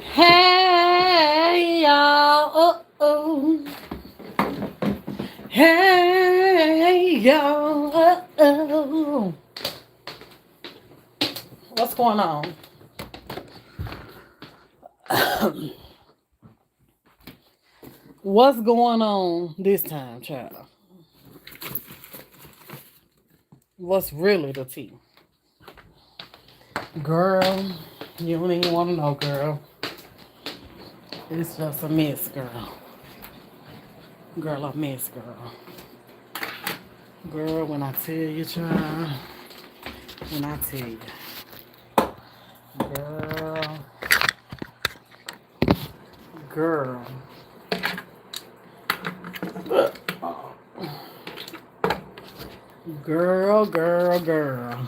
Hey y'all, hey y'all, what's going on? What's going on this time, child? What's really the tea? Girl, you don't even want to know, girl. It's just a mess, girl. Girl, a mess, girl. Girl, when I tell you, child, when I tell you, girl, girl. Girl, girl, girl.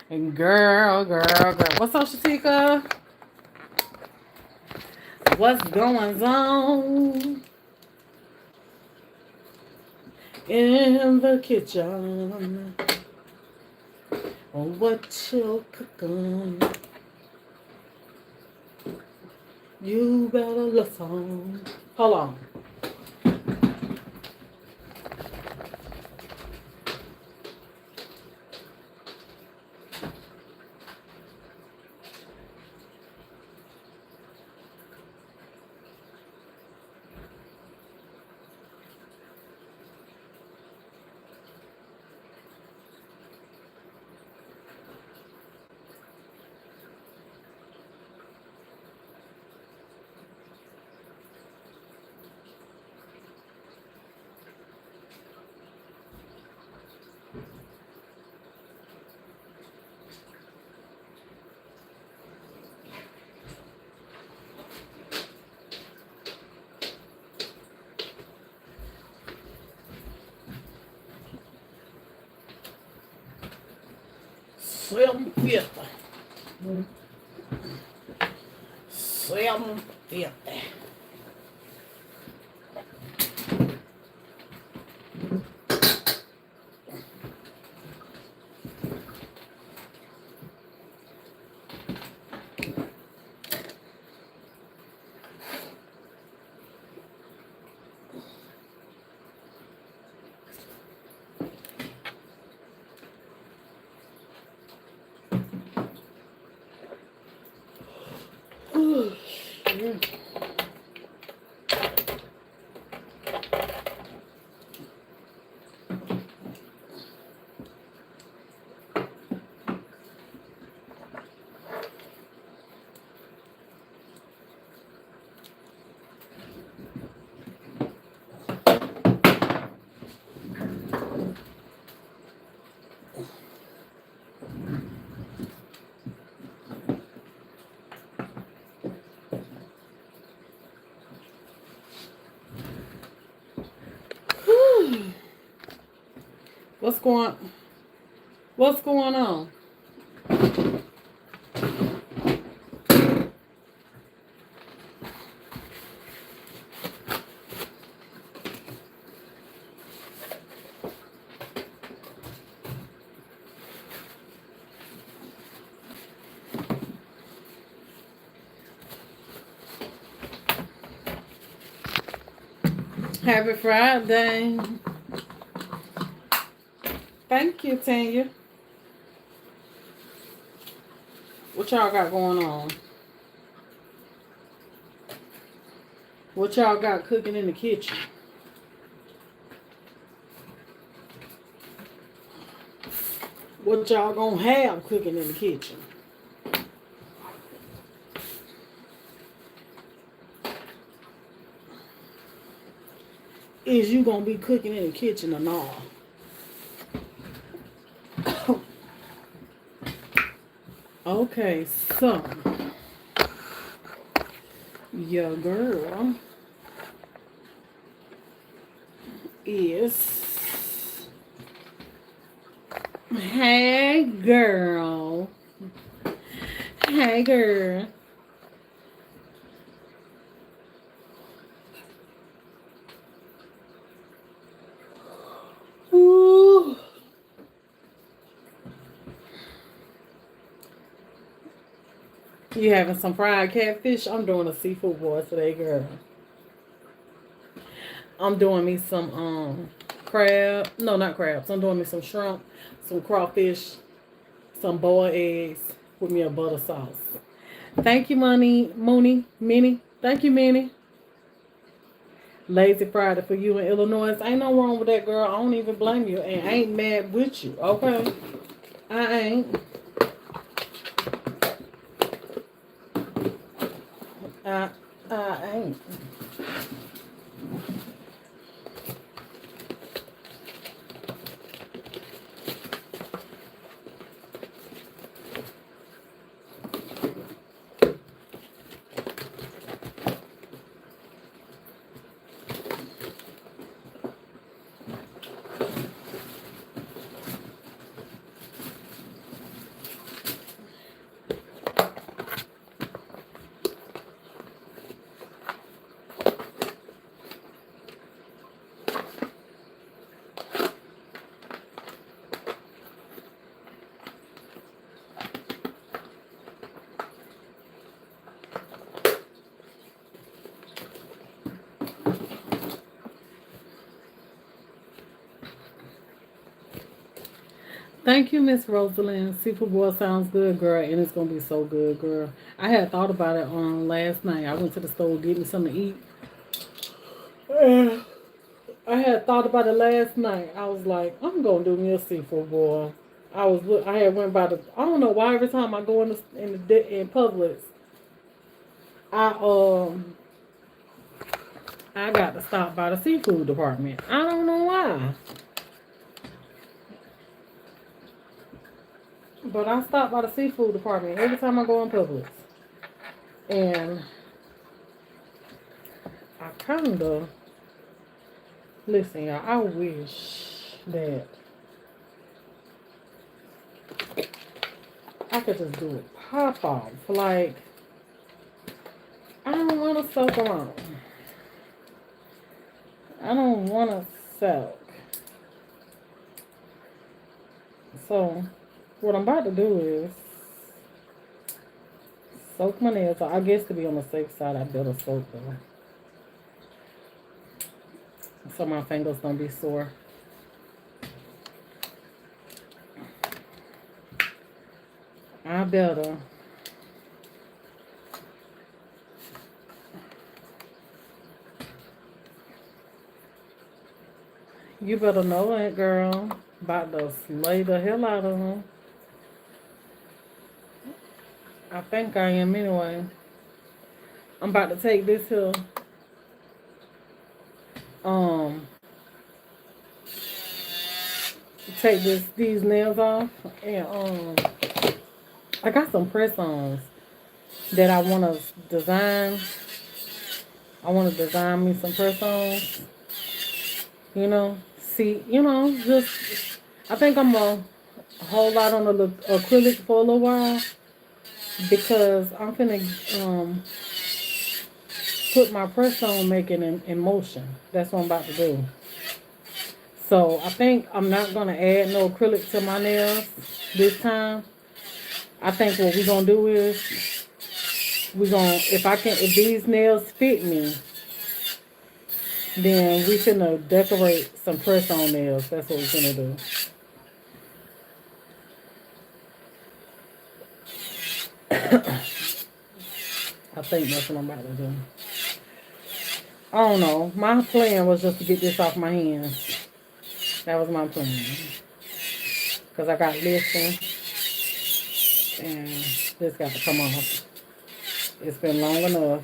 And girl, girl, girl. What's up, Shatika? What's going on in the kitchen? Or what you cooking? You better listen. Hold on. Seven fifty. 750. What's going What's going on? Happy Friday. Thank you, Tanya. What y'all got going on? What y'all got cooking in the kitchen? What y'all gonna have cooking in the kitchen? Is you gonna be cooking in the kitchen or not? Okay, so your girl is hey girl. Hey girl. Ooh. You having some fried catfish? I'm doing a seafood boil today, girl. I'm doing me some crab. No, not crabs. I'm doing me some shrimp, some crawfish, some boiled eggs with me a butter sauce. Thank you, Minnie. Thank you, Minnie. Lazy Friday for you in Illinois. Ain't no wrong with that, girl. I don't even blame you, and I ain't mad with you. Okay, I ain't. I I ain't. Thank you, Miss Rosalind. Seafood boil sounds good, girl, and it's gonna be so good, girl. I had thought about it on last night. I went to the store to get me something to eat. I had thought about it last night. I was like, I'm gonna do me a seafood boil. I had went by the. I don't know why every time I go in Publix, I I got to stop by the seafood department. I don't know why, but I stop by the seafood department every time I go in Publix, and I kinda listen, y'all. I wish that I could just do it pop off. Like, I don't want to soak around. I don't want to soak. So, what I'm about to do is soak my nails. I guess to be on the safe side, I better soak them. So my fingers don't be sore. I better. You better know it, girl. About to slay the hell out of them. I think I am anyway. I'm about to take this here. Take these nails off, and I got some press-ons that I want to design. I want to design me some press-ons. You know, see, just I think I'm gonna hold out on the acrylic for a little while because I'm gonna put my press-on making in motion. That's what I'm about to do. So I think I'm not gonna add no acrylic to my nails this time. I think what we're gonna do is if these nails fit me, then we finna decorate some press-on nails. That's what we're finna do. I think that's what I'm about to do. I don't know. My plan was just to get this off my hands. That was my plan. Because I got lifting. And this got to come off. It's been long enough.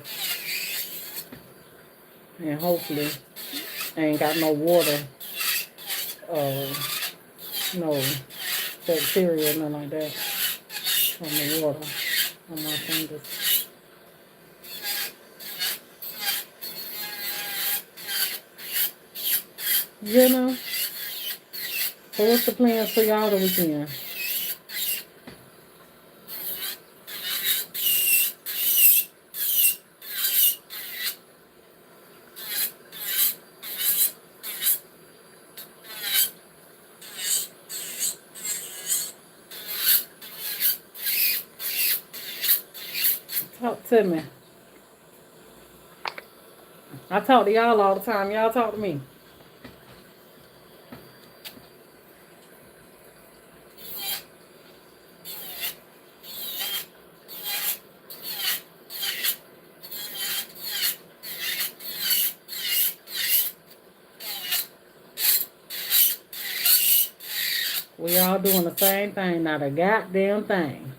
And hopefully I ain't got no water. No bacteria, nothing like that. On the water. On my fingers. You know? So what's the plans for y'all the weekend? to me. I talk to y'all all the time. Y'all talk to me. We all doing the same thing, not a goddamn thing.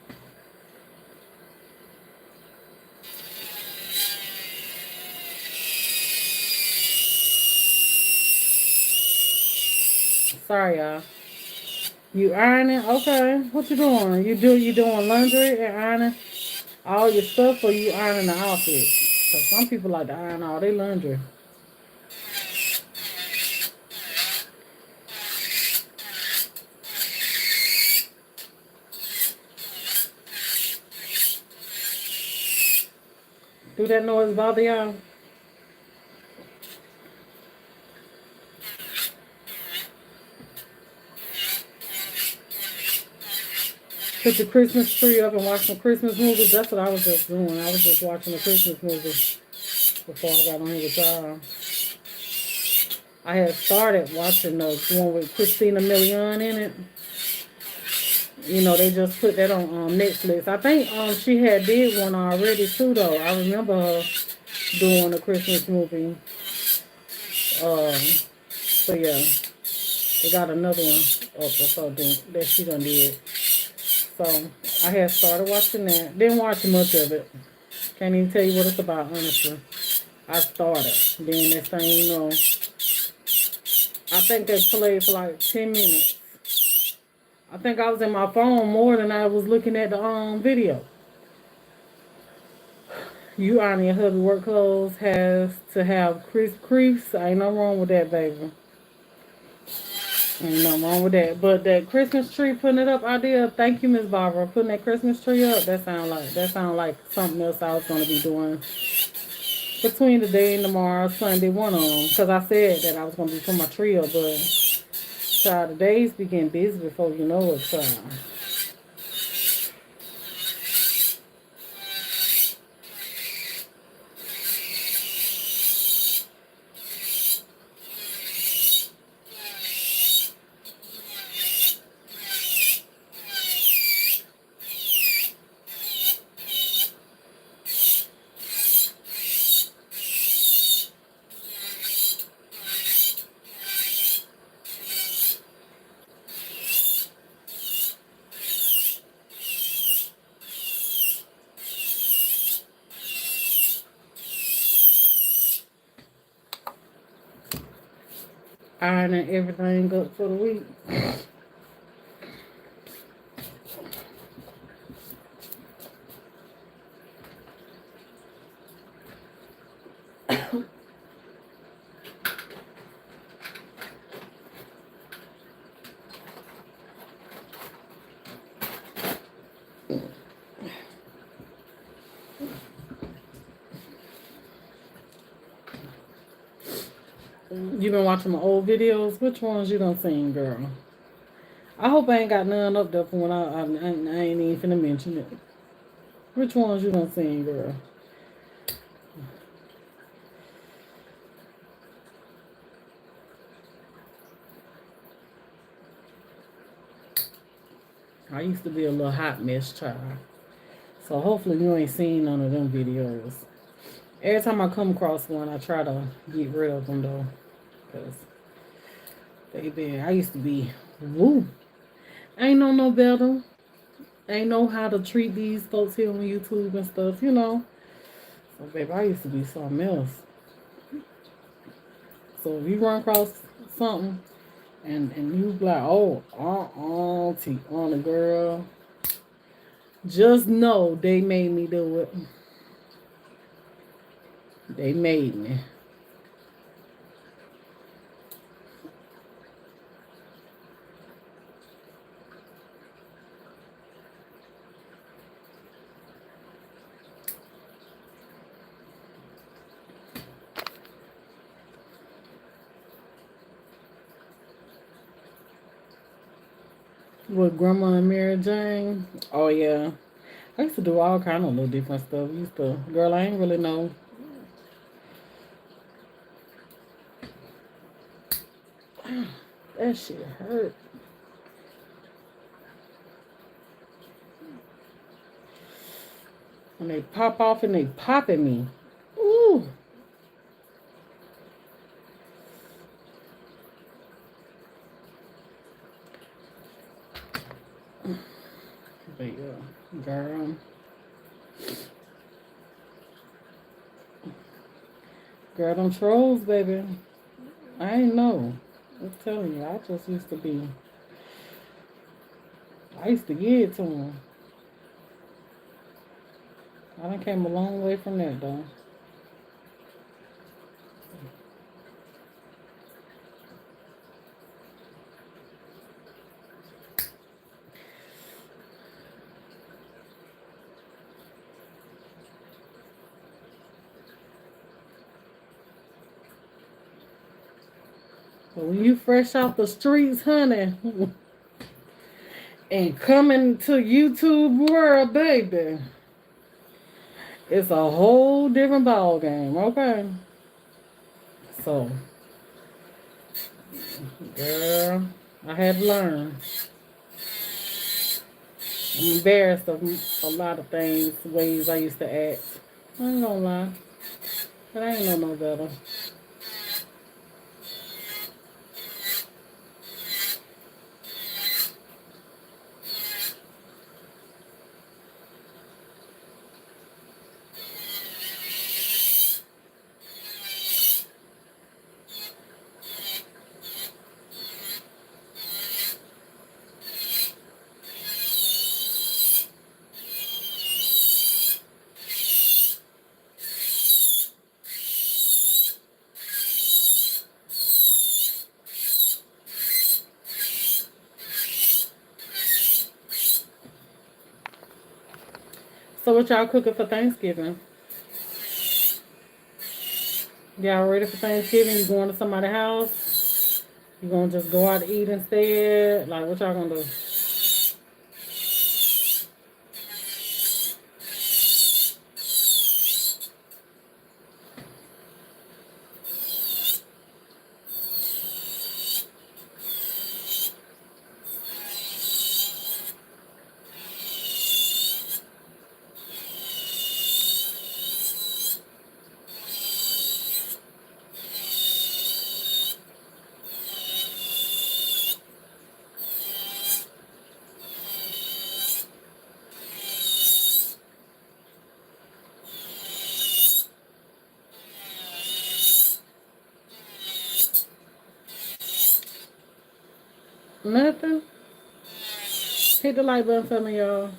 Sorry, y'all. You ironing? Okay. What you doing? You doing laundry and ironing all your stuff, or you ironing the outfit? Cause some people like to iron all their laundry. Do that noise bother y'all? Put the Christmas tree up and watch some Christmas movies. That's what I was just doing. I was just watching the Christmas movies before I got on here with y'all. I had started watching the one with Christina Milian in it. You know, they just put that on Netflix. I think she had did one already too, though. I remember her doing a Christmas movie. So yeah, they got another one up or something that she done did. So I had started watching that. Didn't watch much of it. Can't even tell you what it's about, honestly. I started. Then next thing you know, I think they played for like 10 minutes. I think I was in my phone more than I was looking at the video. You ironing your hubby work clothes has to have crease. Ain't no wrong with that, baby. Ain't nothing wrong with that. But that Christmas tree, putting it up idea, thank you, Miss Barbara. Putting that Christmas tree up, that sound like something else I was gonna be doing between today and tomorrow, Sunday, one of them. Because I said that I was gonna be putting my tree up, but child, the days be getting busy before you know it, child. Ironing everything up for the week. You been watching my old videos? Which ones you done seen, girl? I hope I ain't got none up there for when I ain't even finna mention it. Which ones you done seen, girl? I used to be a little hot mess child. So hopefully you ain't seen none of them videos. Every time I come across one, I try to get rid of them though. Because I used to be, woo. Ain't know no better. Ain't know how to treat these folks here on YouTube and stuff, you know. So baby, I used to be something else. So if you run across something and you like, oh, on the girl, just know they made me do it. They made me. With Grandma and Mary Jane? Oh, yeah. I used to do all kind of little different stuff. Girl, I ain't really know. That shit hurt. When they pop off and they pop at me. Ooh. But yeah, girl, them trolls, baby. I ain't know. I'm telling you, I used to give it to them. I done came a long way from that, though. But when you fresh off the streets, honey, and coming to YouTube world, baby, it's a whole different ball game, okay? So, girl, I had to learn. I'm embarrassed of a lot of things, ways I used to act. I ain't gonna lie, but I ain't know no better. So what y'all cooking for Thanksgiving? Y'all ready for Thanksgiving? You going to somebody's house? You gonna just go out to eat instead? Like, what y'all gonna do? Nothing? Hit the like button for me, y'all.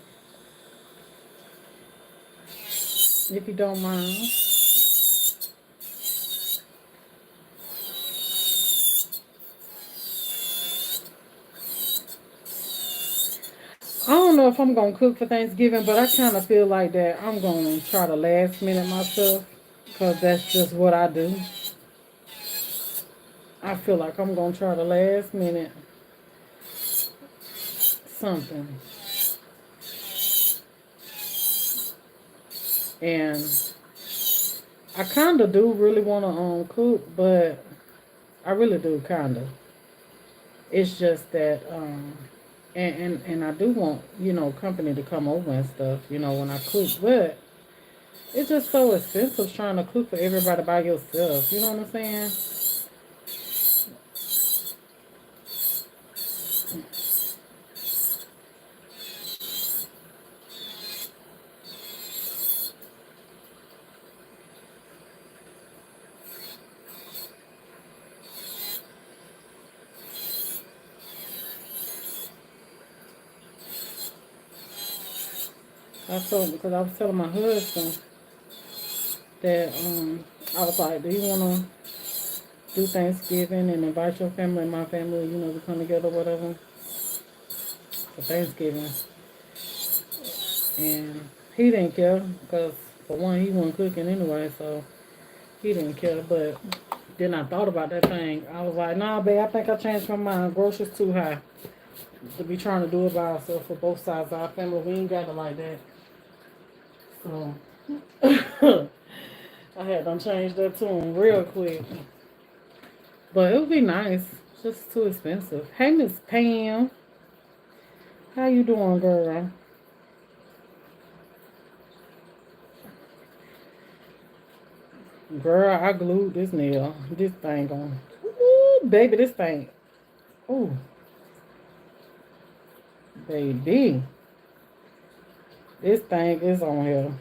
If you don't mind. I don't know if I'm gonna cook for Thanksgiving, but I kind of feel like that I'm gonna try to last minute myself, because that's just what I do. I feel like I'm gonna try to last minute something. And I kind of do really want to cook, but I really do kind of. It's just that and I do want, company to come over and stuff, when I cook, but it's just so expensive trying to cook for everybody by yourself. You know what I'm saying? Because I was telling my husband that I was like, do you want to do Thanksgiving and invite your family and my family, to come together, whatever, for Thanksgiving. And he didn't care because, for one, he wasn't cooking anyway, so he didn't care. But then I thought about that thing. I was like, nah, babe, I think I changed my mind. Groceries too high to be trying to do it by ourselves for both sides of our family. We ain't got it like that. So I had them change that to them real quick. But it would be nice. It's just too expensive. Hey, Miss Pam. How you doing, girl? Girl, I glued this nail. This thing on. Ooh, baby, this thing. Ooh, baby. This thing is on here.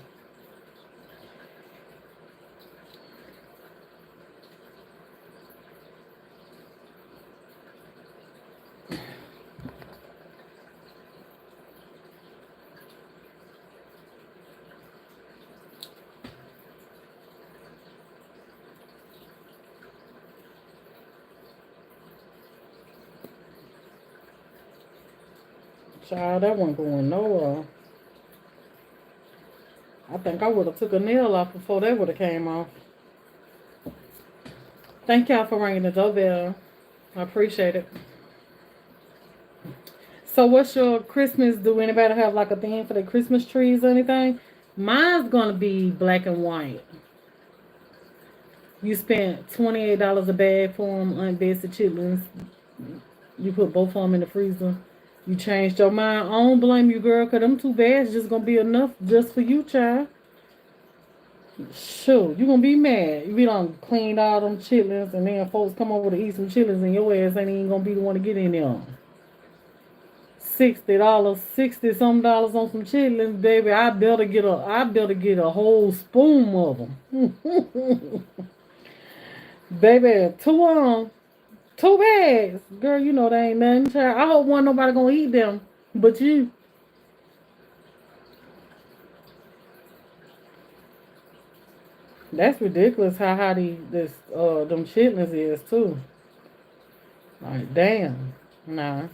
Child, that wasn't going nowhere. I think I would have took a nail off before that would have came off. Thank y'all for ringing the doorbell. I appreciate it. So what's your Christmas? Do anybody have like a theme for the Christmas trees or anything? Mine's gonna be black and white. You spent $28 a bag for them, unbasted chitlins. You put both of them in the freezer. You changed your mind. I don't blame you, girl, because them two bags just gonna be enough just for you, child. Sure, you gonna be mad. You be done cleaned all them chitlins and then folks come over to eat some chitlins and your ass ain't even gonna be the one to get in there. $60, 60 some dollars on some chitlins, baby. I better get a whole spoon of them. Baby, two bags. Girl, you know they ain't nothing. Child. I hope one nobody gonna eat them. But you. That's ridiculous how high them chitlins is too. Like damn. Nah.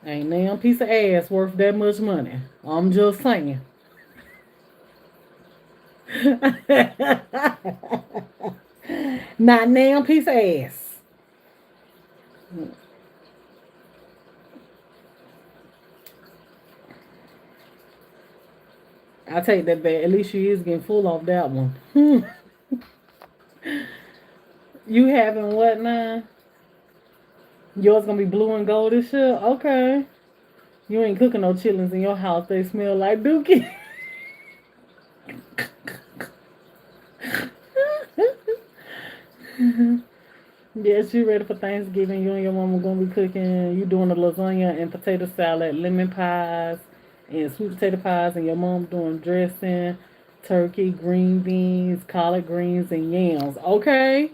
Ain't damn piece of ass worth that much money. I'm just saying. Not damn piece of ass. I take that back. At least you is getting full off that one. You having what now? Yours gonna be blue and gold this year? Okay. You ain't cooking no chitlins in your house. They smell like dookie. Yes, you ready for Thanksgiving. You and your mama gonna be cooking. You doing a lasagna and potato salad, lemon pies, and sweet potato pies, and your mom doing dressing, turkey, green beans, collard greens, and yams. Okay.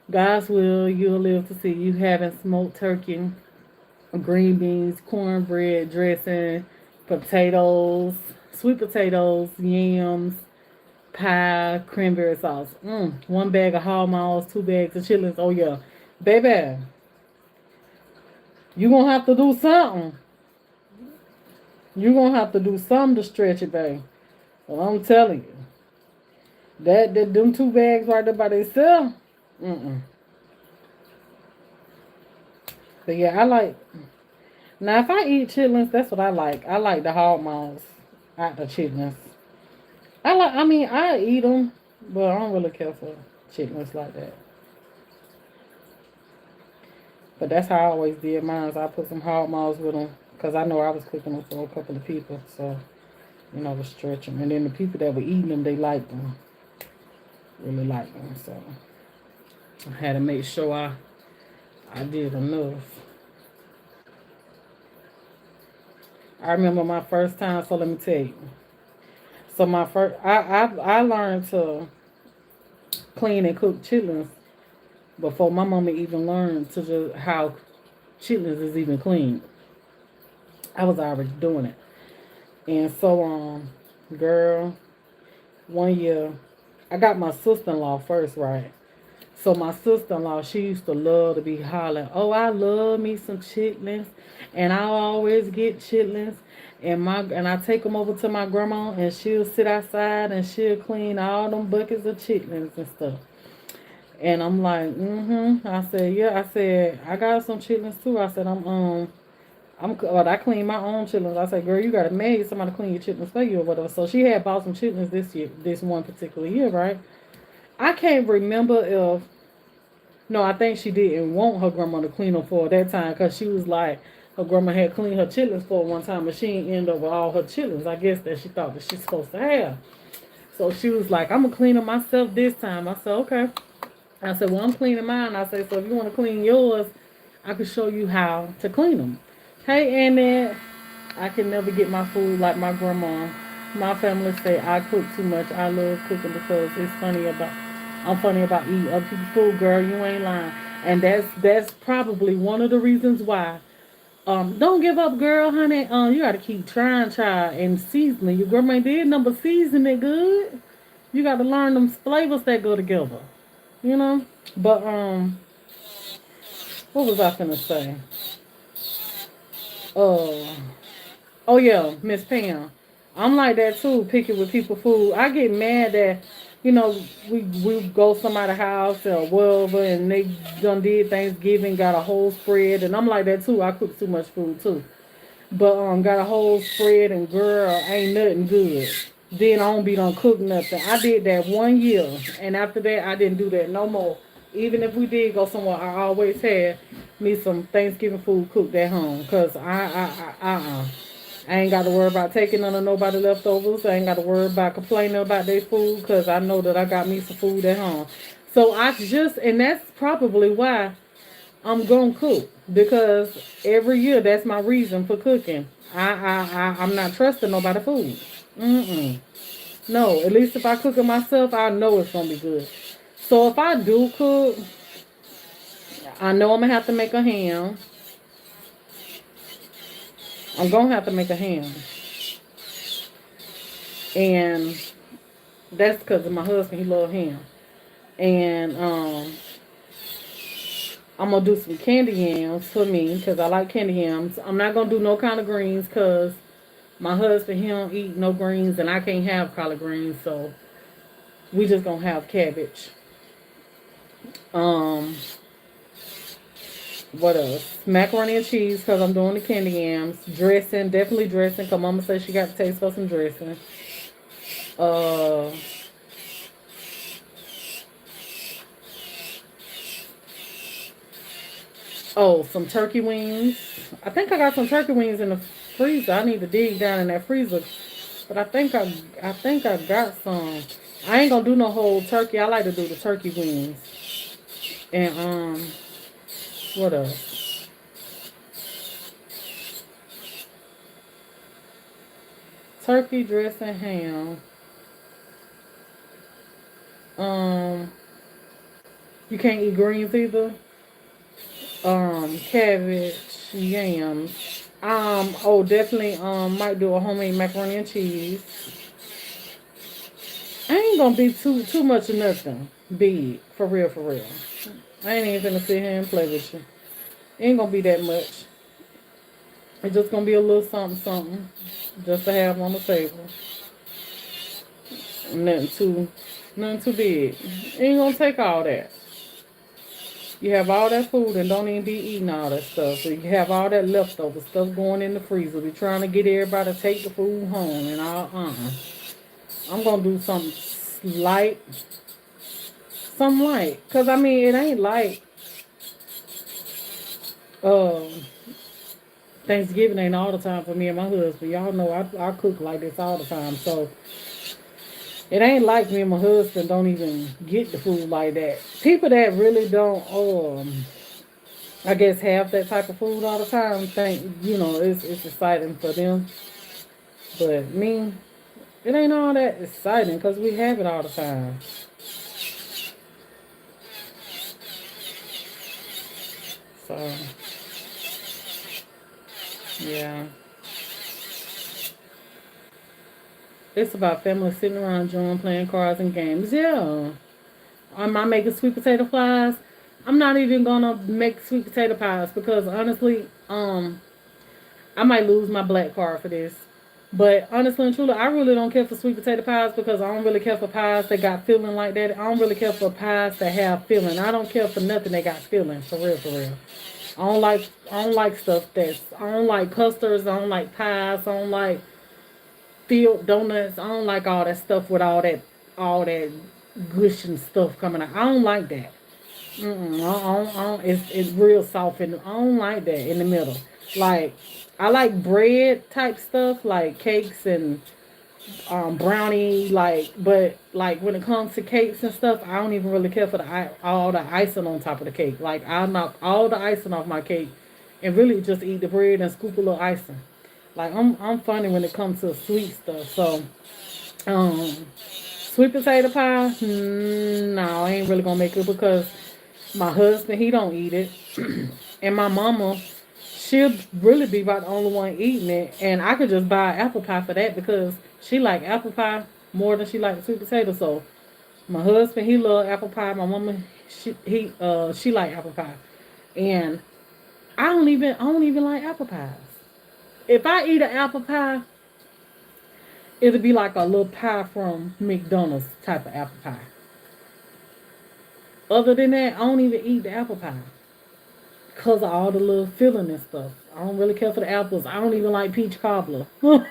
God's will, you'll live to see you having smoked turkey, green beans, cornbread, dressing, potatoes, sweet potatoes, yams, pie, cranberry sauce. One bag of hog maws, two bags of chitlins. Oh yeah, baby, you gonna have to do something. You gonna have to do something to stretch it, baby. Well, I'm telling you, that them two bags right there by themselves. Mm-mm. But yeah, I like. Now, if I eat chitlins, that's what I like. I like the hog maws out the chitlins. I mean, I eat them, but I don't really care for chitlins like that. But that's how I always did mine. I put some hog maws with them because I know I was cooking them for a couple of people. So, to stretch them. And then the people that were eating them, they liked them. Really liked them. So, I had to make sure I did enough. I remember my first time, so let me tell you. So I learned to clean and cook chitlins before my mama even learned to just how chitlins is even clean. I was already doing it. And so girl, one year I got my sister-in-law first, right? So my sister-in-law, she used to love to be hollering, oh, I love me some chitlins, and I always get chitlins, and I take them over to my grandma, and she'll sit outside and she'll clean all them buckets of chitlins and stuff. And I'm like, I said, yeah. I said, I got some chitlins too. I said, But I clean my own chitlins. I said, girl, you gotta make somebody clean your chitlins for you or whatever. So she had bought some chitlins this year, this one particular year, right? I can't remember if no, I think she didn't want her grandma to clean them for her that time because she was like her grandma had cleaned her chitlins for her one time, but she didn't end up with all her chitlins. I guess that she thought that she's supposed to have. So she was like, I'm gonna clean them myself this time. I said, okay. I said, well, I'm cleaning mine. I said, so if you want to clean yours, I can show you how to clean them. Hey, and I can never get my food like my grandma. My family say I cook too much. I love cooking because I'm funny about eating other people's food, girl. You ain't lying. And that's probably one of the reasons why. Don't give up, girl, honey. You gotta keep trying, and seasoning. Your grandma did number season it good. You gotta learn them flavors that go together. You know? But what was I finna say? Uh oh yeah, Miss Pam. I'm like that too, picky with people food. I get mad that, we go somebody's house or whatever and they done did Thanksgiving, got a whole spread, and I'm like that too. I cook too much food too. But got a whole spread and girl, ain't nothing good. Then I don't be done cook nothing. I did that 1 year, and after that I didn't do that no more. Even if we did go somewhere, I always had me some Thanksgiving food cooked at home, cause I ain't got to worry about taking none of nobody leftovers. I ain't got to worry about complaining about their food because I know that I got me some food at home. So and that's probably why I'm going to cook, because every year that's my reason for cooking. I'm not trusting nobody food. Mm-mm. No, at least if I cook it myself, I know it's going to be good. So if I do cook, I know I'm going to have to make a ham. I'm going to have to make a ham. And that's because of my husband. He loves ham. And I'm going to do some candy yams for me because I like candy yams. I'm not going to do no kind of greens because my husband, he don't eat no greens and I can't have collard greens. So we just going to have cabbage. What else? Macaroni and cheese because I'm doing the candy yams. Dressing, definitely dressing because Mama said she got the taste for some dressing. Some turkey wings. I think I got some turkey wings in the freezer. I need to dig down in that freezer, but I think I got some. I ain't gonna do no whole turkey. I like to do the turkey wings. And what else? Turkey dressing, ham. You can't eat greens either. Cabbage, yams. Definitely might do a homemade macaroni and cheese. I ain't gonna be too much of nothing big, for real, for real. I ain't even gonna sit here and play with you. Ain't gonna be that much. It's just gonna be a little something, just to have on the table. Nothing too big. Ain't gonna take all that. You have all that food and don't even be eating all that stuff. So you have all that leftover stuff going in the freezer. Be trying to get everybody to take the food home and all. I'm gonna do something light. Something light. Cause I mean it ain't like Thanksgiving ain't all the time for me and my husband. Y'all know I cook like this all the time. So it ain't like me and my husband don't even get the food like that. People that really don't, I guess, have that type of food all the time think, it's exciting for them. But me, it ain't all that exciting because we have it all the time. So, yeah. It's about family sitting around enjoying playing cards and games. Yeah. Am I making sweet potato pies? I'm not even gonna make sweet potato pies because honestly, I might lose my black card for this. But honestly and truly, I really don't care for sweet potato pies because I don't really care for pies that got filling like that. I don't really care for pies that have filling. I don't care for nothing that got filling, for real, for real. I don't like stuff that's I don't like custards, I don't like pies, I don't like filled donuts, I don't like all that stuff with all that gushing stuff coming out. I don't like that. It's real soft and I don't like that in the middle. Like I like bread type stuff like cakes and brownie but like when it comes to cakes and stuff I don't even really care for all the icing on top of the cake. Like I'll knock all the icing off my cake and really just eat the bread and scoop a little icing. Like I'm funny when it comes to sweet stuff. So um sweet potato pie, no, I ain't really gonna make it because my husband he don't eat it and my mama she'll really be about the only one eating it, and I could just buy apple pie for that because she like apple pie more than she like sweet potato. So my husband he love apple pie. My mama she like apple pie, and I don't even like apple pies. If I eat an apple pie, it'll be like a little pie from McDonald's type of apple pie. Other than that, I don't even eat the apple pie because of all the little filling and stuff. I don't really care for the apples. I don't even like peach cobbler. I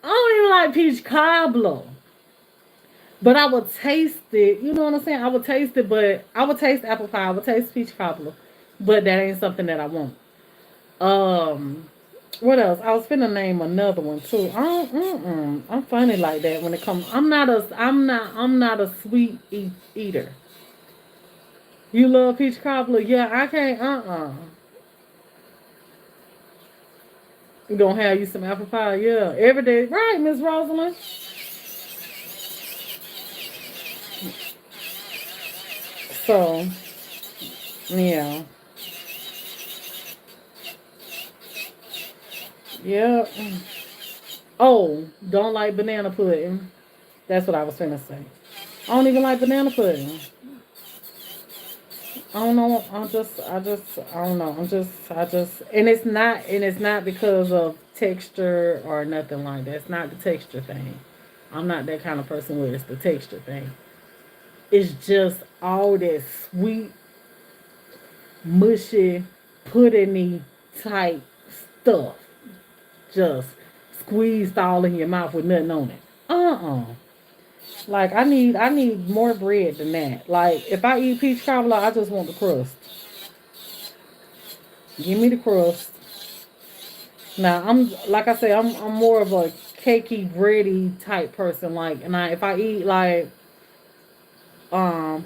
don't even like peach cobbler. But I would taste it. You know what I'm saying? I would taste it, but I would taste apple pie. I would taste peach cobbler. But that ain't something that I want. Um, what else? I was finna name another one too. I'm funny like that when it comes. I'm not a sweet eater. You love peach cobbler? Yeah, I can't. You gonna have you some apple pie? Yeah, every day. Right, Miss Rosalind. So, yeah, yeah. Oh, don't like banana pudding. That's what I was finna say. I don't even like banana pudding. I don't know. I don't know. And it's not because of texture or nothing like that. It's not the texture thing. I'm not that kind of person where it's the texture thing. It's just all that sweet, mushy, puddingy type stuff. Just squeezed all in your mouth with nothing on it. Like I need more bread than that. Like if I eat peach cobbler, I just want the crust. Give me the crust. Now I'm like I say, I'm more of a cakey, bready type person. Like and if I eat like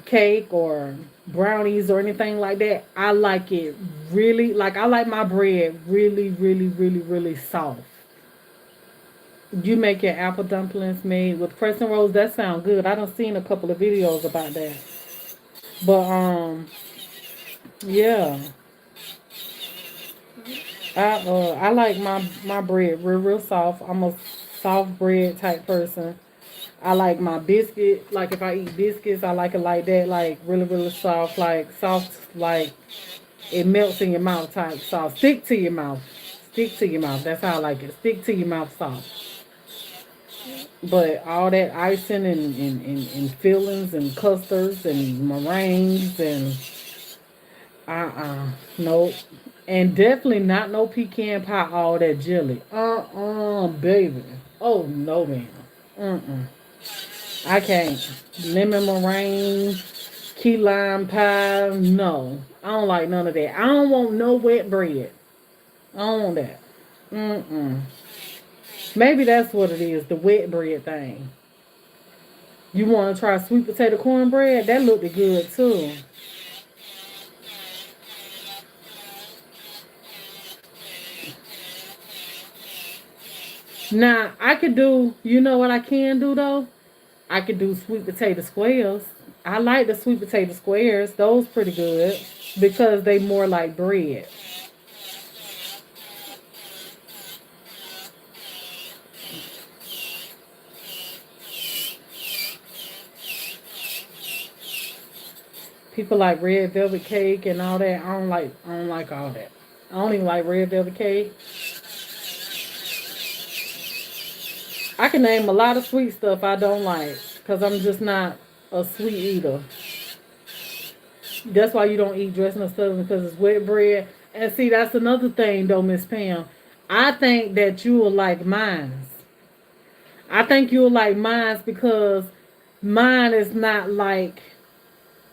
cake or brownies or anything like that, I like it really like I like my bread really, really, really, really soft. You make your apple dumplings made with crescent rolls. That sounds good. I done seen a couple of videos about that. But yeah, I like my bread real soft. I'm a soft bread type person. I like my biscuit. Like if I eat biscuits, I like it like that. Like really soft. Like soft. Like it melts in your mouth type soft. Stick to your mouth. Stick to your mouth. That's how I like it. Stick to your mouth soft. But all that icing and fillings and custards and meringues and nope. And definitely not no pecan pie, all that jelly. Baby. Oh no, man. Mm-mm. I can't. Lemon meringue, key lime pie. No, I don't like none of that. I don't want no wet bread. I don't want that. Mm-mm. Maybe that's what it is, the wet bread thing. You want to try sweet potato cornbread? That looked good too. Now, I could do, you know what I can do though? I could do sweet potato squares. I like the sweet potato squares. Those pretty good because they more like bread. People like red velvet cake and all that. I don't like all that. I don't even like red velvet cake. I can name a lot of sweet stuff I don't like because I'm just not a sweet eater. That's why you don't eat dressing or stuffing because it's wet bread. And see, that's another thing though, Miss Pam. I think that you will like mine. I think you'll like mine because mine is not like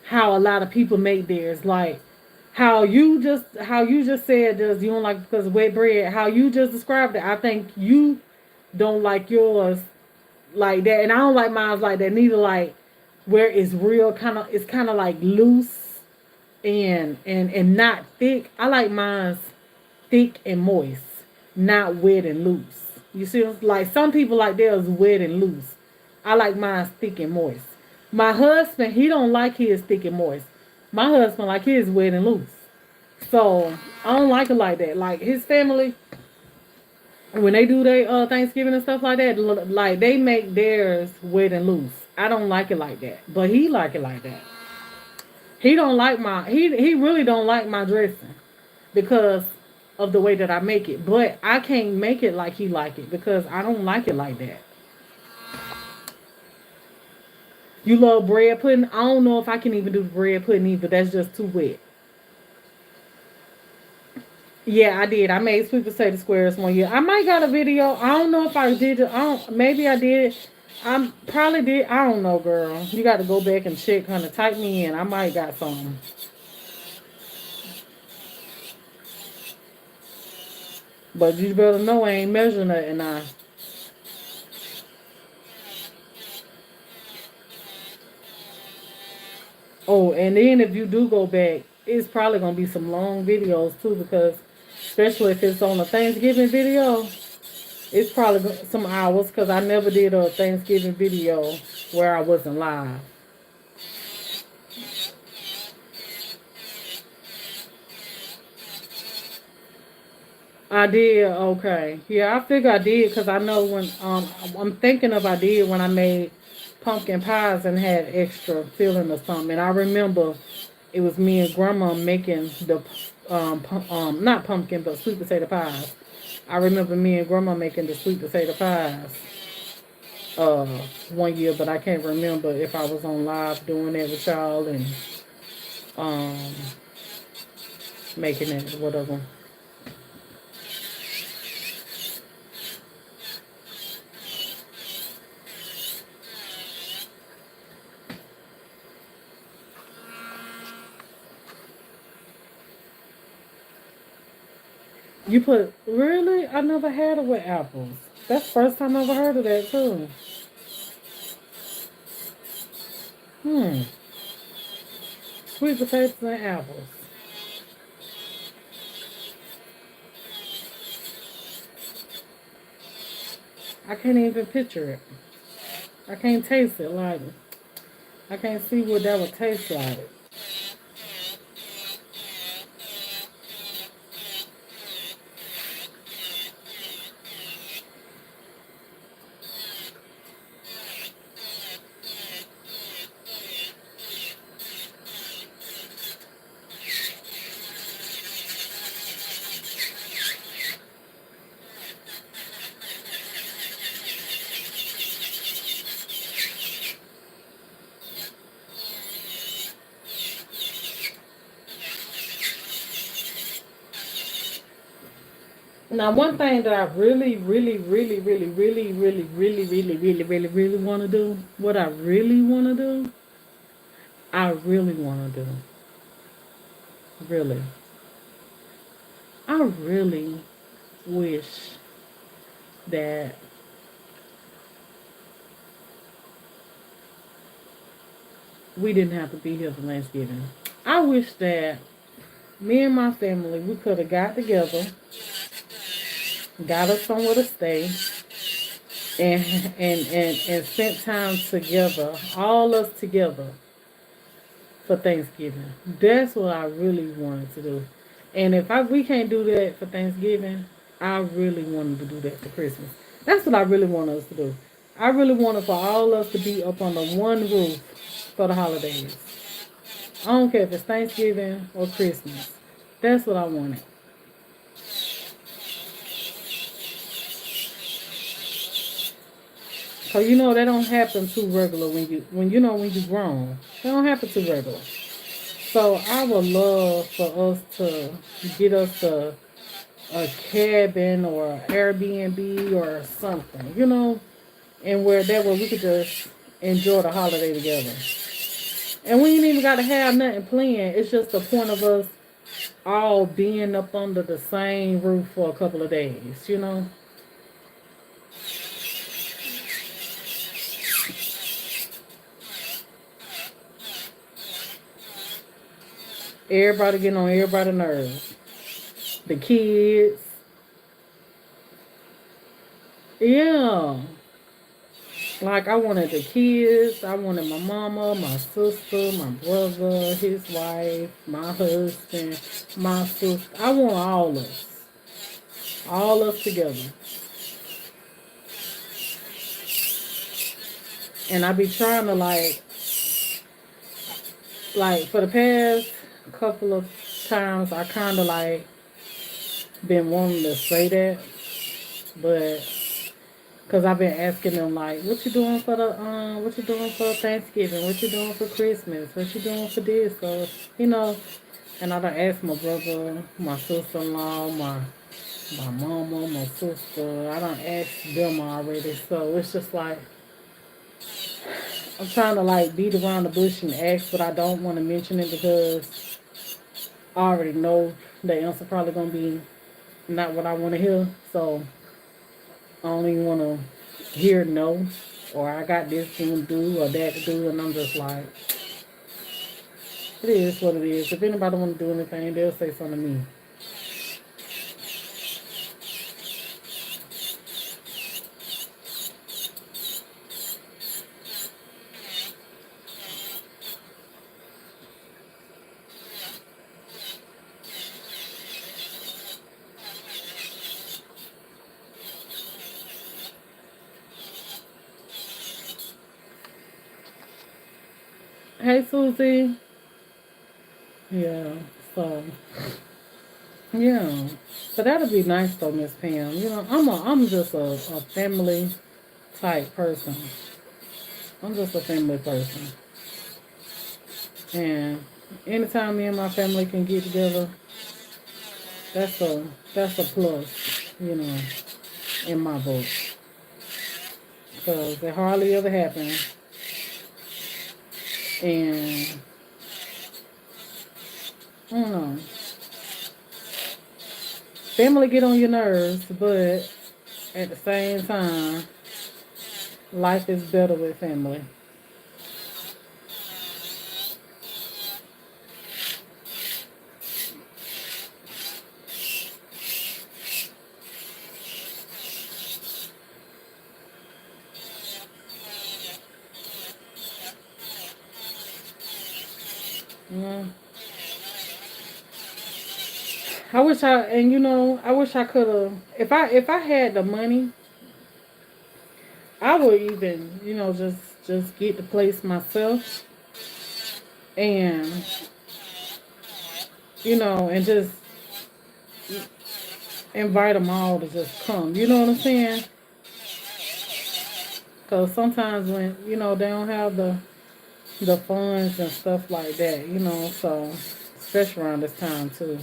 how a lot of people make theirs. Like how you just said this, you don't like because of wet bread. How you just described it, I think you don't like yours like that, and I don't like mine like that neither. Like where it's real kind of, it's kind of like loose and not thick. I like mine thick and moist, not wet and loose. You see, like some people like theirs wet and loose. I like mine thick and moist. My husband, he don't like his thick and moist. My husband like his wet and loose. So I don't like it like that. Like his family, when they do their Thanksgiving and stuff like that, like they make theirs wet and loose. I don't like it like that, but he like it like that. He don't like my he really don't like my dressing because of the way that I make it. But I can't make it like he like it because I don't like it like that. You love bread pudding? I don't know if I can even do bread pudding either. That's just too wet. Yeah, I did. I made sweet potato squares one year. I might got a video. I don't know if I did it. I don't. Maybe I did. I probably did. I don't know, girl. You got to go back and check. Kind of type me in. I might got some. But you better know I ain't measuring nothing now. Oh, and then if you do go back, it's probably gonna be some long videos too, because especially if it's on a Thanksgiving video, it's probably some hours. Because I never did a Thanksgiving video where I wasn't live. I did. Okay. Yeah, I figure I did because I know when I'm thinking of I did when I made pumpkin pies and had extra filling or something. And I remember it was me and grandma making the not pumpkin but sweet potato pies. I remember me and grandma making the sweet potato pies uh one year, but I can't remember if I was on live doing that with y'all and um making it whatever. You put really? I never had it with apples. That's the first time I ever heard of that too. Hmm. Sweet potatoes and apples. I can't even picture it. I can't taste it like I can't see what that would taste like. Now, one thing that I really, really, really, really, really, really, really, really, really, really, really want to do, what I really want to do, I really want to do, really, I really wish that we didn't have to be here for Thanksgiving. I wish that me and my family, we could have got together, got us somewhere to stay, and and spent time together, all us together for Thanksgiving. That's what I really wanted to do. And if we can't do that for Thanksgiving, I really wanted to do that for Christmas. That's what I really want us to do. I really wanted for all us to be up under one roof for the holidays. I don't care if it's Thanksgiving or Christmas. That's what I wanted. So you know that don't happen too regular when you grown. That don't happen too regular. So I would love for us to get us a cabin or Airbnb or something, and where that way we could just enjoy the holiday together. And we ain't even got to have nothing planned. It's just the point of us all being up under the same roof for a couple of days. Everybody getting on everybody's nerves. The kids. Yeah. Like I wanted the kids, I wanted my mama, my sister, my brother, his wife, my husband, my sister. I want all us together. And I be trying to like for the past couple of times, I kind of like been wanting to say that, but because I've been asking them like, what you doing for what you doing for Thanksgiving? What you doing for Christmas? What you doing for this? So, you know, and I done asked my brother, my sister-in-law, my mama, my sister. I done asked them already. So it's just like, I'm trying to like beat around the bush and ask, but I don't want to mention it because I already know the answer probably going to be not what I want to hear. So I don't even want to hear no, or I got this thing to do or that to do, and I'm just like, it is what it is. If anybody want to do anything, they'll say something to me. Hey, Susie. Yeah, so, yeah. So that'll be nice though, Miss Pam. I'm just a family type person. I'm just a family person. And anytime me and my family can get together, that's a plus, in my book. Because it hardly ever happens. And I don't know. Family get on your nerves, but at the same time, life is better with family. Yeah. I wish I could have. If I had the money, I would even, just get the place myself, and and just invite them all to just come. You know what I'm saying? Because sometimes when they don't have the funds and stuff like that, so especially around this time too.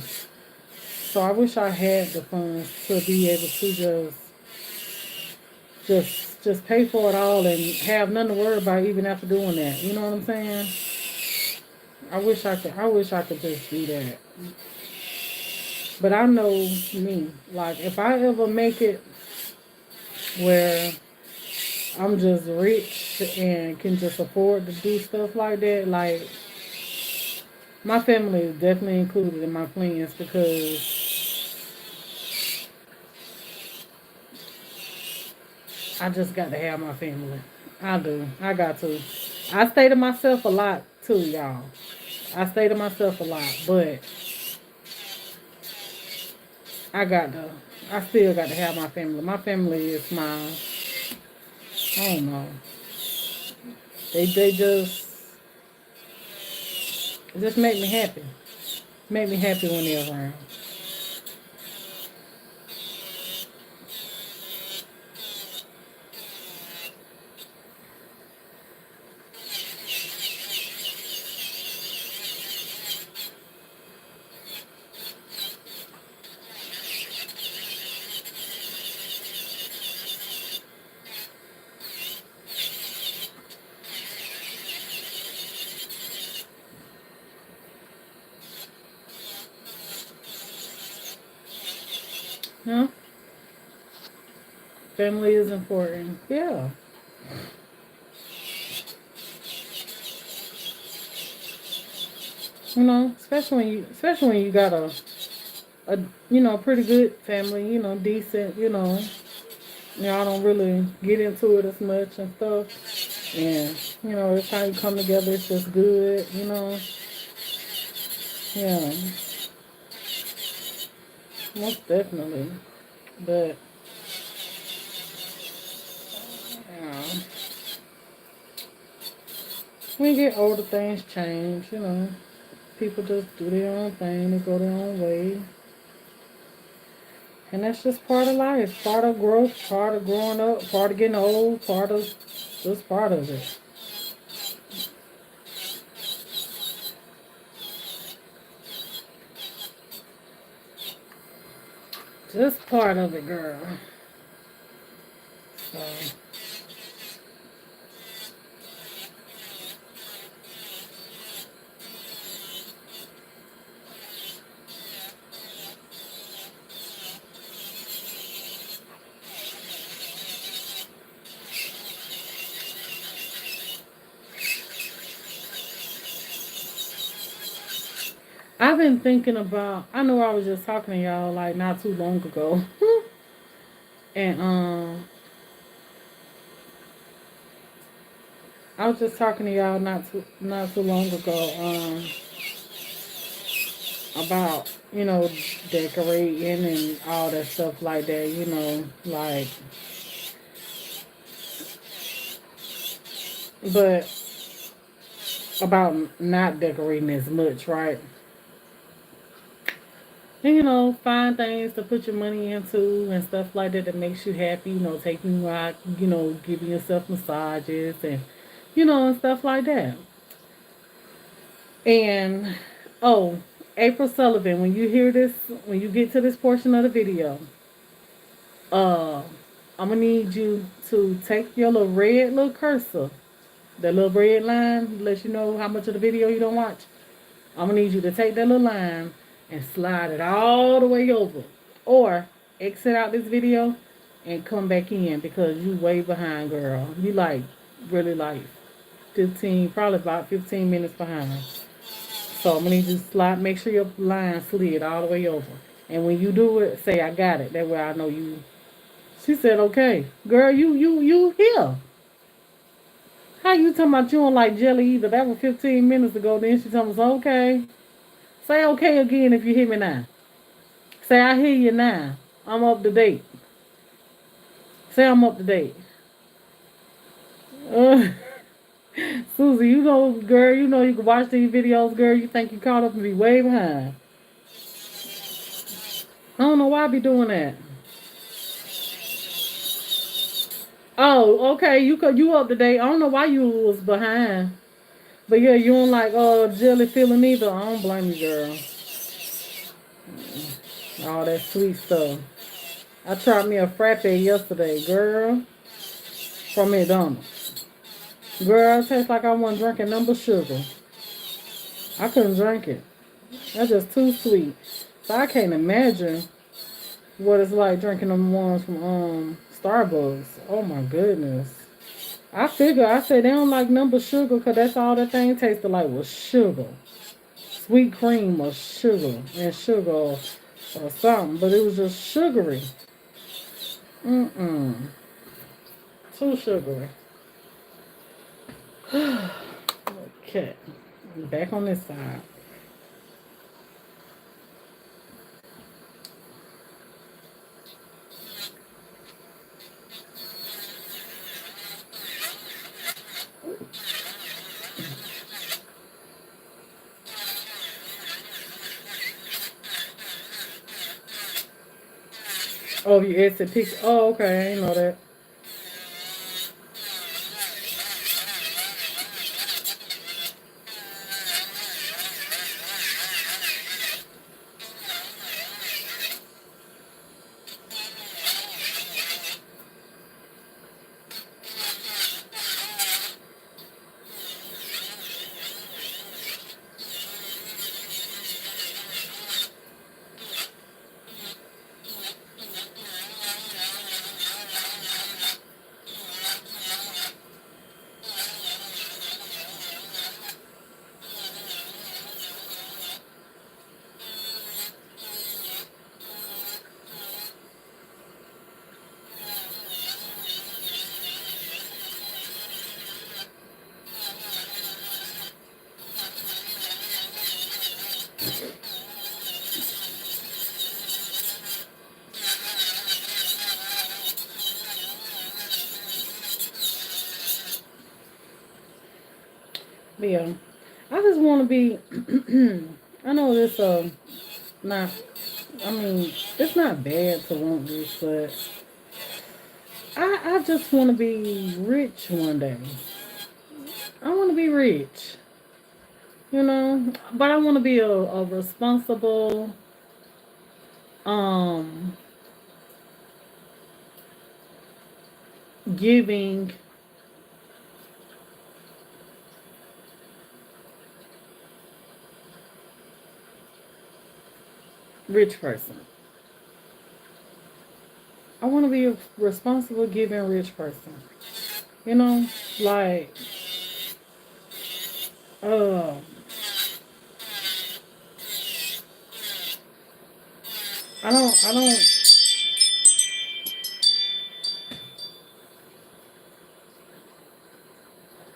So I wish I had the funds to be able to just pay for it all and have nothing to worry about even after doing that. You know what I'm saying? I wish I could just do that. But I know me. Like if I ever make it where I'm just rich and can just afford to do stuff like that, like my family is definitely included in my plans because I just got to have my family. I do. I got to. I stay to myself a lot too, y'all. I stay to myself a lot, but I got to. I still got to have my family. My family is my. I don't know. They just make me happy. Make me happy when they're around. Yeah. Family is important. Yeah. You know, especially when you got a pretty good family, decent, y'all don't really get into it as much and stuff. And, every time you come together it's just good. Yeah, most definitely. But yeah, when you get older things change. People just do their own thing, they go their own way. And that's just part of life, part of growth, part of growing up, part of getting old, just part of it. Just part of it, girl. So, I've been thinking about, I know I was just talking to y'all like not too long ago. And I was just talking to y'all not too long ago about, decorating and all that stuff like that, like, but about not decorating as much, right? And, find things to put your money into and stuff like that that makes you happy, taking you out, giving yourself massages and stuff like that. And, oh, April Sullivan, when you get to this portion of the video, uh, I'm gonna need you to take your little cursor, that little red line, let you know how much of the video you don't watch. I'm gonna need you to take that little line and slide it all the way over, or exit out this video and come back in because you way behind, girl. You like really like 15, probably about 15 minutes behind. So I'm gonna need you to slide. Make sure your line slid all the way over. And when you do it, say I got it. That way I know you. She said, "Okay, girl, you here? How you talking about you don't like jelly either? That was 15 minutes ago. Then she told us okay. Say okay again if you hear me now. Say I hear you now. I'm up to date. Say I'm up to date. Uh, Susie, girl, you can watch these videos, girl. You think you caught up and be way behind. I don't know why I be doing that. Oh, okay. You up to date. I don't know why you was behind. But yeah, you don't like jelly filling either. I don't blame you, girl. All that sweet stuff. I tried me a frappe yesterday, girl, from McDonald's. Girl, it tastes like I wasn't drinking number sugar. I couldn't drink it. That's just too sweet. So I can't imagine what it's like drinking them ones from Starbucks. Oh my goodness. I said they don't like number sugar because that's all that thing tasted like was sugar. Sweet cream or sugar and sugar or something. But it was just sugary. Mm-mm. Too sugary. Okay. Back on this side. Oh, you Etsy pick. Oh, okay. I didn't know that. But yeah, I just want to be. I know this not. I mean, it's not bad to want this, but I just want to be rich one day. I want to be rich, you know, but I want to be a responsible, um, giving, rich person. I want to be a responsible, giving, rich person. You know, like, uh, I don't.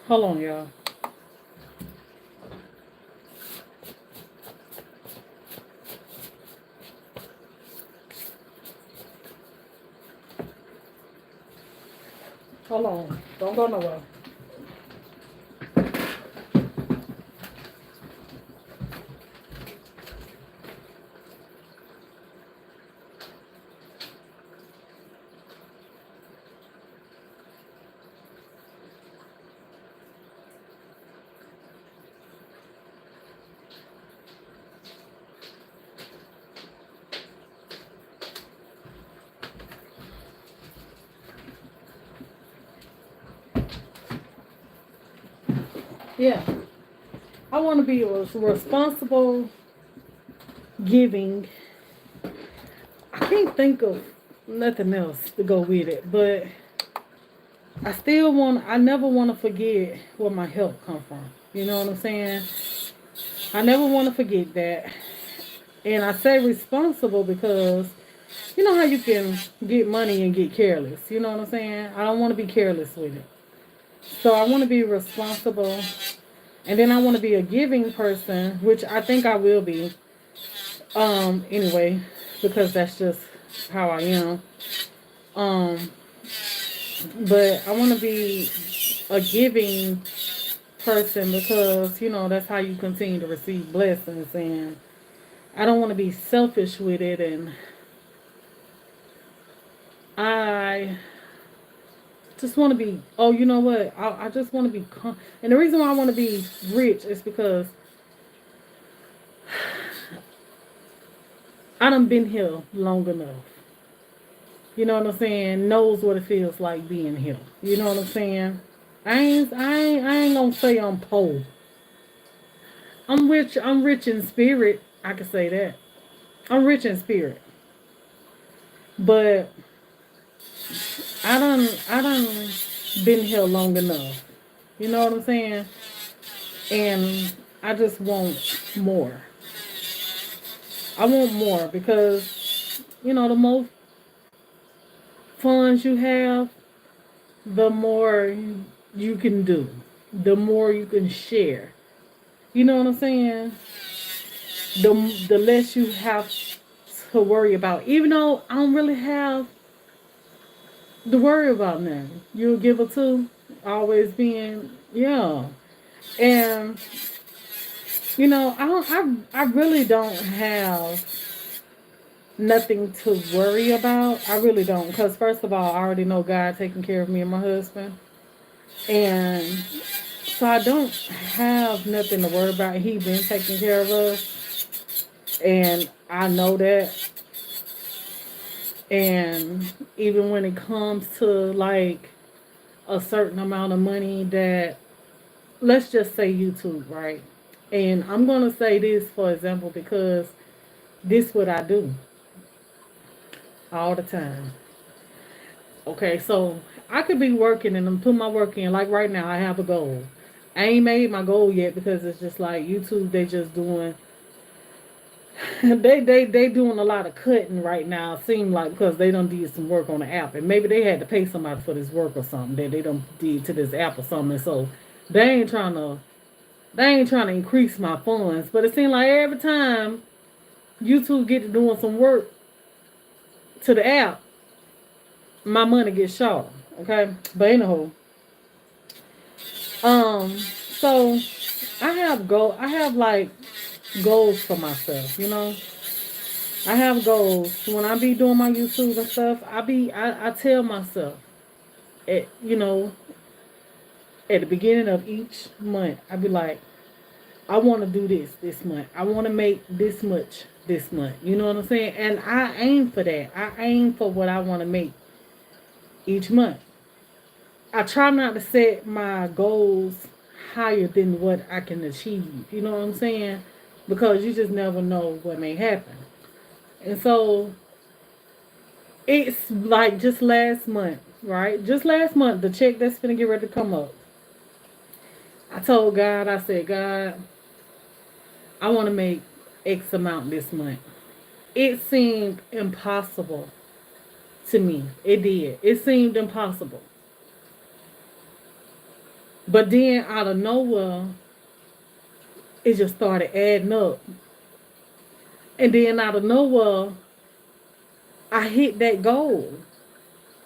Hold on, y'all. Hold on. Don't go nowhere. Yeah, I want to be a responsible, giving. I can't think of nothing else to go with it, but I still want. I never want to forget where my help come from. You know what I'm saying? I never want to forget that. And I say responsible because you know how you can get money and get careless. You know what I'm saying? I don't want to be careless with it. So I want to be responsible. And then I want to be a giving person, which I think I will be. Anyway, because that's just how I am. Um, but I want to be a giving person because, you know, that's how you continue to receive blessings. And I don't want to be selfish with it. And I just want to be, oh, you know what? I just want to be, and the reason why I want to be rich is because I done been here long enough. You know what I'm saying? Knows what it feels like being here. You know what I'm saying? I ain't gonna say I'm poor. I'm rich. I'm rich in spirit. I can say that. I'm rich in spirit. But I done been here long enough. You know what I'm saying? And I just want more. I want more because you know the more funds you have, the more you can do, the more you can share. You know what I'm saying? The less you have to worry about. Even though I don't really have to worry about nothing. You'll give a two, always being yeah. And you know, I really don't have nothing to worry about. I really don't. Because first of all, I already know God taking care of me and my husband. And so I don't have nothing to worry about. He been taking care of us. And I know that. And even when it comes to like a certain amount of money that, let's just say YouTube, right? And I'm going to say this for example because this what I do all the time. Okay, so I could be working and I'm putting my work in. Like right now, I have a goal. I ain't made my goal yet because it's just like YouTube. They just doing they doing a lot of cutting right now. It seem like because they done did some work on the app and maybe they had to pay somebody for this work or something that they done did to this app or something. And so they ain't trying to. They ain't trying to increase my funds. But it seems like every time YouTube get to doing some work to the app, my money gets short. Okay? But anyhow, so I have like goals for myself, you know. I have goals. When I be doing my YouTube and stuff, I tell myself at at the beginning of each month, I be like, I want to do this month. I want to make this much this month. You know what I'm saying? And I aim for that. I aim for what I want to make each month. I try not to set my goals higher than what I can achieve. You know what I'm saying? Because you just never know what may happen. And so it's like just last month, right? Just last month, the check that's gonna get ready to come up. I told God, I said, God, I want to make X amount this month. It seemed impossible to me. It did. It seemed impossible. But then out of nowhere, it just started adding up. And then out of nowhere, I hit that goal.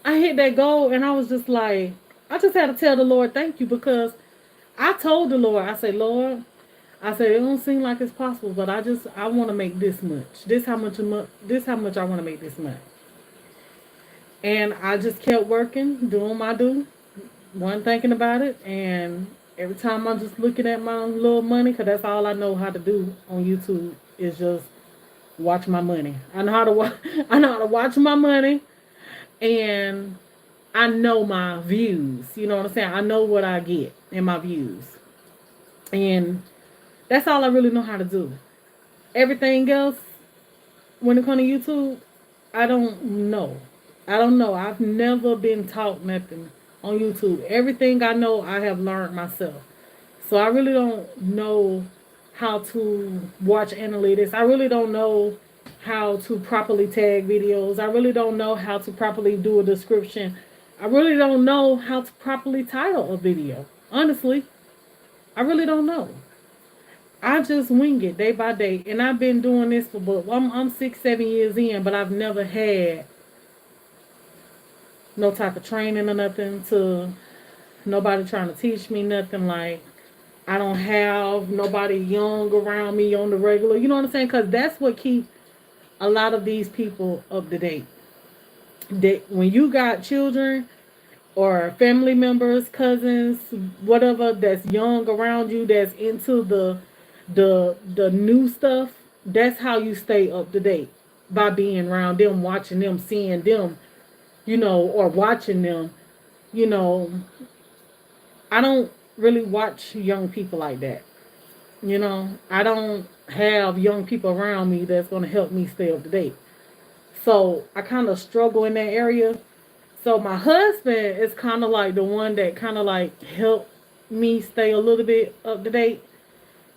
I hit that goal and I was just like, I just had to tell the Lord thank you, because I told the Lord, I said, Lord, I said, it don't seem like it's possible, but I want to make this much. This how much I want to make this month. And I just kept working, doing my do, wasn't thinking about it. And every time I'm just looking at my little money, because that's all I know how to do on YouTube is just watch my money. I know how to I know how to watch my money, and I know my views. You know what I'm saying? I know what I get in my views, and that's all I really know how to do. Everything else, when it comes to YouTube, I don't know. I don't know. I've never been taught nothing on YouTube. Everything I know, I have learned myself. So I really don't know how to watch analytics. I really don't know how to properly tag videos. I really don't know how to properly do a description. I really don't know how to properly title a video. Honestly, I really don't know. I just wing it day by day. And I've been doing this for, I'm 6-7 years in, but I've never had no type of training or nothing, to nobody trying to teach me nothing. Like, I don't have nobody young around me on the regular. You know what I'm saying? Because that's what keeps a lot of these people up to date. That when you got children or family members, cousins, whatever, that's young around you, that's into the new stuff, that's how you stay up to date, by being around them, watching them, seeing them, or watching them. you know I don't really watch young people like that. I don't have young people around me that's going to help me stay up to date. So I kind of struggle in that area. So my husband is kind of like the one that kind of like helped me stay a little bit up to date.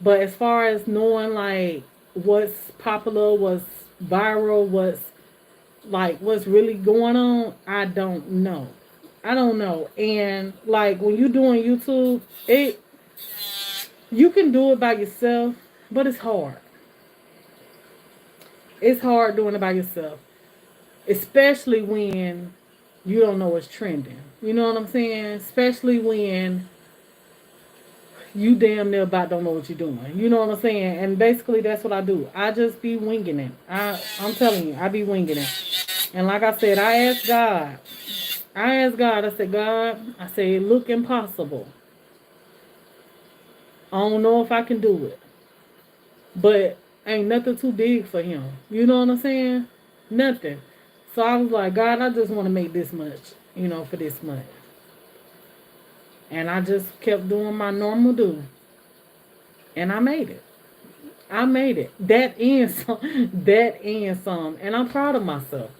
But as far as knowing like what's popular, what's viral, what's really going on, I don't know. I don't know. And like when you're doing YouTube, you can do it by yourself, but it's hard. It's hard doing it by yourself, especially when you don't know what's trending. You know what I'm saying? Especially when you damn near about don't know what you're doing. You know what I'm saying? And basically that's what I do. I just be winging it. I'm telling you, I be winging it. And like I said, I asked God. I said, God, I said, it look impossible. I don't know if I can do it. But ain't nothing too big for him. You know what I'm saying? Nothing. So I was like, God, I just want to make this much, for this month. And I just kept doing my normal do. And I made it. I made it. That and some. That and some. And I'm proud of myself.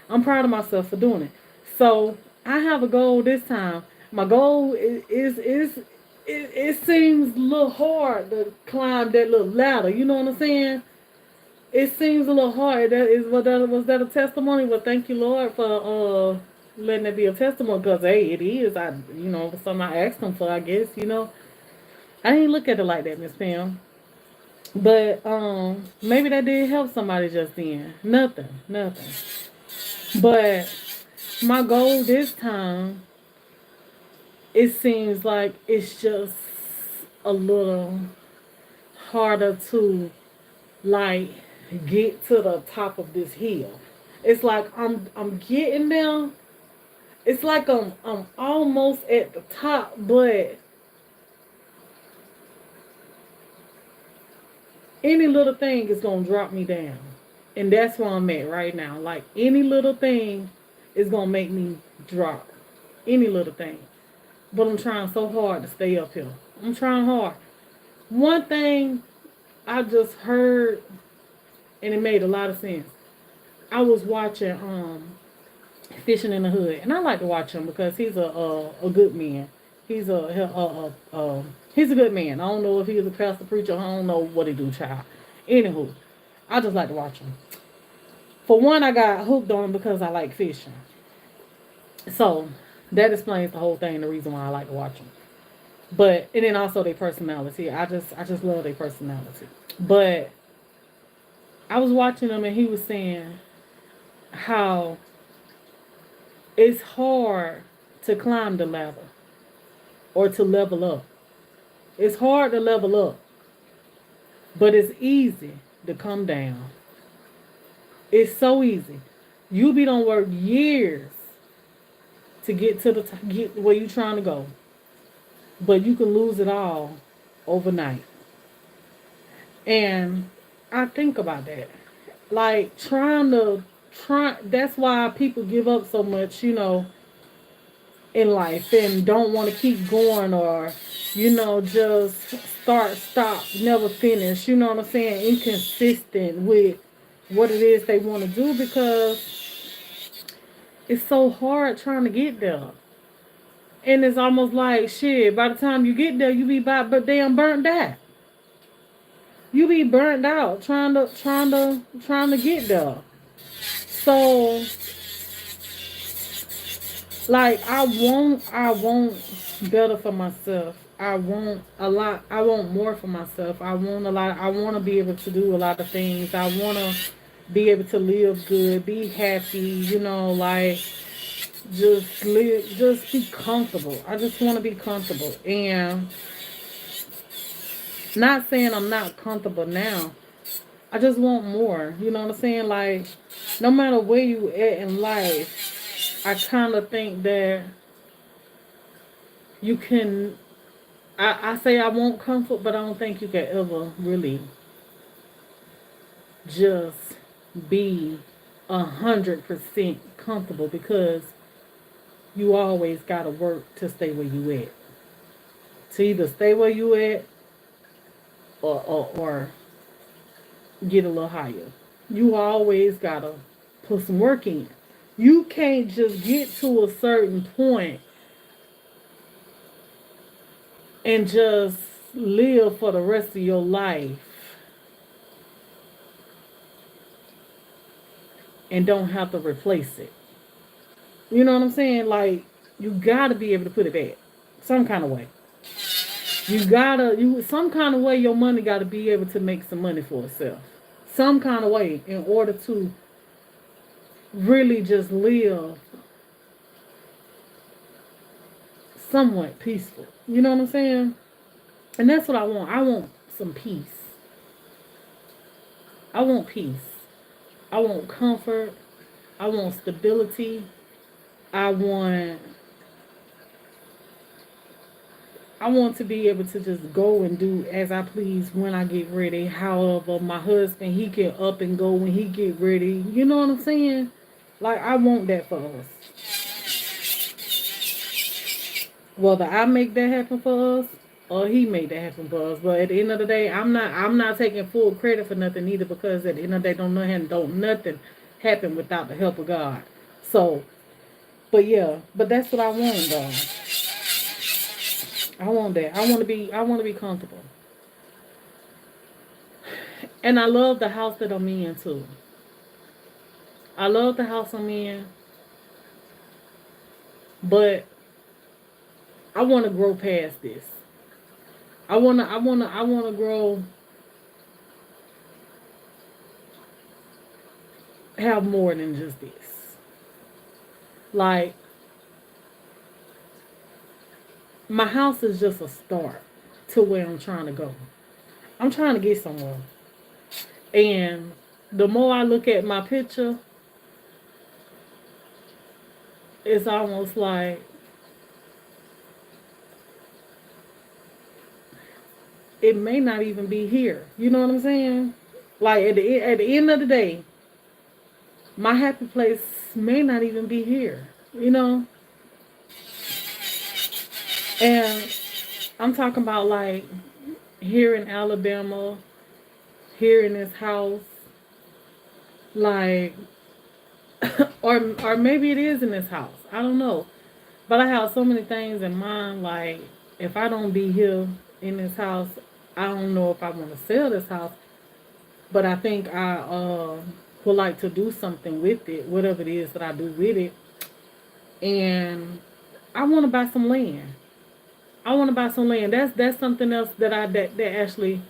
I'm proud of myself for doing it. So I have a goal this time. My goal is it seems a little hard to climb that little ladder. You know what I'm saying? It seems a little hard. Was that a testimony? Well, thank you, Lord, for letting it be a testimony, because hey, it is. Something I asked him for, I guess. I didn't look at it like that, Miss Pam. But maybe that did help somebody just then. Nothing, nothing. But my goal this time, it seems like it's just a little harder to like get to the top of this hill. It's like I'm getting there. It's like I'm almost at the top, but any little thing is gonna drop me down. And that's where I'm at right now. Like any little thing is gonna make me drop. Any little thing. But I'm trying so hard to stay up here. I'm trying hard. One thing I just heard, and it made a lot of sense. I was watching Fishing in the Hood, and I like to watch him because he's a good man. He's he's a good man. I don't know if he's a pastor preacher. I don't know what he do, child. Anywho, I just like to watch him. For one, I got hooked on him because I like fishing. So that explains the whole thing. The reason why I like to watch them. But and then also their personality. I just love their personality. But I was watching him and he was saying how it's hard to climb the ladder or to level up. It's hard to level up, but it's easy to come down. It's so easy. You be don't work years to get to get where you trying to go, but you can lose it all overnight. And I think about that, like try. That's why people give up so much, in life and don't want to keep going or, just start, stop, never finish. You know what I'm saying? Inconsistent with what it is they want to do because it's so hard trying to get there. And it's almost like shit. By the time you get there, you be about but damn burnt out. You be burnt out trying to get there. So like I want better for myself. I want a lot. I want more for myself. I want a lot. I want to be able to do a lot of things. I want to be able to live good, be happy, like just live, just be comfortable. I just want to be comfortable. And not saying I'm not comfortable now. I just want more. You know what I'm saying? Like, no matter where you at in life, I kind of think that you can. I say I want comfort, but I don't think you can ever really just be 100% comfortable because you always gotta work to stay where you at. To either stay where you at or get a little higher. You always gotta put some work in. You can't just get to a certain point and just live for the rest of your life and don't have to replace it. You know what I'm saying? Like, you gotta be able to put it back some kind of way. Some kind of way your money gotta be able to make some money for itself. Some kind of way in order to really just live somewhat peaceful. You know what I'm saying? And that's what I want. I want some peace. I want peace. I want comfort. I want stability. I want to be able to just go and do as I please when I get ready. However, my husband, he can up and go when he get ready. You know what I'm saying? Like, I want that for us. Whether I make that happen for us or he made that happen for us. But at the end of the day, I'm not taking full credit for nothing either because at the end of the day, don't nothing happen without the help of God. So, but yeah, but that's what I want though. I want that. I want to be comfortable. And I love the house that I'm in too. I love the house I'm in, but I want to grow past this. I wanna grow, have more than just this. Like, my house is just a start to where I'm trying to go. I'm trying to get somewhere. And the more I look at my picture, it's almost like it may not even be here. You know what I'm saying? Like, at the end of the day, my happy place may not even be here. You know? And I'm talking about, like, here in Alabama, here in this house, like, or maybe it is in this house. I don't know. But I have so many things in mind. Like, if I don't be here in this house, I don't know if I want to sell this house. But I think I would like to do something with it, whatever it is that I do with it. And I want to buy some land. I want to buy some land. That's something else that actually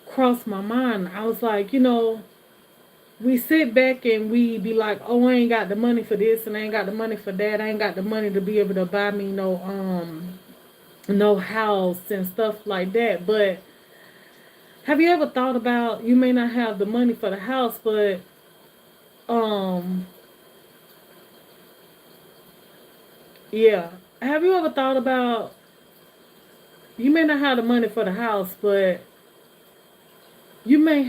crossed my mind. I was like, we sit back and we be like, oh, I ain't got the money for this and I ain't got the money for that. I ain't got the money to be able to buy me no house and stuff like that. But have you ever thought about, you may not have the money for the house, but yeah. Have you ever thought about, you may not have the money for the house, but you may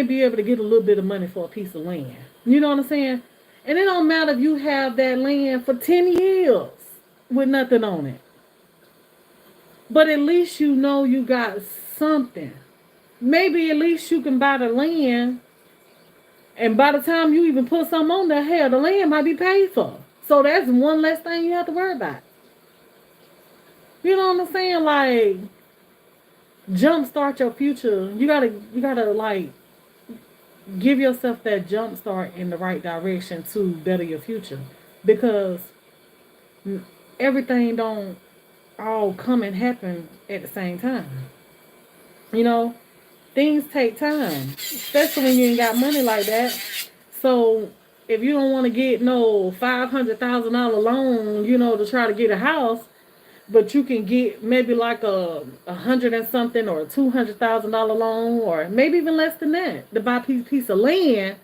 be able to get a little bit of money for a piece of land. You know what I'm saying? And it don't matter if you have that land for 10 years with nothing on it. But at least you know you got something. Maybe at least you can buy the land, and by the time you even put something on there, hell, the land might be paid for. So that's one less thing you have to worry about. You know what I'm saying? Like, jumpstart your future. You gotta like give yourself that jump start in the right direction to better your future, because everything don't all come and happen at the same time. You know, things take time, especially when you ain't got money like that. So if you don't want to get no $500,000 loan, to try to get a house, but you can get maybe like a hundred and something or $200,000 loan, or maybe even less than that, to buy a piece of land,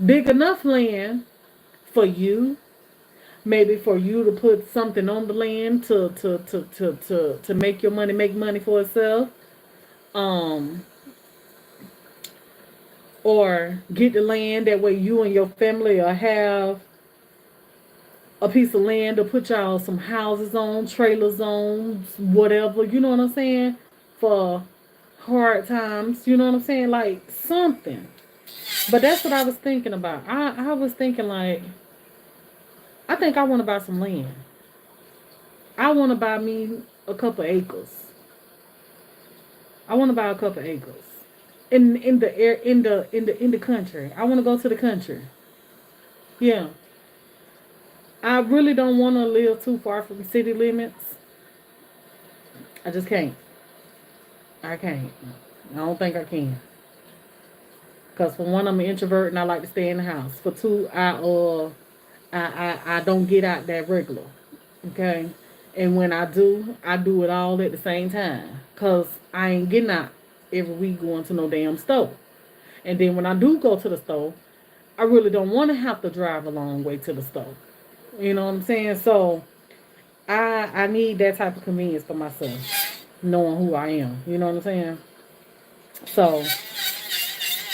big enough land for you, maybe for you to put something on the land to make your money make money for itself, um, or get the land that way you and your family will have a piece of land to put y'all some houses on, trailers on, whatever, you know what I'm saying? For hard times, you know what I'm saying? Like something. But that's what I was thinking about. I was thinking, like, I think I want to buy some land. I want to buy me a couple acres. I want to buy a couple acres in the air in the country. I want to go to the country. Yeah. I really don't want to live too far from city limits. I just can't. I can't. I don't think I can. Cause for one, I'm an introvert and I like to stay in the house. For two, I don't get out that regular. Okay, and when I do it all at the same time. Cause I ain't getting out every week going to no damn store. And then when I do go to the store, I really don't want to have to drive a long way to the store. You know what I'm saying? So I need that type of convenience for myself, knowing who I am. You know what I'm saying? So,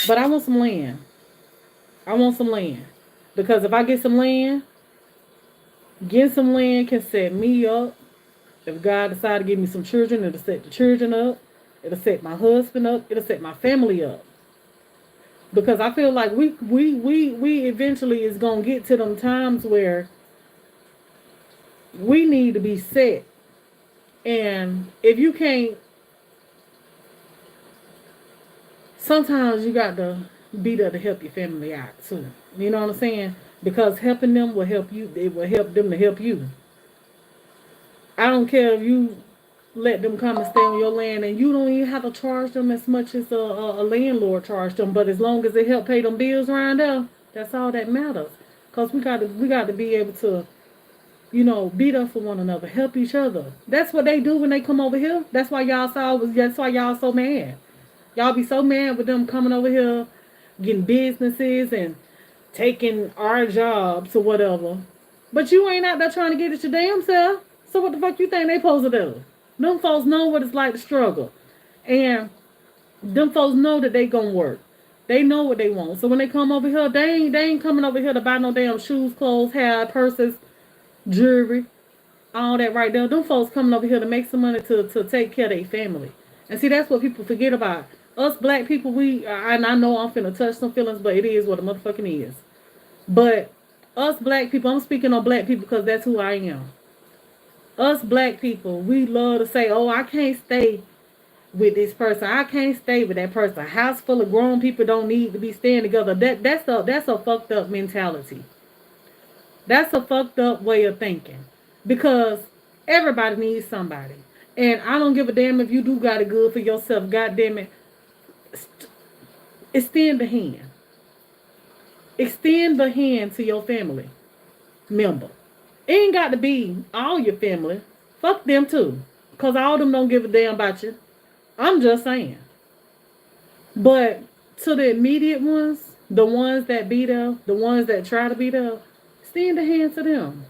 but I want some land. I want some land. Because if I get some land, getting some land can set me up. If God decides to give me some children, it'll set the children up. It'll set my husband up. It'll set my family up. Because I feel like we eventually is going to get to them times where we need to be set. And if you can't, sometimes you got to be there to help your family out too. You know what I'm saying? Because helping them will help you. It will help them to help you. I don't care if you let them come and stay on your land, and you don't even have to charge them as much as a landlord charged them. But as long as it help pay them bills around there, that's all that matters. Cause we got to be able to, be there for one another, help each other. That's what they do when they come over here. That's why y'all saw was. That's why y'all so mad. Y'all be so mad with them coming over here, getting businesses and taking our jobs or whatever. But you ain't out there trying to get it your damn self. So what the fuck you think they supposed to do? Them folks know what it's like to struggle. And them folks know that they gonna work. They know what they want. So when they come over here, they ain't coming over here to buy no damn shoes, clothes, hair, purses, jewelry, all that right there. Them folks coming over here to make some money to take care of their family. And see, that's what people forget about. Us black people, and I know I'm finna touch some feelings, but it is what a motherfucking is. But us black people, I'm speaking on black people because that's who I am. Us black people, we love to say, oh, I can't stay with this person. I can't stay with that person. A house full of grown people don't need to be staying together. That's a fucked up mentality. That's a fucked up way of thinking. Because everybody needs somebody. And I don't give a damn if you do got it good for yourself. God damn it. Extend the hand. Extend the hand to your family member. It ain't got to be all your family. Fuck them too. Because all them don't give a damn about you. I'm just saying. But to the immediate ones, the ones that be there, the ones that try to be there, extend the hand to them.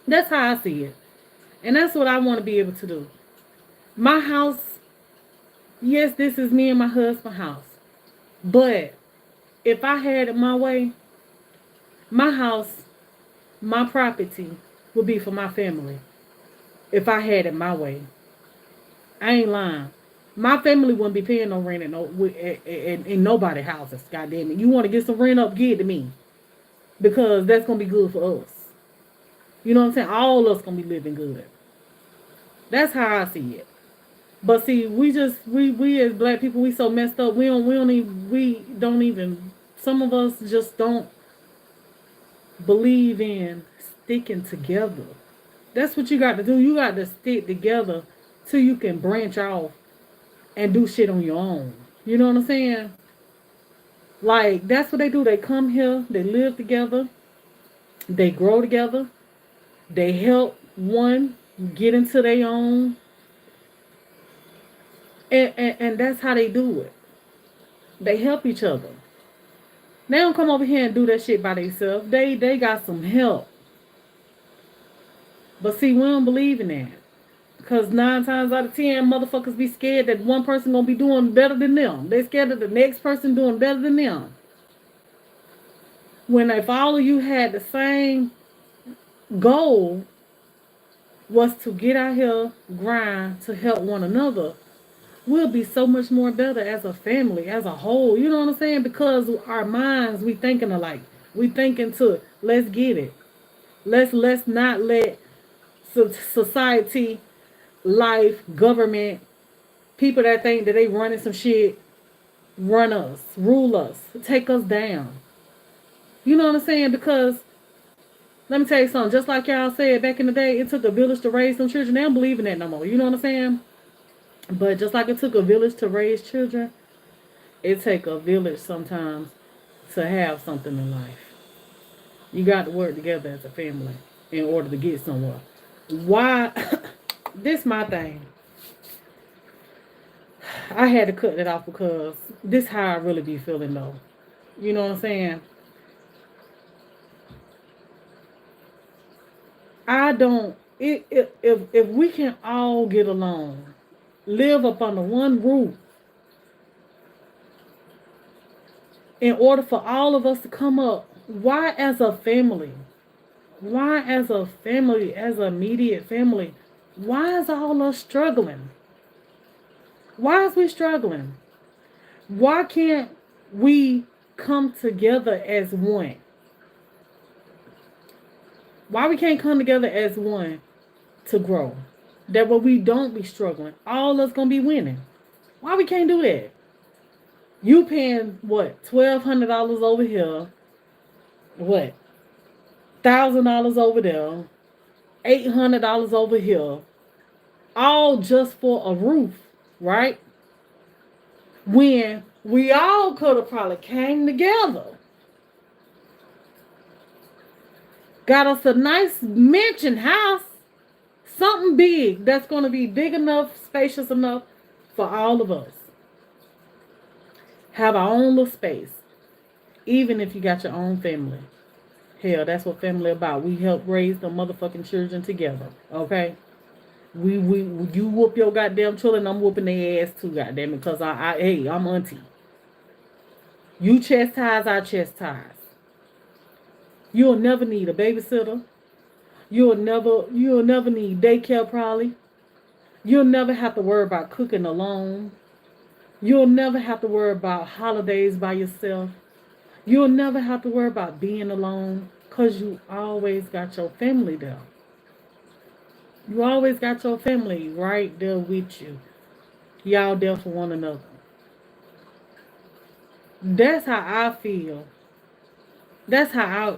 That's how I see it. And that's what I want to be able to do. My house, yes, this is me and my husband's house. But if I had it my way, my house, my property would be for my family. If I had it my way. I ain't lying. My family wouldn't be paying no rent in nobody's houses. God damn it. You want to get some rent up, give it to me. Because that's going to be good for us. You know what I'm saying? All of us going to be living good. That's how I see it. But see, we as black people, we so messed up. We don't even, some of us just don't believe in sticking together. That's what you got to do. You got to stick together till you can branch off and do shit on your own. You know what I'm saying? Like, that's what they do. They come here, they live together, they grow together, they help one get into their own. And that's how they do it. They help each other. They don't come over here and do that shit by themselves. They got some help. But see, we don't believe in that. Because 9 times out of 10, motherfuckers be scared that one person gonna be doing better than them. They scared of the next person doing better than them. When if all of you had the same goal, was to get out here, grind, to help one another, we'll be so much more better as a family, as a whole. You know what I'm saying? Because our minds, we thinking alike. We thinking to, let's get it. Let's not let society, life, government, people that think that they running some shit, run us, rule us, take us down. You know what I'm saying? Because let me tell you something. Just like y'all said back in the day, it took a village to raise some children. They don't believe in that no more. You know what I'm saying? But just like it took a village to raise children, it take a village sometimes to have something in life. You got to work together as a family in order to get somewhere. Why? This my thing. I had to cut it off because this how I really be feeling though. You know what I'm saying? I don't. If we can all get along, live up under one roof, in order for all of us to come up, why as a family? Why as a family, as an immediate family? Why is all us struggling? Why is we struggling? Why can't we come together as one? Why we can't come together as one to grow? That way we don't be struggling. All us gonna be winning. Why we can't do that? You paying what? $1,200 over here. What? $1,000 over there. $800 over here. all just for a roof, right? When we all could have probably came together, got us a nice mansion house, something big that's going to be big enough, spacious enough for all of us. Have our own little space, even if you got your own family. Hell, that's what family about. We help raise the motherfucking children together. Okay? We you whoop your goddamn children, I'm whooping their ass too, goddamn it, because hey, I'm auntie. You chastise, I chastise. You'll never need a babysitter. You'll never need daycare probably. You'll never have to worry about cooking alone. You'll never have to worry about holidays by yourself. You'll never have to worry about being alone because you always got your family there. You always got your family right there with you. Y'all there for one another. That's how I feel. That's how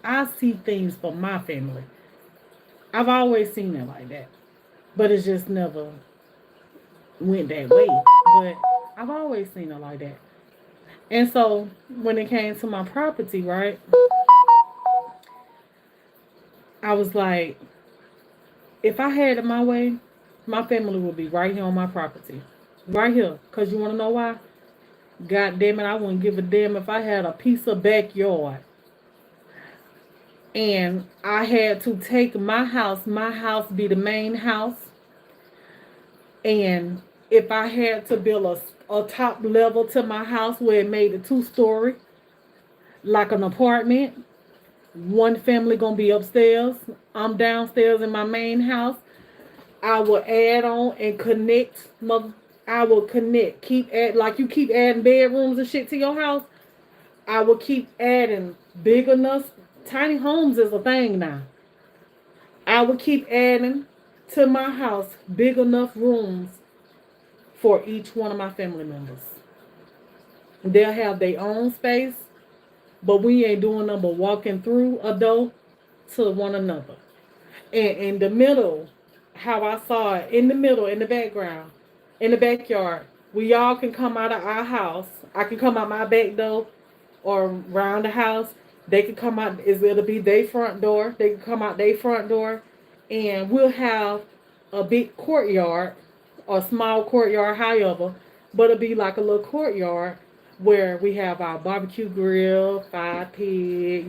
I see things for my family. I've always seen it like that. But it's just never went that way. But I've always seen it like that. And so when it came to my property, right, I was like, if I had it my way, my family would be right here on my property. Right here. Because you want to know why? God damn it, I wouldn't give a damn if I had a piece of backyard and I had to take my house be the main house. And if I had to build a top level to my house where it made a 2-story, like an apartment, one family gonna be upstairs, I'm downstairs in my main house, I will add on and connect. I will connect. Like you keep adding bedrooms and shit to your house. I will keep adding big enough. Tiny homes is a thing now. I will keep adding to my house big enough rooms for each one of my family members. They'll have their own space, but we ain't doing nothing but walking through a door to one another. And in the middle, how I saw it, in the middle, in the background, in the backyard, we all can come out of our house. I can come out my back door or around the house. They can come out, it'll be their front door. They can come out their front door, and we'll have a big courtyard or small courtyard, however, but it'll be like a little courtyard where we have our barbecue grill, fire pit,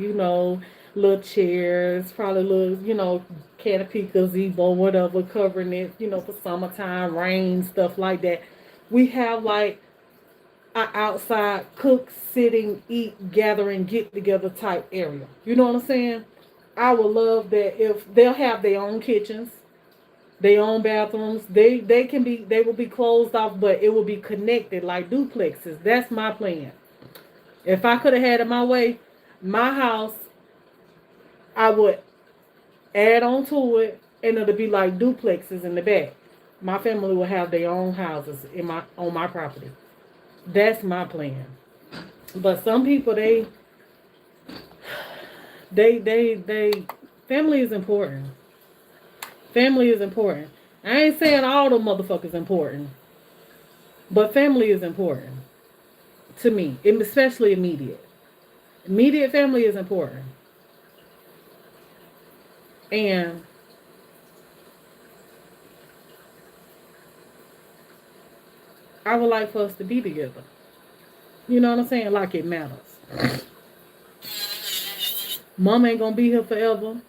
little chairs, probably little, canopy, gazebo, whatever, covering it, for summertime, rain, stuff like that. We have like an outside cook, sitting, eat, gathering, get together type area. You know what I'm saying? I would love that if they'll have their own kitchens, their own bathrooms. They will be closed off, but it will be connected like duplexes. That's my plan. If I could have had it my way, my house, I would add on to it, and it'll be like duplexes in the back. My family will have their own houses on my property. That's my plan. But some people, they family is important. Family is important. I ain't saying all the motherfuckers important, but family is important to me, especially immediate. Immediate family is important. And I would like for us to be together. You know what I'm saying? Like it matters. Mom ain't gonna be here forever.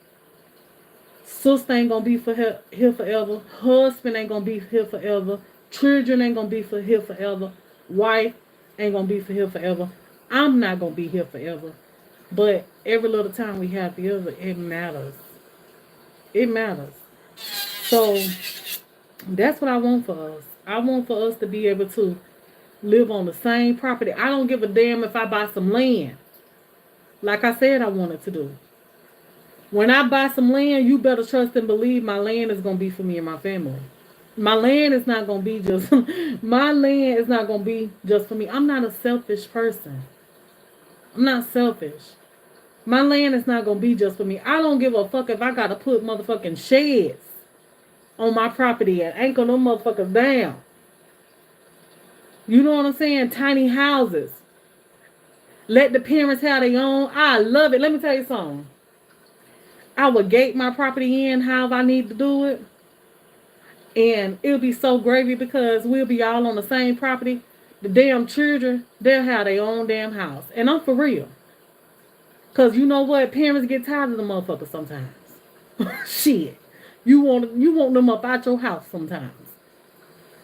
Sister ain't gonna be here forever. Husband ain't gonna be here forever. Children ain't gonna be here forever. Wife ain't gonna be here forever. I'm not gonna be here forever. But every little time we have together, it matters. It matters. So that's what I want for us. I want for us to be able to live on the same property. I don't give a damn if I buy some land. Like I said I wanted to do. When I buy some land, you better trust and believe my land is going to be for me and my family. My land is not going to be just my land is not going to be just for me. I'm not a selfish person. I'm not selfish. My land is not gonna be just for me. I don't give a fuck if I gotta put motherfucking sheds on my property and anchor them motherfuckers down. You know what I'm saying? Tiny houses. Let the parents have their own. I love it. Let me tell you something. I would gate my property in however I need to do it. And it'll be so gravy because we'll be all on the same property. The damn children, they'll have their own damn house. And I'm for real. Because you know what? Parents get tired of the motherfuckers sometimes. Shit. You want them up out your house sometimes.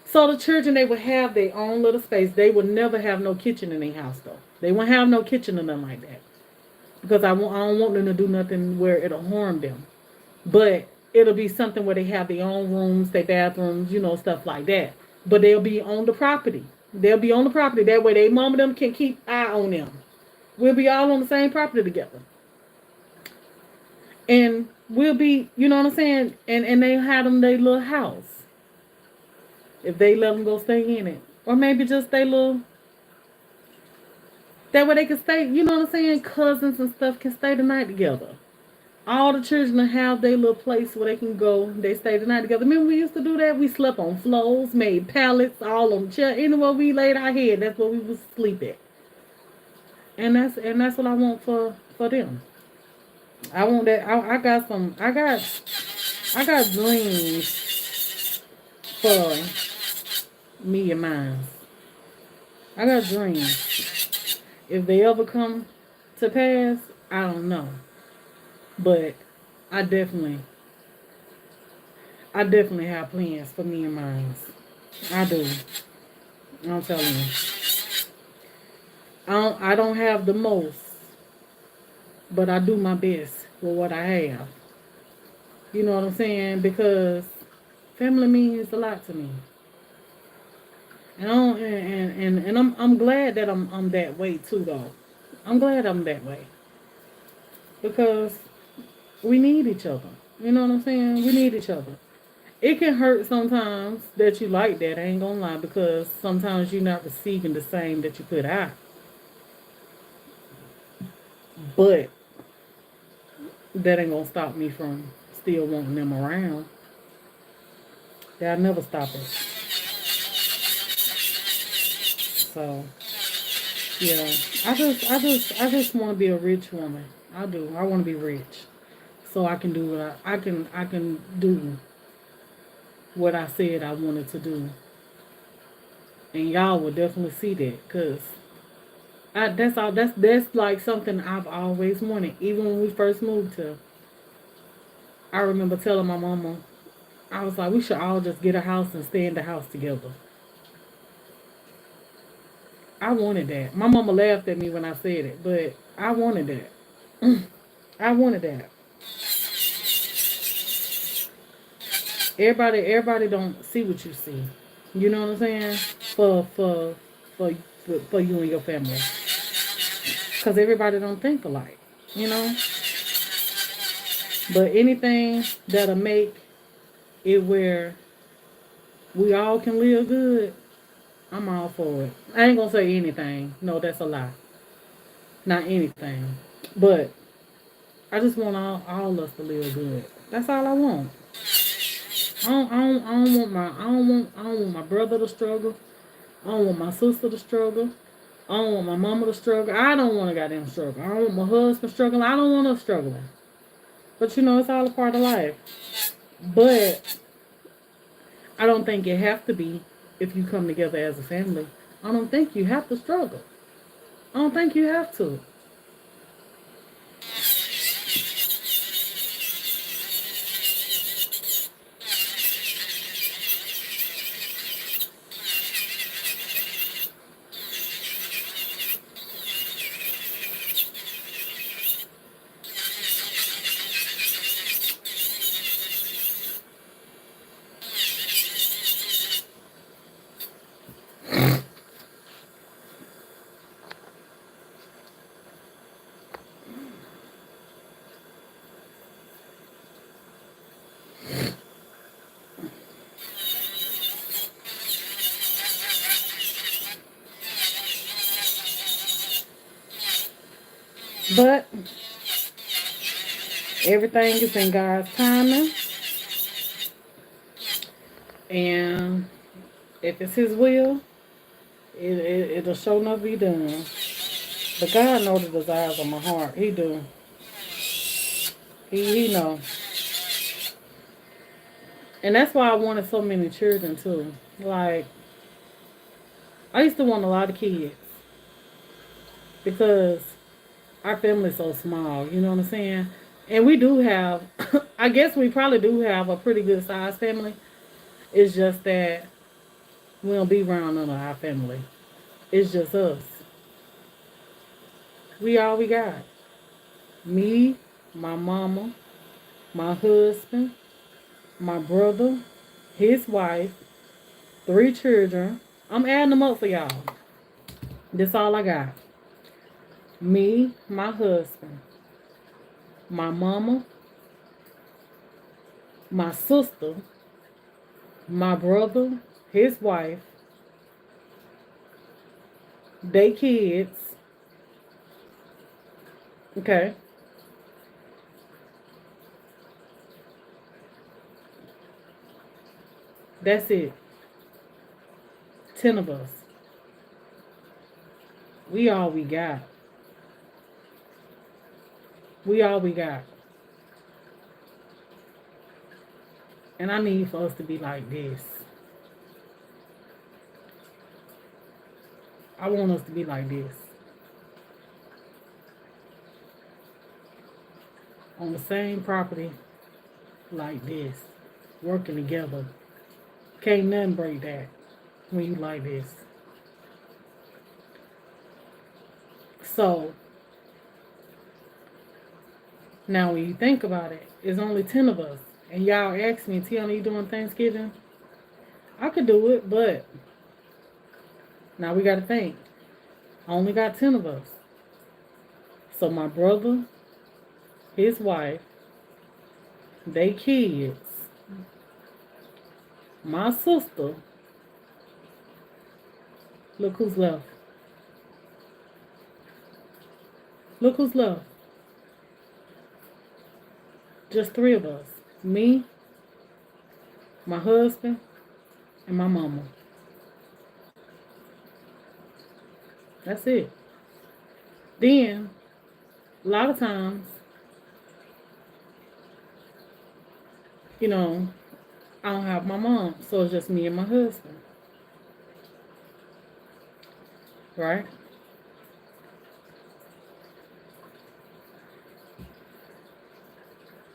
So the children, they would have their own little space. They would never have no kitchen in their house, though. They won't have no kitchen or nothing like that. Because I don't want them to do nothing where it'll harm them. But it'll be something where they have their own rooms, their bathrooms, stuff like that. But they'll be on the property. They'll be on the property. That way they mom and them can keep eye on them. We'll be all on the same property together. And we'll be, you know what I'm saying? And they have them their little house. If they let them go stay in it. Or maybe just they little... That way they can stay, you know what I'm saying? Cousins and stuff can stay the night together. All the children have their little place where they can go. They stay the night together. Remember we used to do that? We slept on floors, made pallets, all on the chair. Anywhere we laid our head, that's where we would sleep at. And that's what I want for them. I want that. I got dreams for me and mine. I got dreams. If they ever come to pass, I don't know. But I definitely have plans for me and mine. I do. I'm telling you. I don't have the most, but I do my best with what I have. You know what I'm saying? Because family means a lot to me. And I'm glad that I'm that way too, though. I'm glad I'm that way. Because we need each other. You know what I'm saying? We need each other. It can hurt sometimes that you like that, I ain't gonna lie, because sometimes you're not receiving the same that you put out. But that ain't gonna stop me from still wanting them around. That'll never stop it. So yeah, I just want to be a rich woman. I do. I want to be rich, so I can do what I can do what I said I wanted to do, and y'all will definitely see that, cause that's like something I've always wanted. Even when we first moved here, I remember telling my mama, I was like, we should all just get a house and stay in the house together. I wanted that. My mama laughed at me when I said it, but I wanted that. I wanted that. Everybody don't see what you see. You know what I'm saying? For you and your family. Because everybody don't think alike. You know? But anything that'll make it where we all can live good, I'm all for it. I ain't gonna say anything. No, that's a lie. Not anything. But I just want all us to live good. That's all I want. I don't want my brother to struggle. I don't want my sister to struggle. I don't want my mama to struggle. I don't want to goddamn struggle. I don't want my husband struggling. I don't want us struggling. But it's all a part of life. But I don't think it have to be if you come together as a family. I don't think you have to struggle. I don't think you have to. But Everything is in God's timing. And if it's His will, it'll sure enough be done. But God knows the desires of my heart. He do. He know. And that's why I wanted so many children too. Like, I used to want a lot of kids because our family's so small, you know what I'm saying? And we do have, I guess we probably do have a pretty good sized family. It's just that we don't be around none of our family. It's just us. We all we got. Me, my mama, my husband, my brother, his wife, 3 children. I'm adding them up for y'all. That's all I got. Me, my husband, my mama, my sister, my brother, his wife, they kids. Okay. That's it. 10 of us. We all we got. We all we got. And I need for us to be like this. I want us to be like this. On the same property like this. Working together. Can't nothing break that when you like this. So, now when you think about it, it's only 10 of us. And y'all ask me, Tiana, you doing Thanksgiving? I could do it, but now we got to think. I only got 10 of us. So my brother, his wife, they kids, my sister, look who's left. Look who's left. Just 3 of us. Me, my husband, and my mama. That's it. Then, a lot of times, you know, I don't have my mom, so it's just me and my husband. Right?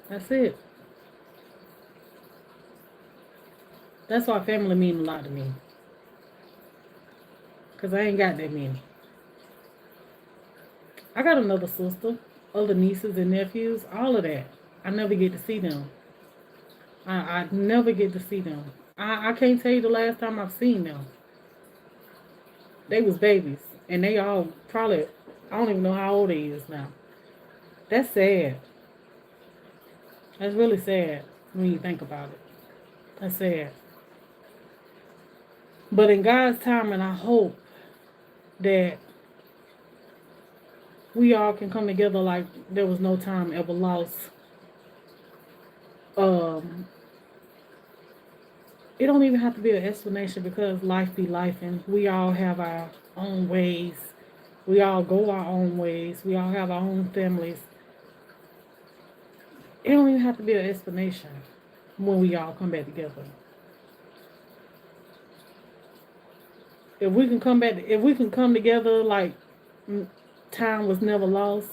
That's it. That's why family mean a lot to me. Because I ain't got that many. I got another sister, other nieces and nephews, all of that. I never get to see them. I never get to see them. I can't tell you the last time I've seen them. They was babies. And they all probably, I don't even know how old they is now. That's sad. That's really sad when you think about it. That's sad. But in God's time, and I hope that we all can come together like there was no time ever lost. It don't even have to be an explanation because life be life, and we all have our own ways. We all go our own ways. We all have our own families. It don't even have to be an explanation when we all come back together. If we can come together like time was never lost.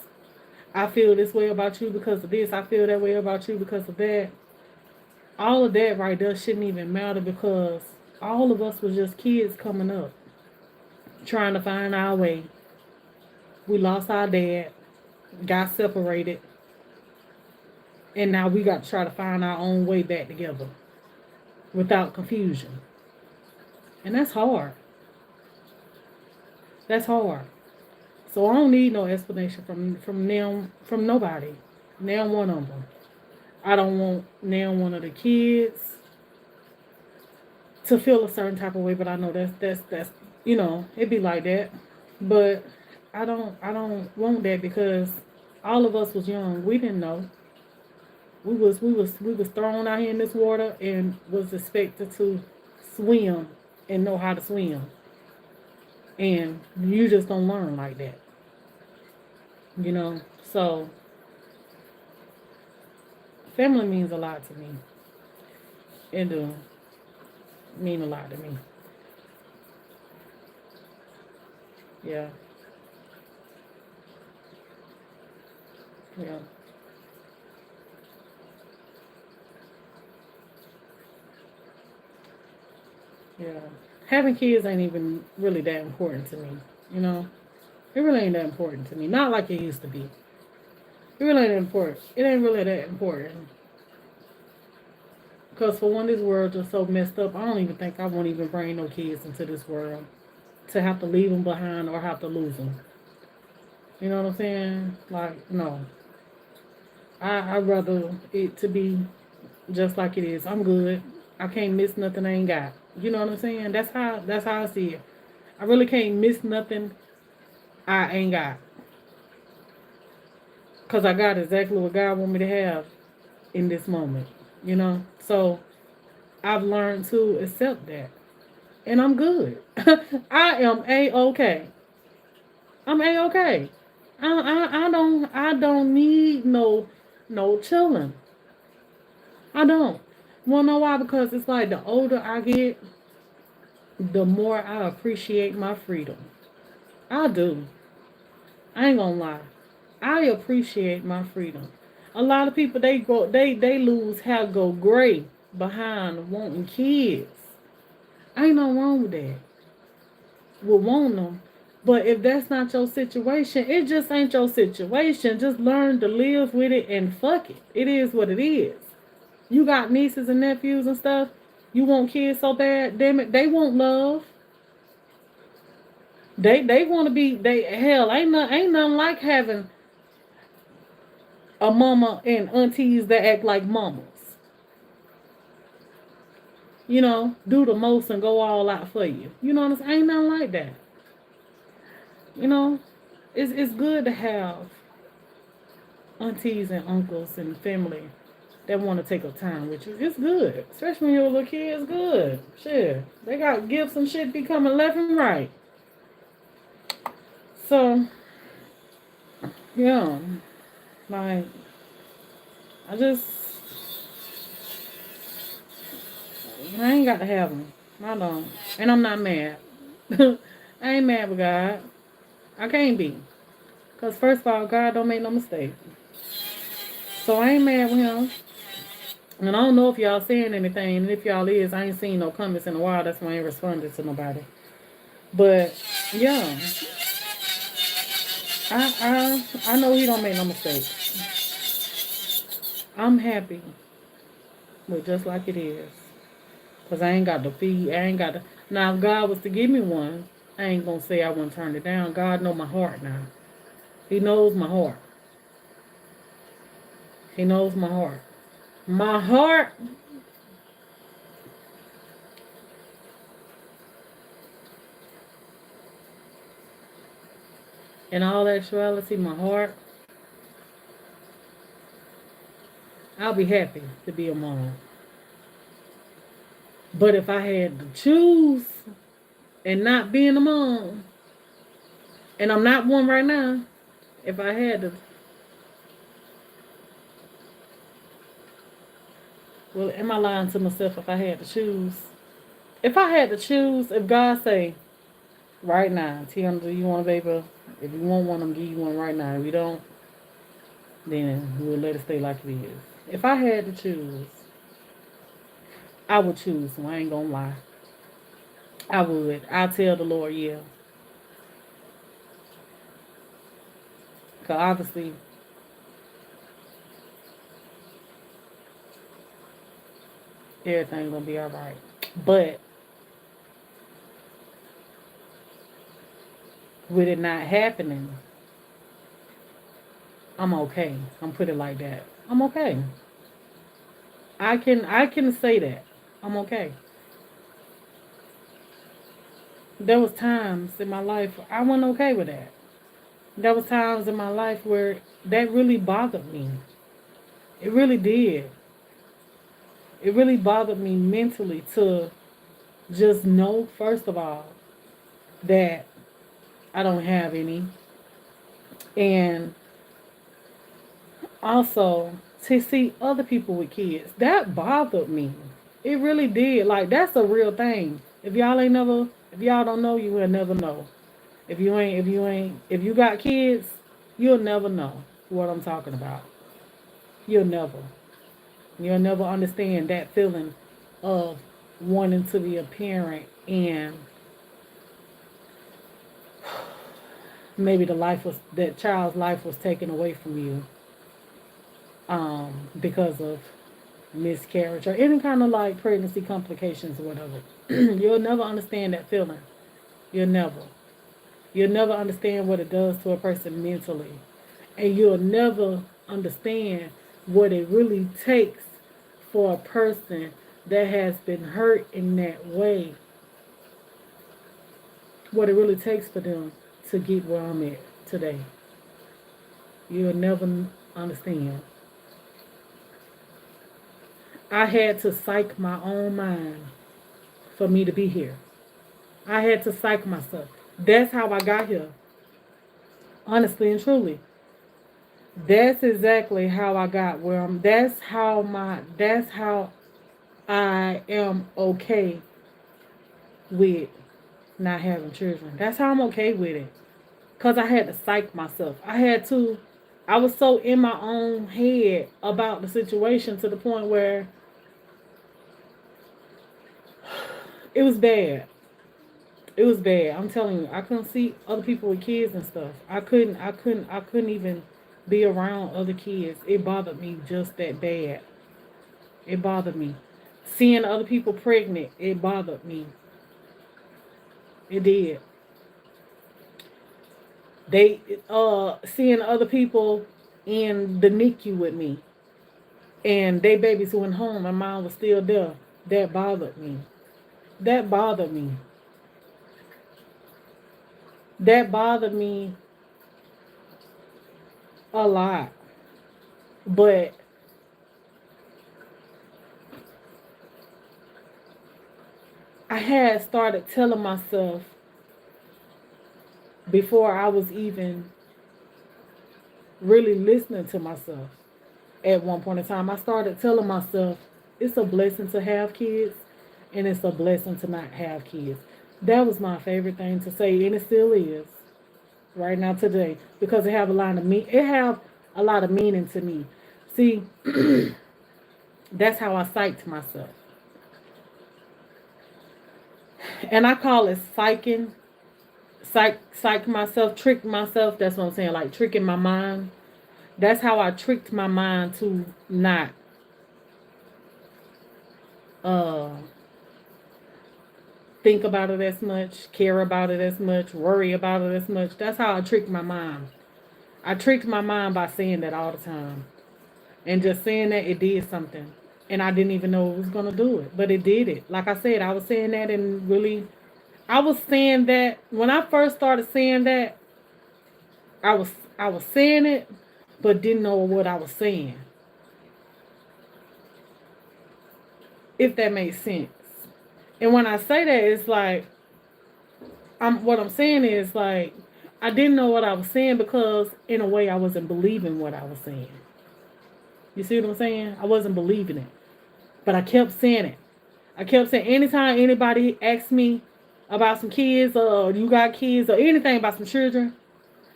I feel this way about you because of this. I feel that way about you because of that. All of that right there shouldn't even matter because all of us was just kids coming up, trying to find our way. We lost our dad, got separated, and now we got to try to find our own way back together without confusion. And that's hard. That's hard. So I don't need no explanation from them, from nobody. Now one of them. I don't want now one of the kids to feel a certain type of way, but I know that's you know, it be like that. But I don't want that because all of us was young. We didn't know. We was thrown out here in this water and was expected to swim and know how to swim. And you just don't learn like that. You know? So family means a lot to me. It do mean a lot to me. Yeah. Yeah. Yeah. Having kids ain't even really that important to me. You know? It really ain't that important to me. Not like it used to be. It really ain't important. It ain't really that important. Because for one, this world just so messed up, I don't even think I won't even bring no kids into this world to have to leave them behind or have to lose them. You know what I'm saying? Like, no. I'd rather it to be just like it is. I'm good. I can't miss nothing I ain't got. You know what I'm saying? That's how I see it. I really can't miss nothing I ain't got. Cause I got exactly what God want me to have in this moment. You know? So I've learned to accept that. And I'm good. I am A-okay. I'm A-okay. I don't need no chilling. I don't. Wanna know why? Because it's like the older I get, the more I appreciate my freedom. I do. I ain't gonna lie. I appreciate my freedom. A lot of people they lose hair go gray behind wanting kids. Ain't no wrong with that. With wanting them. But if that's not your situation, it just ain't your situation. Just learn to live with it and fuck it. It is what it is. You got nieces and nephews and stuff. You want kids so bad, damn it, they want love. They want to be they hell ain't nothing like having a mama and aunties that act like mamas. You know, do the most and go all out for you. You know what I'm saying? Ain't nothing like that. You know, it's good to have aunties and uncles and family that want to take up time with you. It's good, especially when you're a little kid. It's good. Shit, they got gifts and shit be coming left and right. So yeah, like I just I ain't got to have them. I don't, and I'm not mad. I ain't mad with God. I can't be, cause first of all, God don't make no mistake. So I ain't mad with him. And I don't know if y'all saying anything, and if y'all is, I ain't seen no comments in a while. That's why I ain't responded to nobody. But yeah, I know he don't make no mistakes. I'm happy with just like it is. Cause I ain't got to feed. I ain't got to. Now, if God was to give me one, I ain't gonna say I wouldn't turn it down. God know my heart now. He knows my heart. He knows my heart. My heart. In all actuality, my heart. I'll be happy to be a mom. But if I had to choose and not being a mom, and I'm not one right now, if I had to, well, am I lying to myself if I had to choose? If I had to choose, if God say, right now, Tiana, do you want a baby? If you want one, I'm give you one right now. If you don't, then we'll let it stay like it is. If I had to choose, I would choose. So I ain't gonna lie. I would. I'll tell the Lord, yeah. Cause obviously, everything's gonna be all right. But with it not happening, I'm okay. I'm put it like that. I'm okay. I can say that. I'm okay. There was times in my life I wasn't okay with that. There was times in my life where that really bothered me. It really did. It really bothered me mentally to just know, first of all, that I don't have any. And also to see other people with kids. That bothered me. It really did. Like, that's a real thing. If y'all don't know, you will never know. If you got kids, you'll never know what I'm talking about. You'll never. You'll never understand that feeling of wanting to be a parent and maybe that child's life was taken away from you because of miscarriage or any kind of like pregnancy complications or whatever. You'll never understand that feeling. You'll never. You'll never understand what it does to a person mentally. And you'll never understand what it really takes for a person that has been hurt in that way. What it really takes for them to get where I'm at today. You'll never understand. I had to psych my own mind for me to be here. I had to psych myself. That's how I got here. Honestly and truly. That's exactly how I got where I'm. That's how I am okay with not having children. That's how I'm okay with it. Because I had to psych myself. I was so in my own head about the situation to the point where it was bad. It was bad. I'm telling you, I couldn't see other people with kids and stuff. I couldn't even be around other kids. It bothered me just that bad. It bothered me. Seeing other people pregnant, it bothered me. It did. They seeing other people in the NICU with me, and they babies went home and mine was still there. That bothered me. That bothered me. That bothered me a lot. But I had started telling myself before I was even really listening to myself. At one point in time, I started telling myself it's a blessing to have kids and it's a blessing to not have kids. That was my favorite thing to say, and it still is right now today, because it have a lot of meaning to me. See, that's how I psyched myself. And I call it psyching. Psych myself, trick myself. That's what I'm saying, like tricking my mind. That's how I tricked my mind to not uh think about it as much, care about it as much, worry about it as much. That's how I tricked my mind. I tricked my mind by saying that all the time. And just saying that, it did something. And I didn't even know it was going to do it. But it did it. Like I said, I was saying that and really, I was saying that, when I first started saying that, I was saying it, but didn't know what I was saying. If that makes sense. And when I say that, it's like, what I'm saying is like, I didn't know what I was saying because in a way I wasn't believing what I was saying. You see what I'm saying? I wasn't believing it. But I kept saying it. I kept saying, anytime anybody asks me about some kids or you got kids or anything about some children,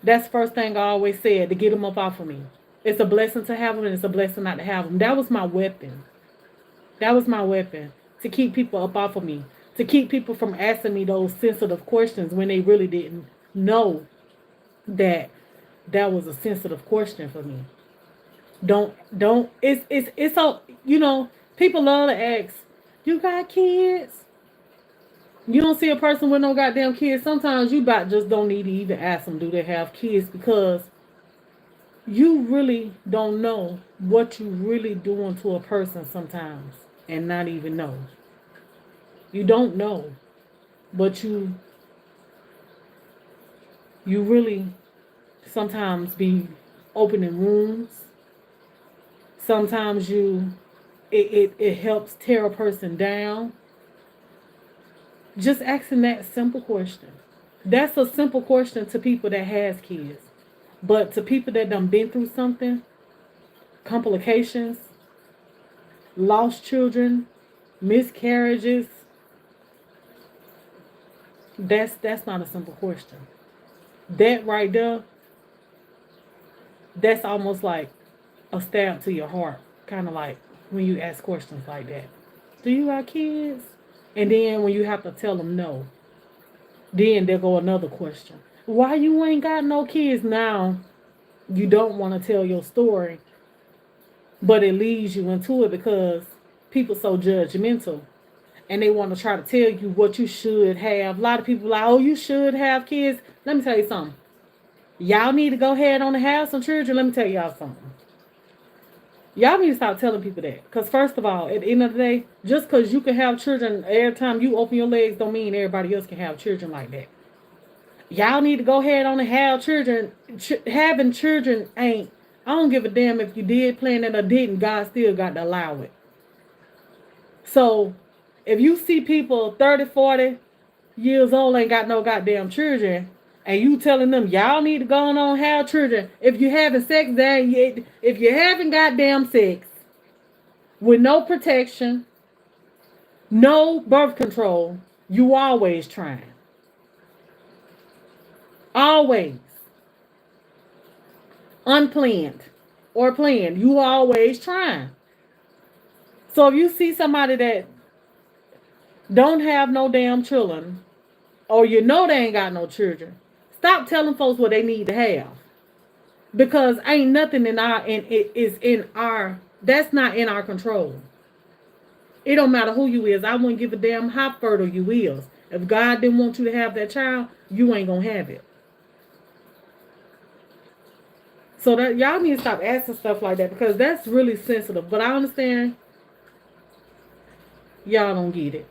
that's the first thing I always said, to get them up off of me. It's a blessing to have them and it's a blessing not to have them. That was my weapon. That was my weapon. To keep people up off of me. To keep people from asking me those sensitive questions when they really didn't know that that was a sensitive question for me. It's so, people love to ask, you got kids? You don't see a person with no goddamn kids. Sometimes you about just don't need to even ask them, do they have kids? Because you really don't know what you really doing to a person sometimes and not even know. You don't know, but you really sometimes be opening wounds, Sometimes it helps tear a person down. Just asking that simple question. That's a simple question to people that has kids. But to people that done been through something, complications, lost children, miscarriages, that's not a simple question. That right there, that's almost like a stab to your heart. Kind of like when you ask questions like that. Do you got kids? And then when you have to tell them no, then there go another question. Why you ain't got no kids now? You don't want to tell your story, but it leads you into it because people so judgmental and they want to try to tell you what you should have. A lot of people like, oh, you should have kids. Let me tell you something. Y'all need to go ahead on and have some children. Let me tell y'all something. Y'all need to stop telling people that. Because first of all, at the end of the day, just because you can have children every time you open your legs don't mean everybody else can have children like that. Y'all need to go ahead on and have children. Having children ain't, I don't give a damn if you did plan it or didn't. God still got to allow it. So, if you see people 30, 40 years old ain't got no goddamn children, and you telling them y'all need to go on and have children, if you having sex, if you having goddamn sex with no protection, no birth control, you always trying. Always. Unplanned or planned, you always trying. So if you see somebody that don't have no damn children, or you know they ain't got no children, stop telling folks what they need to have. Because ain't nothing that's not in our control. It don't matter who you is. I wouldn't give a damn how fertile you is. If God didn't want you to have that child, you ain't gonna have it. So that y'all need to stop asking stuff like that because that's really sensitive. But I understand y'all don't get it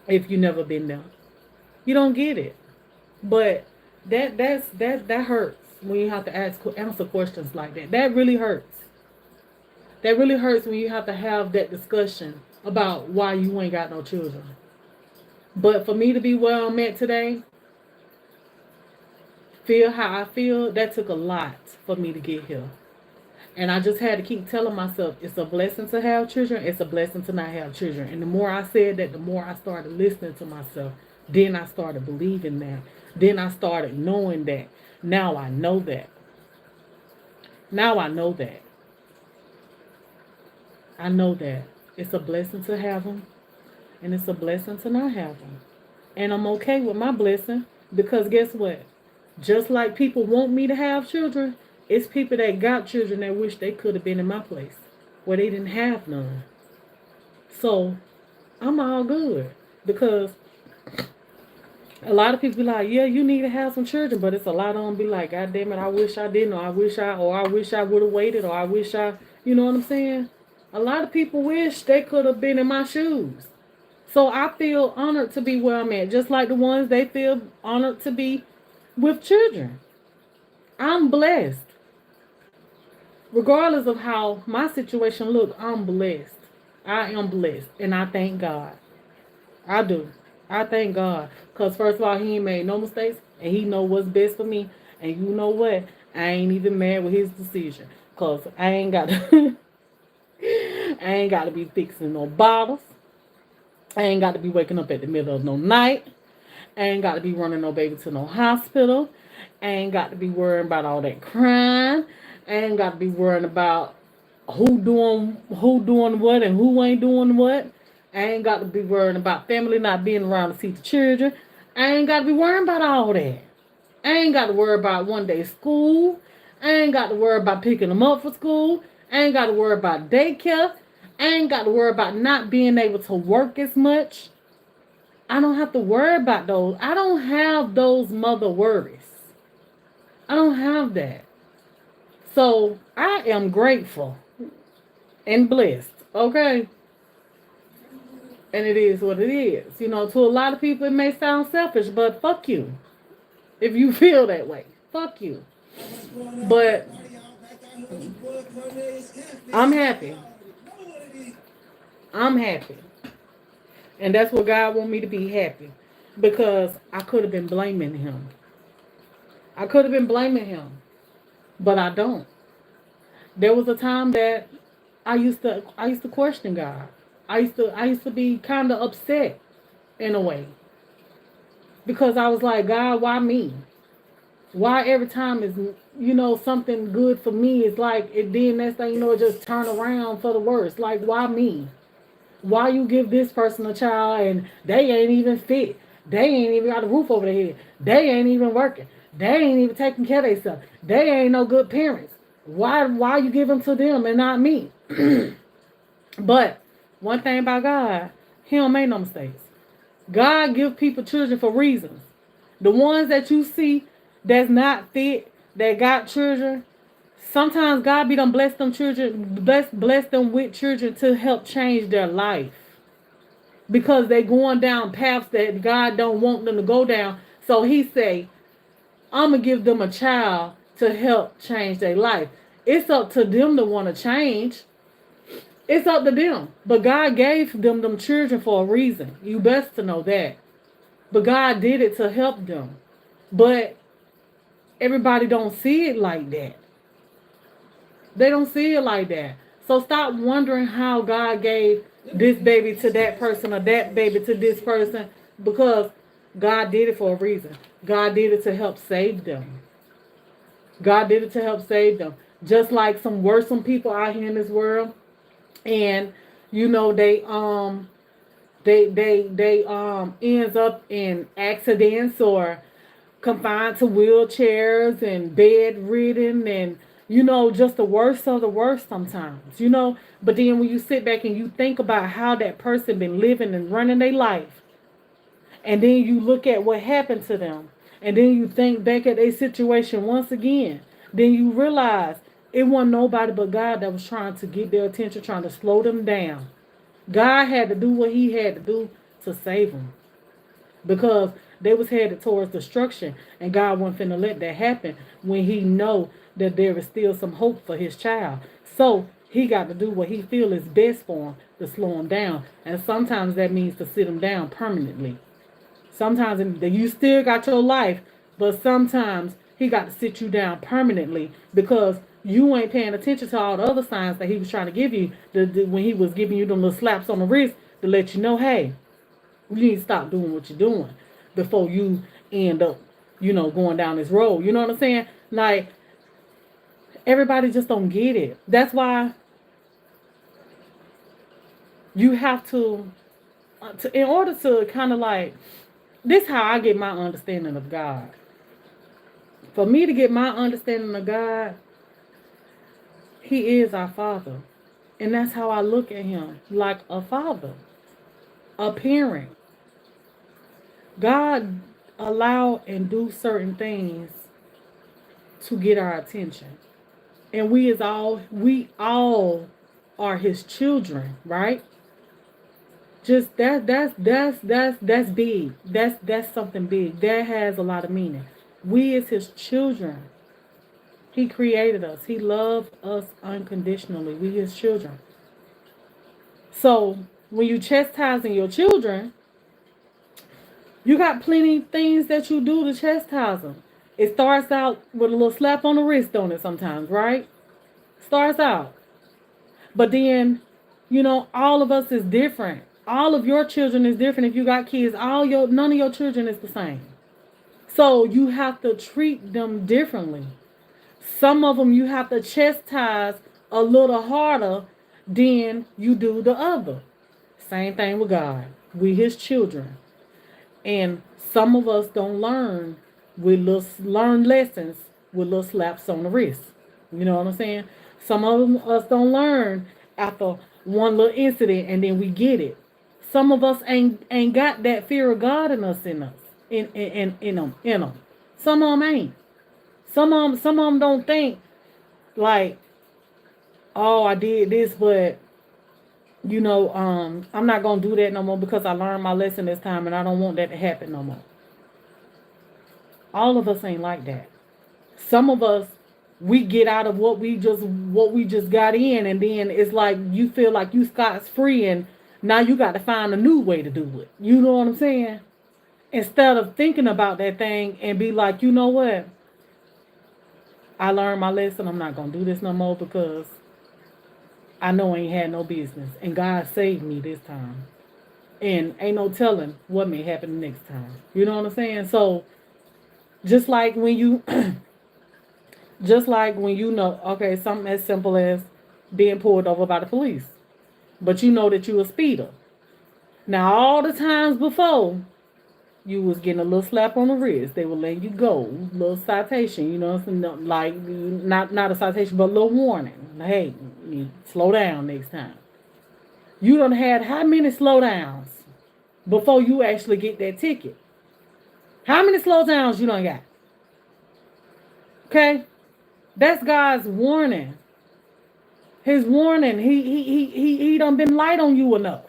if you never been there. You don't get it. But that hurts when you have to answer questions like that. That really hurts. That really hurts when you have to have that discussion about why you ain't got no children. But for me to be where I'm at today, feel how I feel, that took a lot for me to get here. And I just had to keep telling myself, it's a blessing to have children. It's a blessing to not have children. And the more I said that, the more I started listening to myself. Then I started believing that. Then I started knowing that. Now I know that. Now I know that. I know that. It's a blessing to have them. And it's a blessing to not have them. And I'm okay with my blessing. Because guess what? Just like people want me to have children, it's people that got children that wish they could have been in my place. Where they didn't have none. So, I'm all good. Because a lot of people be like, yeah, you need to have some children, but it's a lot of them be like, God damn it, I wish I didn't, or I wish I would have waited, or I wish I, you know what I'm saying? A lot of people wish they could have been in my shoes. So I feel honored to be where I'm at, just like the ones they feel honored to be with children. I'm blessed. Regardless of how my situation look, I'm blessed. I am blessed, and I thank God. I do. I thank God. Because first of all, he ain't made no mistakes. And he know what's best for me. And you know what? I ain't even mad with his decision. Because I ain't got to... I ain't got to be fixing no bottles. I ain't got to be waking up at the middle of no night. I ain't got to be running no baby to no hospital. I ain't got to be worrying about all that crying. I ain't got to be worrying about who doing what and who ain't doing what. I ain't got to be worrying about family not being around to see the children. I ain't got to be worrying about all that. I ain't got to worry about one day school. I ain't got to worry about picking them up for school. I ain't got to worry about daycare. I ain't got to worry about not being able to work as much. I don't have to worry about those. I don't have those mother worries. I don't have that. So I am grateful and blessed. Okay? And it is what it is. You know, to a lot of people it may sound selfish, but fuck you. If you feel that way. Fuck you. But I'm happy. I'm happy. And that's what God want me to be, happy. Because I could have been blaming him. I could have been blaming him. But I don't. There was a time that I used to question God. I used to be kind of upset in a way. Because I was like, God, why me? Why every time is something good for me, it's like it then next thing you know it just turn around for the worse. Like, why me? Why you give this person a child and they ain't even fit? They ain't even got a roof over their head. They ain't even working. They ain't even taking care of themselves. They ain't no good parents. Why you give them to them and not me? But one thing about God, he don't make no mistakes. God give people children for reasons. The ones that you see that's not fit, that got children, sometimes God be done bless them children, bless them with children to help change their life. Because they going down paths that God don't want them to go down. So he say, I'm going to give them a child to help change their life. It's up to them to want to change. It's up to them. But God gave them children for a reason. You best to know that. But God did it to help them. But everybody don't see it like that. They don't see it like that. So stop wondering how God gave this baby to that person or that baby to this person, because God did it for a reason. God did it to help save them. God did it to help save them. Just like some people out here in this world, and they ends up in accidents or confined to wheelchairs and bedridden and just the worst of the worst sometimes. But then when you sit back and you think about how that person been living and running their life, and then you look at what happened to them, and then you think back at their situation once again, then you realize it wasn't nobody but God that was trying to get their attention, trying to slow them down. God had to do what he had to do to save them, because they was headed towards destruction, and God wasn't finna let that happen when he know that there is still some hope for his child. So he got to do what he feel is best for him to slow him down, and sometimes that means to sit him down permanently. Sometimes you still got your life, but sometimes he got to sit you down permanently because you ain't paying attention to all the other signs that he was trying to give you when he was giving you them little slaps on the wrist to let you know, hey, you need to stop doing what you're doing before you end up, going down this road. You know what I'm saying? Like, everybody just don't get it. That's why you have to in order to kind of like, this how I get my understanding of God. For me to get my understanding of God, he is our Father. And that's how I look at him, like a father, a parent. God allow and do certain things to get our attention. And we all are his children, right? Just that's big. That's something big. That has a lot of meaning. We as his children. He created us. He loved us unconditionally. We his children. So when you chastising your children, you got plenty of things that you do to chastise them. It starts out with a little slap on the wrist on it sometimes, right? Starts out. But then, all of us is different. All of your children is different. If you got kids, none of your children is the same. So you have to treat them differently. Some of them you have to chastise a little harder than you do the other. Same thing with God. We his children. And some of us don't learn. We learn lessons with little slaps on the wrist. You know what I'm saying? Some of us don't learn after one little incident and then we get it. Some of us ain't got that fear of God in us. In them. Some of them ain't. Some of them don't think like, oh, I did this, but I'm not gonna do that no more because I learned my lesson this time and I don't want that to happen no more. All of us ain't like that. Some of us we get out of what we just got in, and then it's like you feel like you Scott's free, and now you got to find a new way to do it. You know what I'm saying? Instead of thinking about that thing and be like, you know what? I learned my lesson. I'm not gonna do this no more because I know I ain't had no business, and God saved me this time. And ain't no telling what may happen next time. You know what I'm saying? So just like when you just like when you know, okay, something as simple as being pulled over by the police, but you know that you a speeder. Now all the times before, you was getting a little slap on the wrist, they were letting you go, little citation, you know, like not a citation, but a little warning. Hey, you slow down next time. You done had how many slowdowns before you actually get that ticket? How many slowdowns you done got? Okay, that's God's warning. His warning. He done been light on you enough.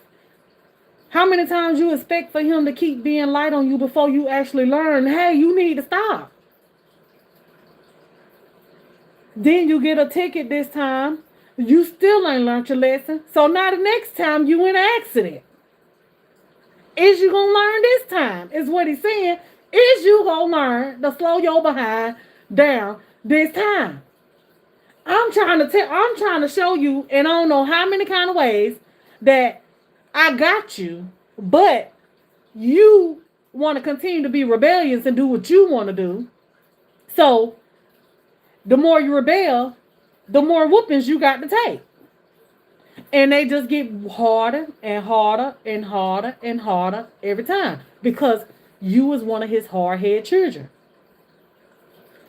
How many times you expect for him to keep being light on you before you actually learn, hey, you need to stop? Then you get a ticket this time. You still ain't learned your lesson. So now the next time you in an accident. Is you going to learn this time? Is what he's saying. Is you going to learn to slow your behind down this time? I'm trying to show you, and I don't know how many kind of ways that I got you, but you want to continue to be rebellious and do what you want to do. So the more you rebel, the more whoopings you got to take. And they just get harder and harder and harder and harder every time because you was one of his hard-headed children.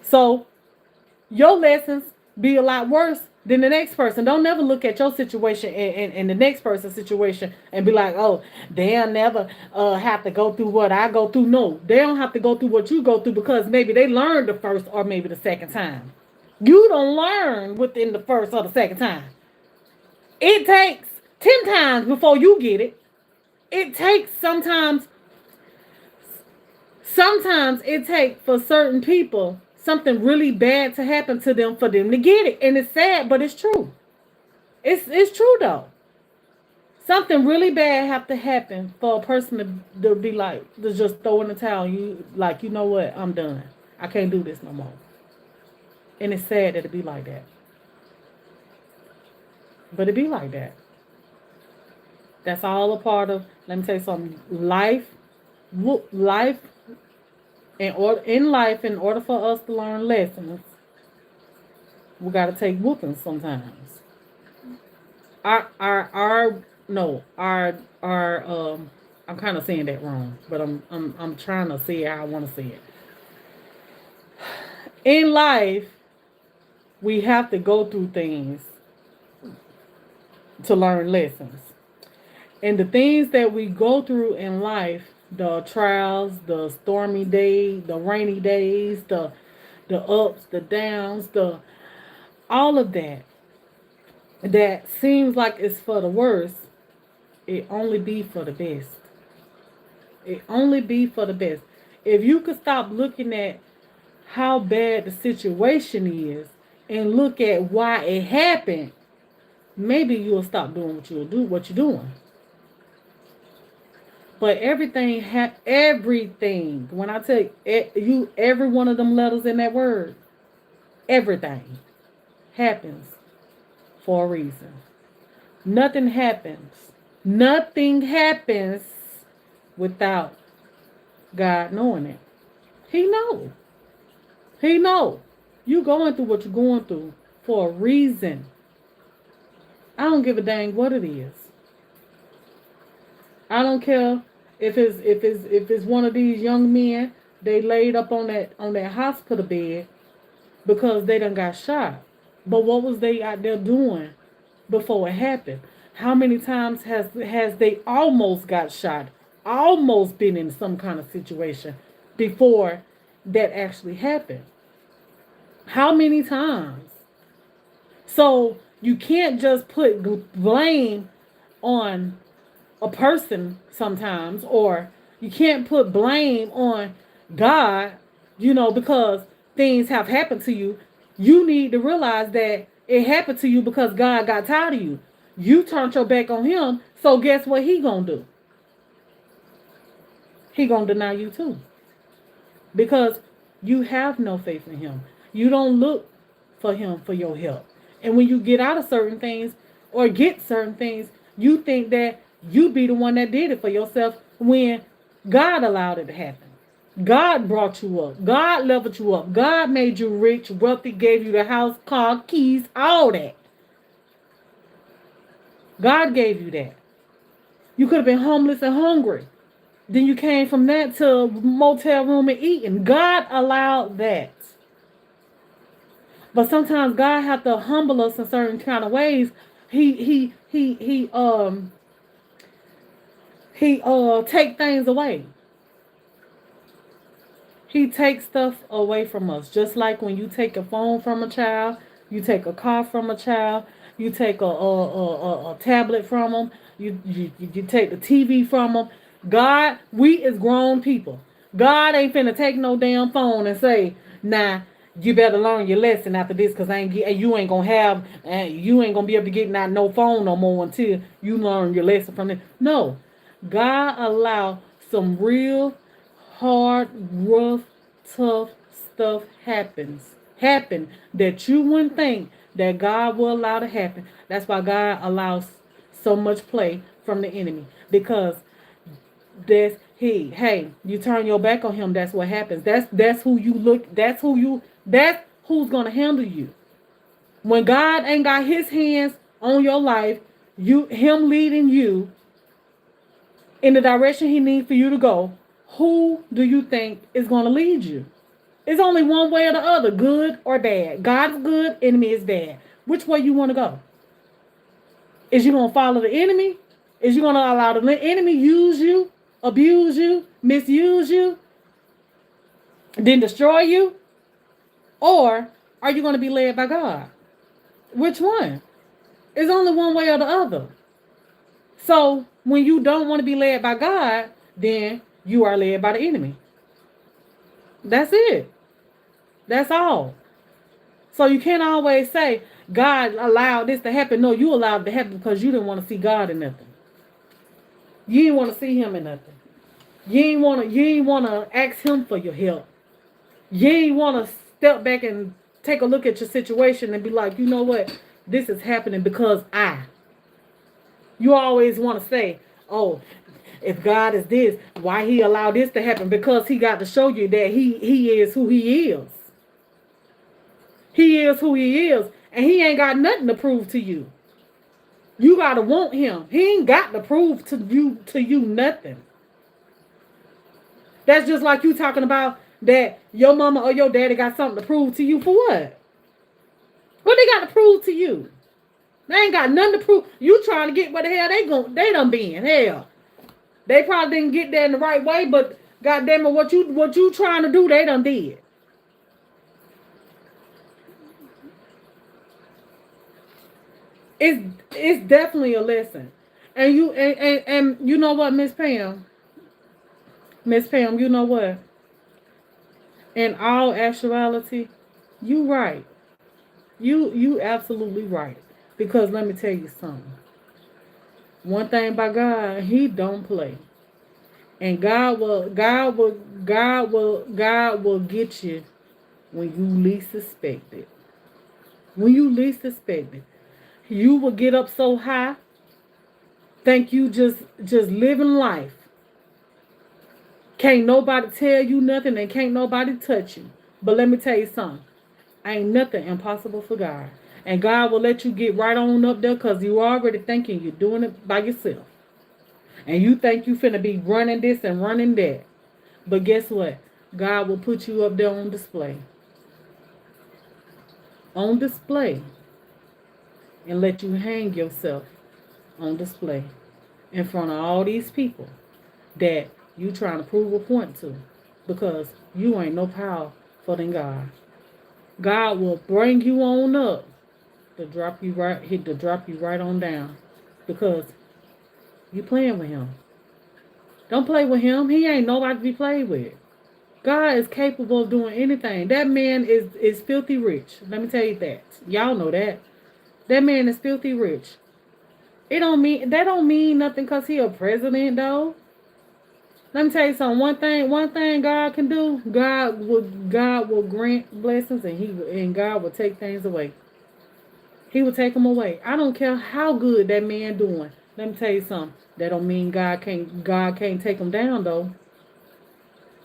So your lessons be a lot worse than the next person. Don't never look at your situation and the next person's situation and be like, oh, they'll never have to go through what I go through. No, they don't have to go through what you go through because maybe they learned the first or maybe the second time. You don't learn within the first or the second time. It takes 10 times before you get it. It takes sometimes it takes for certain people something really bad to happen to them for them to get it. And it's sad, but it's true. It's true though. Something really bad have to happen for a person to be like, to just throw in the towel. You like, you know what? I'm done. I can't do this no more. And it's sad that it be like that. But it be like that. That's all a part of, let me tell you something, life in order for us to learn lessons, we gotta take whoopings sometimes. I'm kind of saying that wrong, but I'm trying to say it how I want to say it. In life, we have to go through things to learn lessons. And the things that we go through in life, the trials, the stormy days, the rainy days, the ups, the downs, all of that seems like it's for the worst, it only be for the best. It only be for the best. If you could stop looking at how bad the situation is and look at why it happened, maybe you'll stop doing what you're doing. But everything, when I tell you, every one of them letters in that word, everything happens for a reason. Nothing happens without God knowing it. He knows. You going through what you're going through for a reason. I don't give a dang what it is. I don't care if it's one of these young men they laid up on that hospital bed because they done got shot. But what was they out there doing before it happened? How many times has they almost got shot, almost been in some kind of situation before that actually happened? How many times? So you can't just put blame on a person sometimes, or you can't put blame on God, because things have happened to you. You need to realize that it happened to you because God got tired of you. You turned your back on him, so guess what he gonna do? He gonna deny you too. Because you have no faith in him. You don't look for him for your help. And when you get out of certain things or get certain things, you think that you be the one that did it for yourself when God allowed it to happen. God brought you up. God leveled you up. God made you rich, wealthy, gave you the house, car, keys, all that. God gave you that. You could have been homeless and hungry. Then you came from that to a motel room and eating. God allowed that. But sometimes God have to humble us in certain kind of ways. He take things away. He takes stuff away from us. Just like when you take a phone from a child, you take a car from a child, you take a tablet from them, you take the TV from them. God, we is grown people. God ain't finna take no damn phone and say, nah, you better learn your lesson after this, cause you ain't gonna have, you ain't gonna be able to get not no phone no more until you learn your lesson from it. No, God allow some real hard, rough, tough stuff happen that you wouldn't think that God will allow to happen. That's why God allows so much play from the enemy, because hey, you turn your back on him, that's what happens. That's who you look, that's who's gonna handle you. When God ain't got his hands on your life, him leading you in the direction he needs for you to go, who do you think is gonna lead you? It's only one way or the other, good or bad. God's good, enemy is bad. Which way you want to go? Is you going to follow the enemy? Is you going to allow the enemy use you, abuse you, misuse you, then destroy you? Or are you going to be led by God? Which one? It's only one way or the other. So when you don't want to be led by God, then you are led by the enemy. That's it. That's all. So you can't always say, God allowed this to happen. No, you allowed it to happen because you didn't want to see God in nothing. You didn't want to see him in nothing. You ain't want to ask him for your help. You ain't want to step back and take a look at your situation and be like, you know what? This is happening because I. You always want to say, oh, if God is this, why he allowed this to happen? Because he got to show you that he is who he is. He is who he is. And he ain't got nothing to prove to you. You got to want him. He ain't got to prove to you nothing. That's just like you talking about that your mama or your daddy got something to prove to you for what? What they got to prove to you? They ain't got nothing to prove. You trying to get where the hell they done been. Hell. They probably didn't get there in the right way, but goddamn it, what you trying to do, they done did. It's definitely a lesson. And you know what, Miss Pam? Miss Pam, you know what? In all actuality, you right. You absolutely right. Because let me tell you something. One thing about God, he don't play. And God will get you when you least suspect it. When you least suspect it. You will get up so high, think you just living life. Can't nobody tell you nothing and can't nobody touch you. But let me tell you something. Ain't nothing impossible for God. And God will let you get right on up there because you already thinking you're doing it by yourself. And you think you finna be running this and running that. But guess what? God will put you up there on display. On display. And let you hang yourself on display in front of all these people that you trying to prove a point to, because you ain't no powerful than God. God will bring you on up to drop you right on down, because you playing with him. Don't play with him. He ain't nobody to be played with. God is capable of doing anything. That man is filthy rich. Let me tell you that. Y'all know that. That man is filthy rich. It don't mean that don't mean nothing because he a president though. Let me tell you something. One thing God can do. God will grant blessings and God will take things away. He will take them away. I don't care how good that man doing. Let me tell you something. That don't mean God can't take him down though.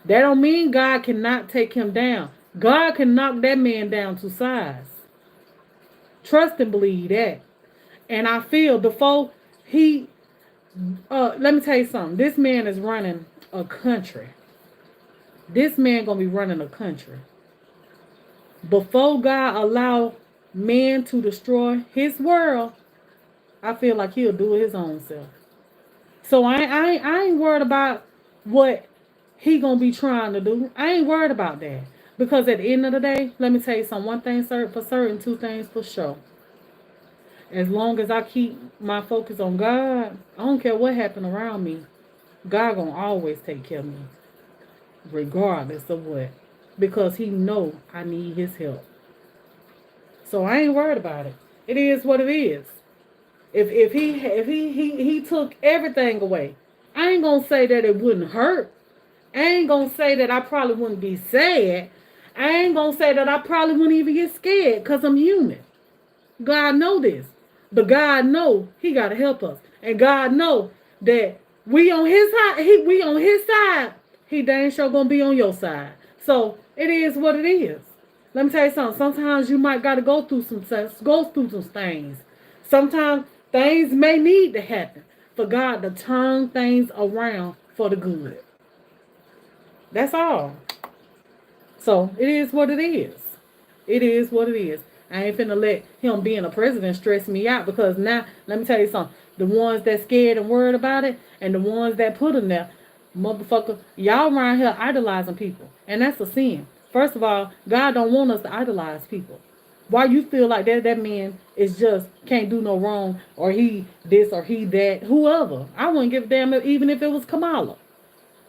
That don't mean God cannot take him down. God can knock that man down to size. Trust and believe that. And I feel before he let me tell you something. This man is running a country. This man gonna be running a country. Before God allow man to destroy his world, I feel like he'll do it his own self. So I ain't worried about what he gonna be trying to do. I ain't worried about that. Because at the end of the day, let me tell you something. One thing for certain, two things for sure. As long as I keep my focus on God, I don't care what happened around me. God gonna always take care of me. Regardless of what. Because he know I need his help. So I ain't worried about it. It is what it is. If he took everything away, I ain't gonna say that it wouldn't hurt. I ain't gonna say that I probably wouldn't be sad. I ain't gonna say that I probably wouldn't even get scared because I'm human. God know this. But God know he gotta help us. And God know that we on his side, we on his side. He dang sure gonna be on your side. So it is what it is. Let me tell you something. Sometimes you might gotta go through some things. Sometimes things may need to happen for God to turn things around for the good. That's all. So it is what it is. It is what it is. I ain't finna let him being a president stress me out because now, let me tell you something. The ones that scared and worried about it and the ones that put him there, motherfucker, y'all around here idolizing people. And that's a sin. First of all, God don't want us to idolize people. Why you feel like that man is just can't do no wrong or he this or he that, whoever. I wouldn't give a damn even if it was Kamala.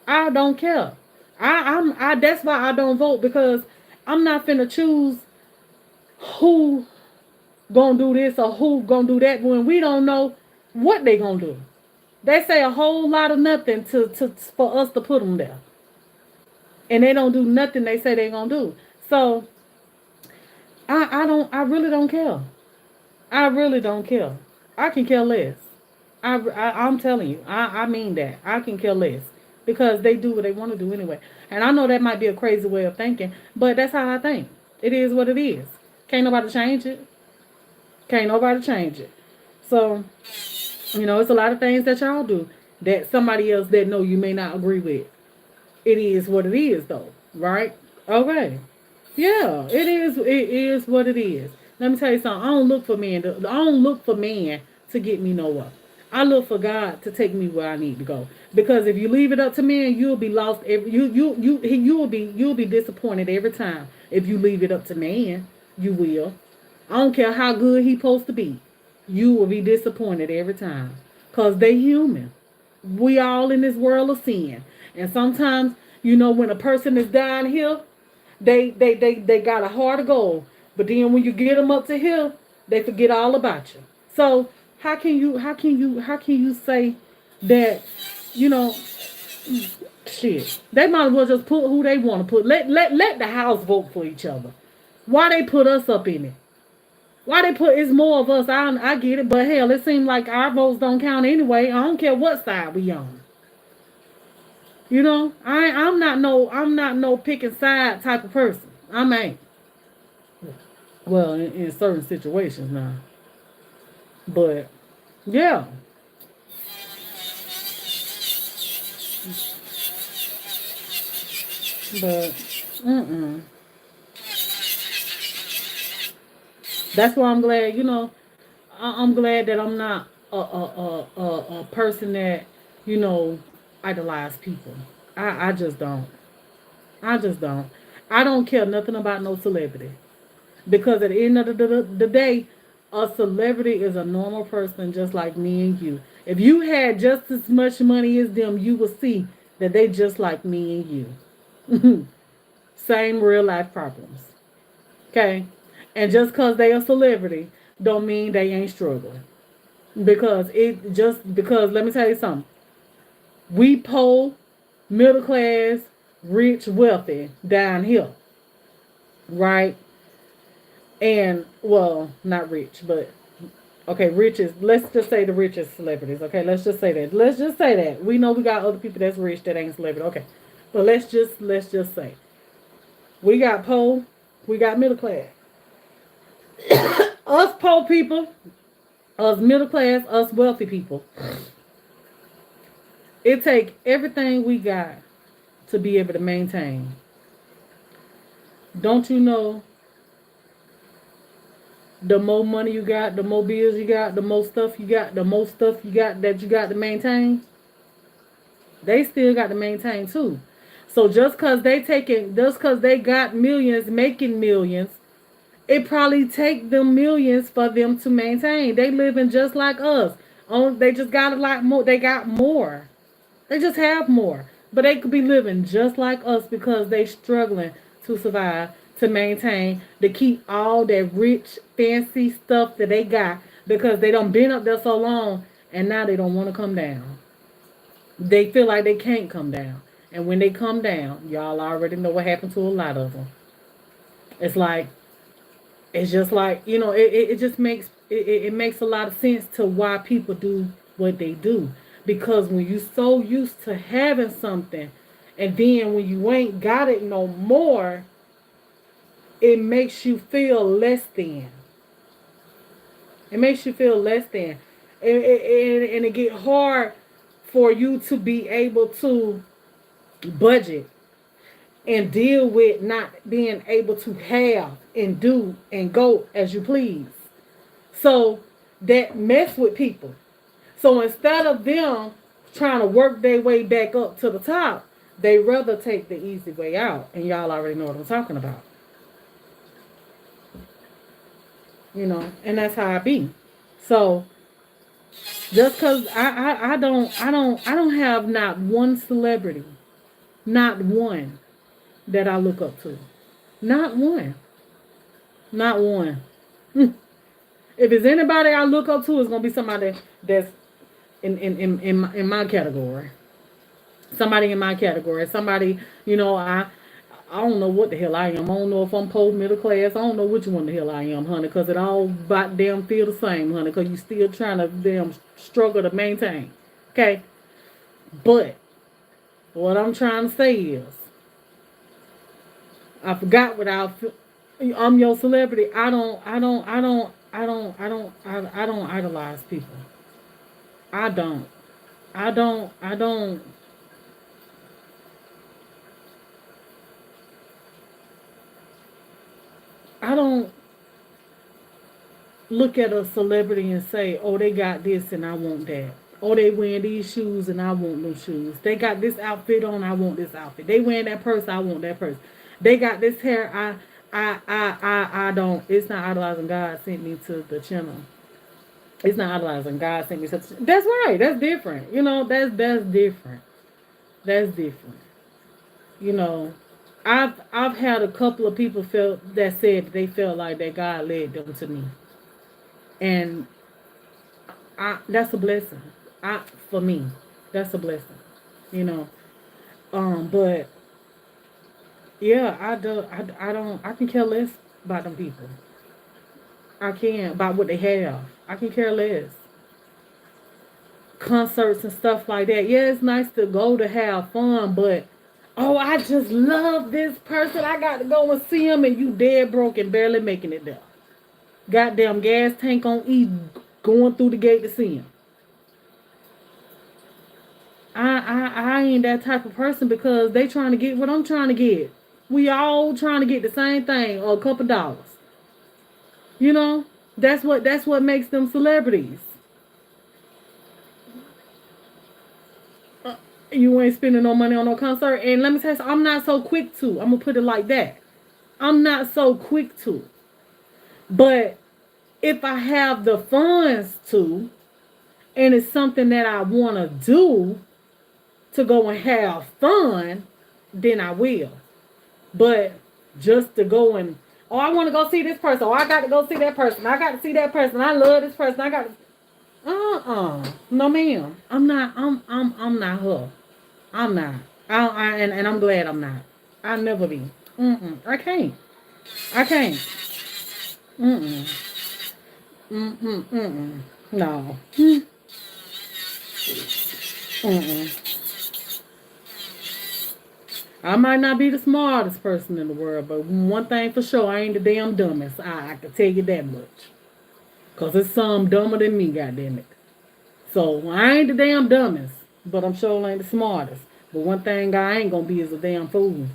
I don't care. I that's why I don't vote because I'm not finna choose who gonna do this or who gonna do that when we don't know what they gonna do. They say a whole lot of nothing to for us to put them there. And they don't do nothing they say they gonna do. So I really don't care. I really don't care. I can care less. I'm telling you, I mean that. I can care less. Because they do what they want to do anyway. And I know that might be a crazy way of thinking, but that's how I think. It is what it is. Can't nobody change it. Can't nobody change it. So, it's a lot of things that y'all do that somebody else that know you may not agree with. It is what it is, though. Right? Okay. Yeah, it is what it is. Let me tell you something. I don't look for man to get me nowhere. I look for God to take me where I need to go. Because if you leave it up to man, you'll be lost. You'll be disappointed every time. If you leave it up to man, you will. I don't care how good he's supposed to be. You will be disappointed every time. Because they human. We all in this world of sin. And sometimes, when a person is down here, they got a heart of gold. But then when you get them up to here, they forget all about you. So how can you say that, shit. They might as well just put who they want to put. Let the house vote for each other. Why they put us up in it? Why they put it's more of us? I get it, but hell, it seems like our votes don't count anyway. I don't care what side we on. I'm not no picking side type of person. I ain't. Well, in certain situations now. But yeah. But that's why I'm glad. I'm glad that I'm not a person that idolize people. I just don't. I just don't. I don't care nothing about no celebrity. Because at the end of the day, a celebrity is a normal person just like me and you. If you had just as much money as them, you would see that they just like me and you. Same real life problems. Okay? And just because they a celebrity don't mean they ain't struggling. Because let me tell you something. We poor, middle class, rich, wealthy down here. Right? And well, not rich, but okay, richest. Let's just say the richest celebrities. Okay, let's just say that. Let's just say that. We know we got other people that's rich that ain't celebrity. Okay, but let's just say we got poor, we got middle class. Us poor people, us middle class, us wealthy people. It take everything we got to be able to maintain. Don't you know? The more money you got, the more bills you got, the more stuff you got, the more stuff you got that you got to maintain. They still got to maintain too. So just cause they got millions, making millions, it probably take them millions for them to maintain. They living just like us. They just got a lot more. They got more. They just have more. But they could be living just like us because they struggling to survive, to maintain, to keep all that rich, fancy stuff that they got because they done been up there so long and now they don't want to come down. They feel like they can't come down. And when they come down, y'all already know what happened to a lot of them. It's like, it's just like, it just it makes a lot of sense to why people do what they do. Because when you so used to having something and then when you ain't got it no more, it makes you feel less than. It makes you feel less than. And it get hard for you to be able to budget and deal with not being able to have and do and go as you please. So that mess with people. So instead of them trying to work their way back up to the top, they rather take the easy way out. And y'all already know what I'm talking about. And that's how I be. So just cause I don't have not one celebrity, not one that I look up to. Not one. Not one. If it's anybody I look up to, it's gonna be somebody that's in my category. Somebody in my category. Somebody, I don't know what the hell I am. I don't know if I'm poor, middle class. I don't know which one the hell I am, honey, because it all about damn feel the same, honey, because you still trying to damn struggle to maintain. Okay? But what I'm trying to say is, I forgot what I'm your celebrity. I don't idolize people. I don't. I don't. I don't. I don't look at a celebrity and say, oh, they got this and I want that. Oh, they wearing these shoes and I want them shoes. They got this outfit on, I want this outfit. They wearing that purse, I want that purse. They got this hair, I don't. It's not idolizing. God sent me to the channel. It's not idolizing. God sent me to the. That's right. That's different. That's different. That's different. You know, I've had a couple of people felt that said they felt like that God led them to me, and that's a blessing. For me, that's a blessing. You know, but yeah, I can care less about them people. I can about what they have. I can care less. Concerts and stuff like that. Yeah, it's nice to go to have fun, but oh, I just love this person. I got to go and see him, and you dead broke and barely making it there. Goddamn gas tank on E, going through the gate to see him. I ain't that type of person because they trying to get what I'm trying to get. We all trying to get the same thing or a couple dollars. You know, that's what makes them celebrities. You ain't spending no money on no concert. And let me tell you, I'm not so quick to. I'm gonna put it like that. I'm not so quick to. But if I have the funds to, and it's something that I want to do to go and have fun, then I will. But just to go and, oh, I want to go see this person. Oh, I got to go see that person. I got to see that person. I love this person. I got to. No, ma'am. I'm not her. I'm not. And I'm glad I'm not. I'll never be. I can't. I can't. Mm-mm. Mm-mm. Mm-mm. No. Mm-mm. I might not be the smartest person in the world, but one thing for sure, I ain't the damn dumbest. I can tell you that much. Because it's some dumber than me, goddammit. So, I ain't the damn dumbest, but I'm sure I ain't the smartest. But one thing I ain't gonna be is a damn fool.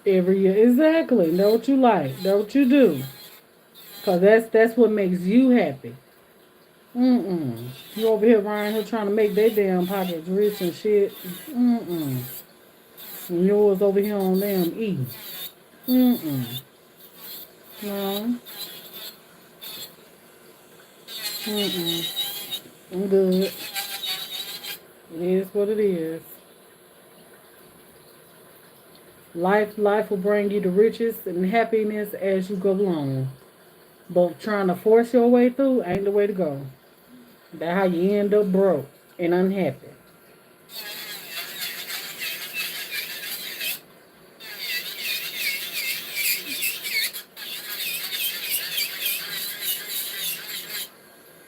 Every year. Exactly. Know what you like. Know what you do. Because that's what makes you happy. Mm-mm. You over here around here trying to make their damn pockets rich and shit. Mm-mm. And yours over here on them eating. Mm-mm. No. Mm-mm. I'm good. It is what it is. Life will bring you the riches and happiness as you go along. But trying to force your way through ain't the way to go. That's how you end up broke and unhappy.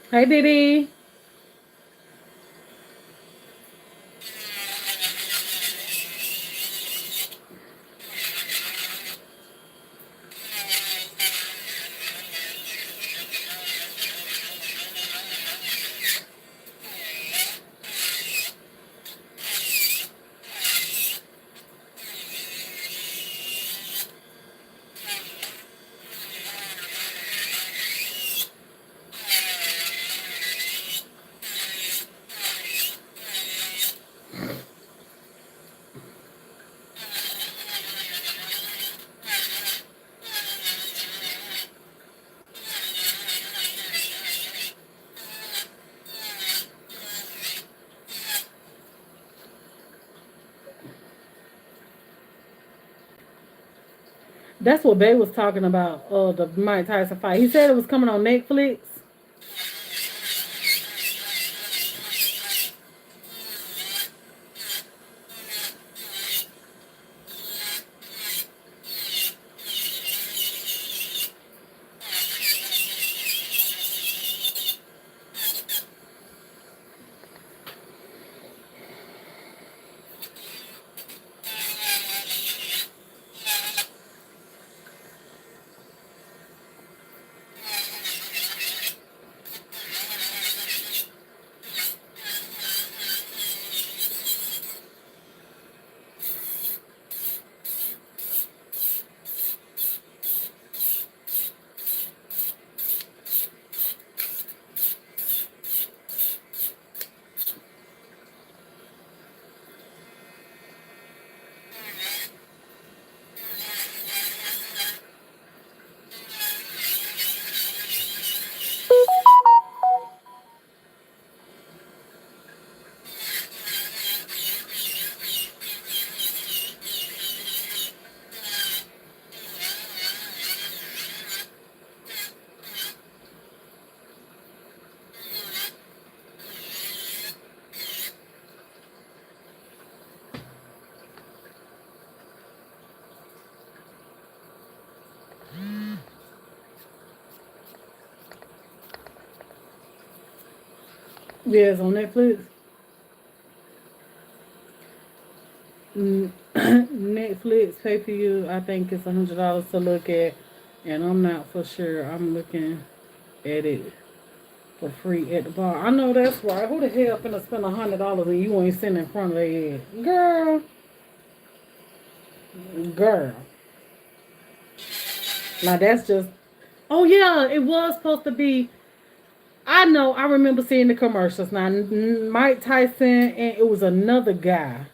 Hey, Diddy. That's what Bay was talking about, the Mike Tyson fight. He said it was coming on Netflix. Yes, on Netflix. Netflix pay per view. I think it's $100 to look at, and I'm not for sure. I'm looking at it for free at the bar. I know that's right. Who the hell finna spend $100 and you ain't sitting in front of their head, girl? Now that's just. Oh yeah, it was supposed to be. I know. I remember seeing the commercials. Now Mike Tyson and it was another guy.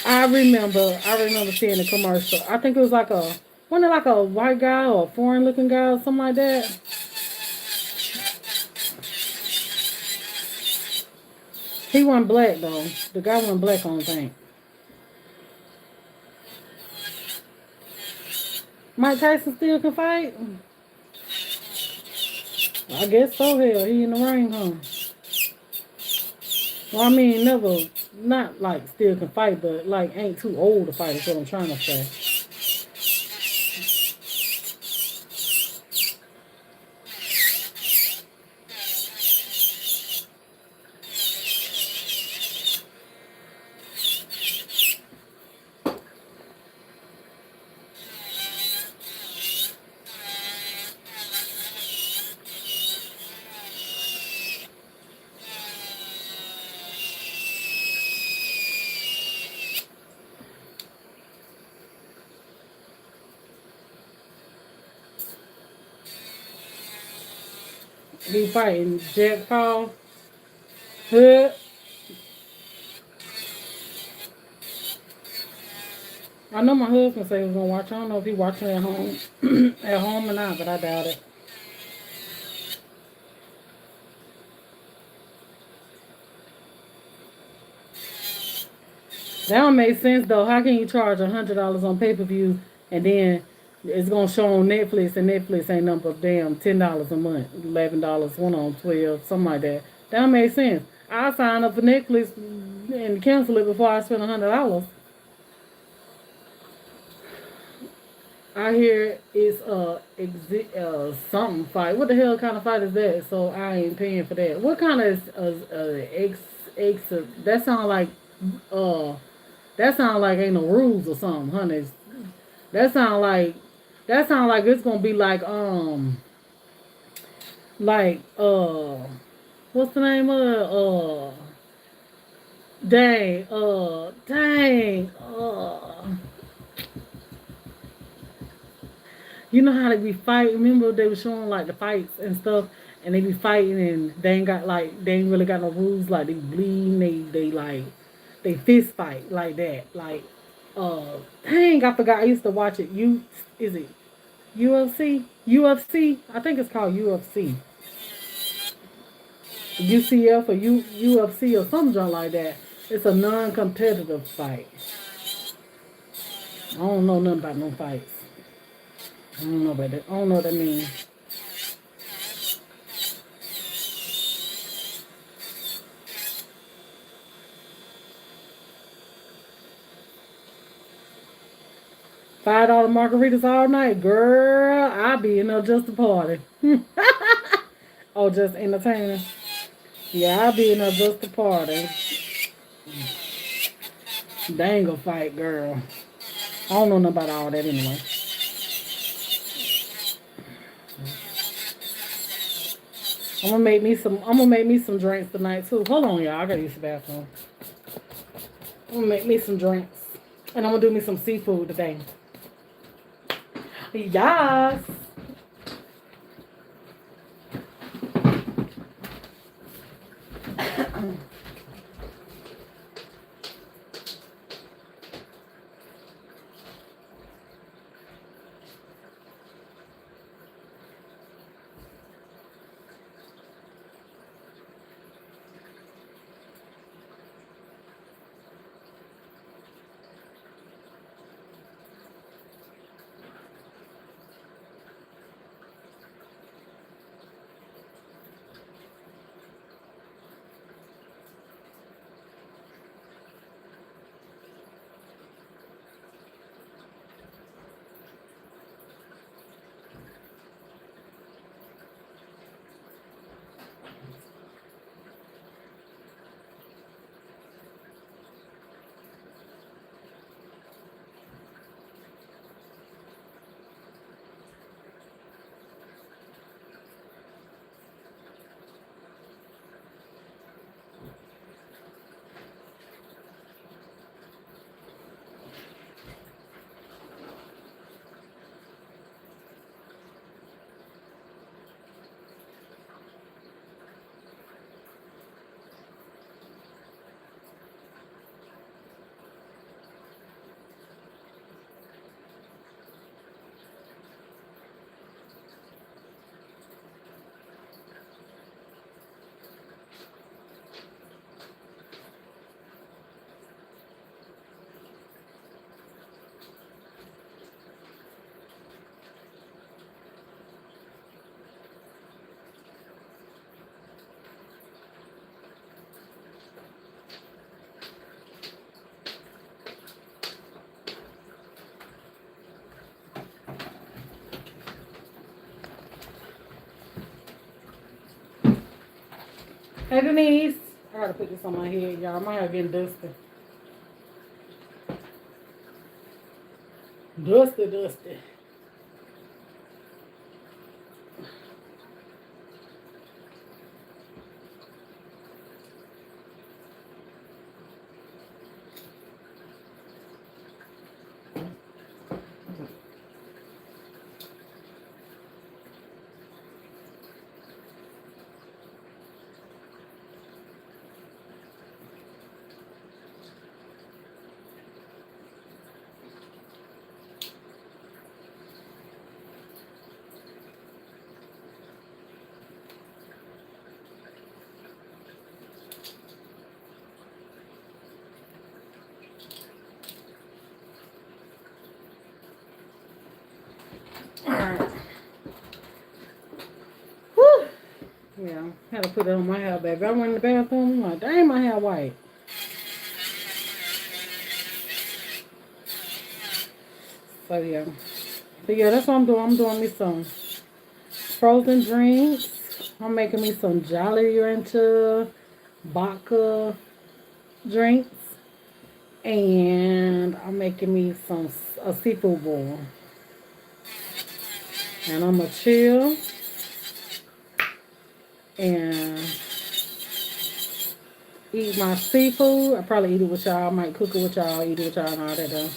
I remember. I remember seeing the commercial. I think it was like a wasn't it like a white guy or a foreign looking guy or something like that. He wasn't black though. The guy wasn't black on the thing. Mike Tyson still can fight. I guess so. Hell, he in the ring, huh? Well, I mean, never, not like still can fight, but like ain't too old to fight. Is what I'm trying to say. He fighting Jack Paul. Huh? I know my husband said he was gonna watch. I don't know if he watching at home, at home or not, but I doubt it. That don't make sense though. How can you charge $100 on pay per view and then it's gonna show on Netflix and Netflix ain't nothing but damn $10 a month, $11, one on 12, something like that. That don't make sense. I sign up for Netflix and cancel it before I spend $100. I hear it's something fight. What the hell kind of fight is that? So I ain't paying for that. What kind of ex? That sound like uh that sound like ain't no rules or something, honey. That sound like that sound like it's gonna be like what's the name of it? Dang you know how they be fighting? Remember they were showing like the fights and stuff, and they be fighting and they ain't really got no rules. Like they bleeding, they like they fist fight like that. Like dang, I forgot. I used to watch it. Is it UFC? UFC? I think it's called UFC. UCF or UFC or something like that. It's a non-competitive fight. I don't know nothing about no fights. I don't know about that. I don't know what that means. $5 margaritas all night, girl. I be in there just to party. Oh, just entertaining. Yeah, I be in there just to party. They ain't gonna fight, girl. I don't know nothing about all that anyway. I'm gonna make me some drinks tonight too. Hold on, y'all. I gotta use the bathroom. I'm gonna make me some drinks. And I'm gonna do me some seafood today. Yes. Hey Denise, I gotta put this on my head, y'all. My hair getting dusty. Dusty. Alright. Whew. Yeah, had to put it on my hair, baby. I went in the bathroom, I'm like, dang, my hair white. So yeah. But yeah, that's what I'm doing. I'm doing me some frozen drinks. I'm making me some Jolly Rancher vodka drinks. And I'm making me a seafood boil. And I'm going to chill and eat my seafood. I probably eat it with y'all. I might cook it with y'all, eat it with y'all and all that though.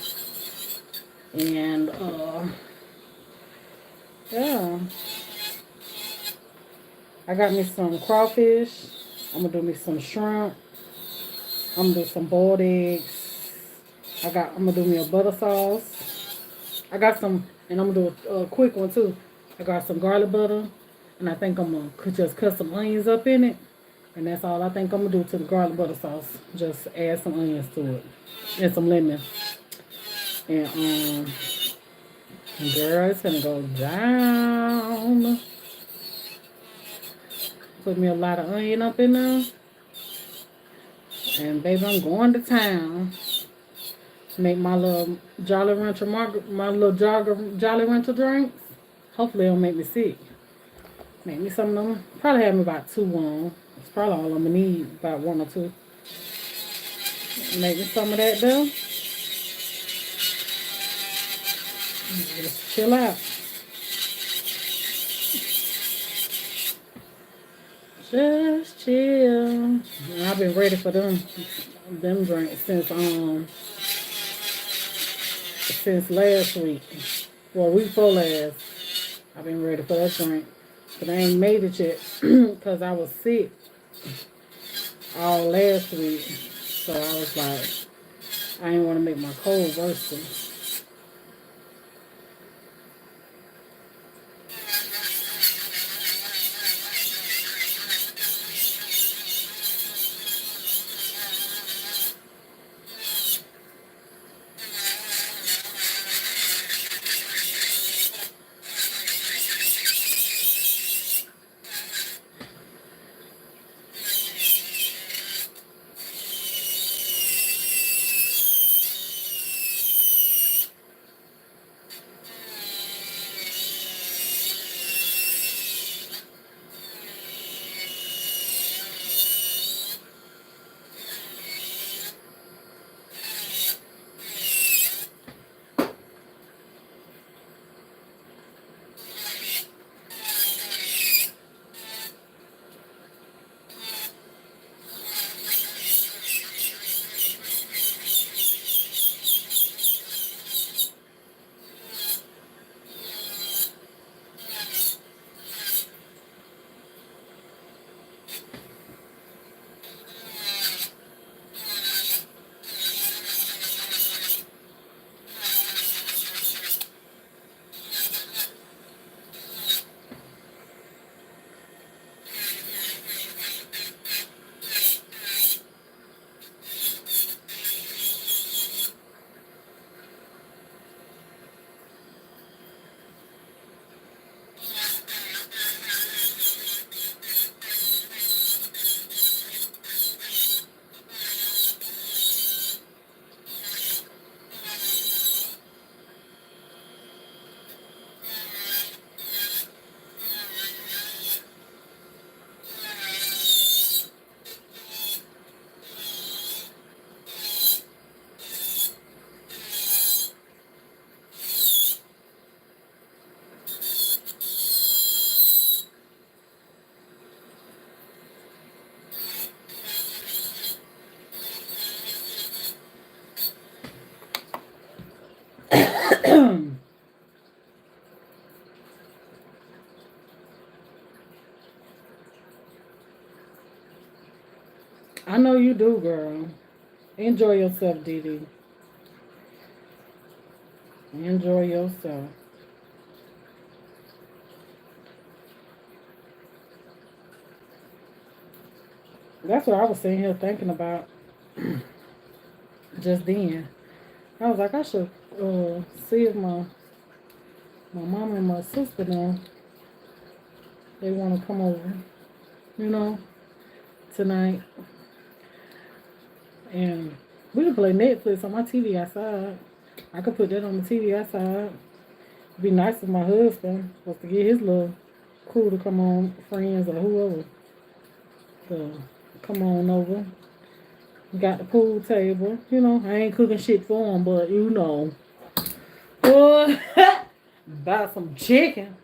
And yeah. I got me some crawfish. I'm gonna do me some shrimp. I'm gonna do some boiled eggs. I'm gonna do me a butter sauce. I got some, and I'm gonna do a quick one too. I got some garlic butter, and I think I'm gonna just cut some onions up in it. And that's all I think I'm gonna do to the garlic butter sauce. Just add some onions to it. And some lemon. And girl, it's gonna go down. Put me a lot of onion up in there. And baby, I'm going to town. Make my little Jolly Rancher Jolly Rancher drinks. Hopefully it'll make me sick. Make me some of them. Probably have me about 2 on. It's probably all I'm gonna need, about 1 or 2. Make me some of that though. Just chill out. Just chill. And I've been ready for them drinks since last week. Well, week before last. I've been ready for that drink. But I ain't made it yet because I was sick all last week. So I was like, I didn't want to make my cold worse. know you do, girl. Enjoy yourself, Dee Dee. Enjoy yourself. That's what I was sitting here thinking about just then. I was like, I should see if my mom and my sister now they want to come over, you know, tonight, and we can play Netflix on my TV outside. I could put that on the TV outside. It'd be nice if my husband was to get his little crew to come on, friends or whoever, to come on over. Got the pool table. You know, I ain't cooking shit for them, but you know. Boy, buy some chicken.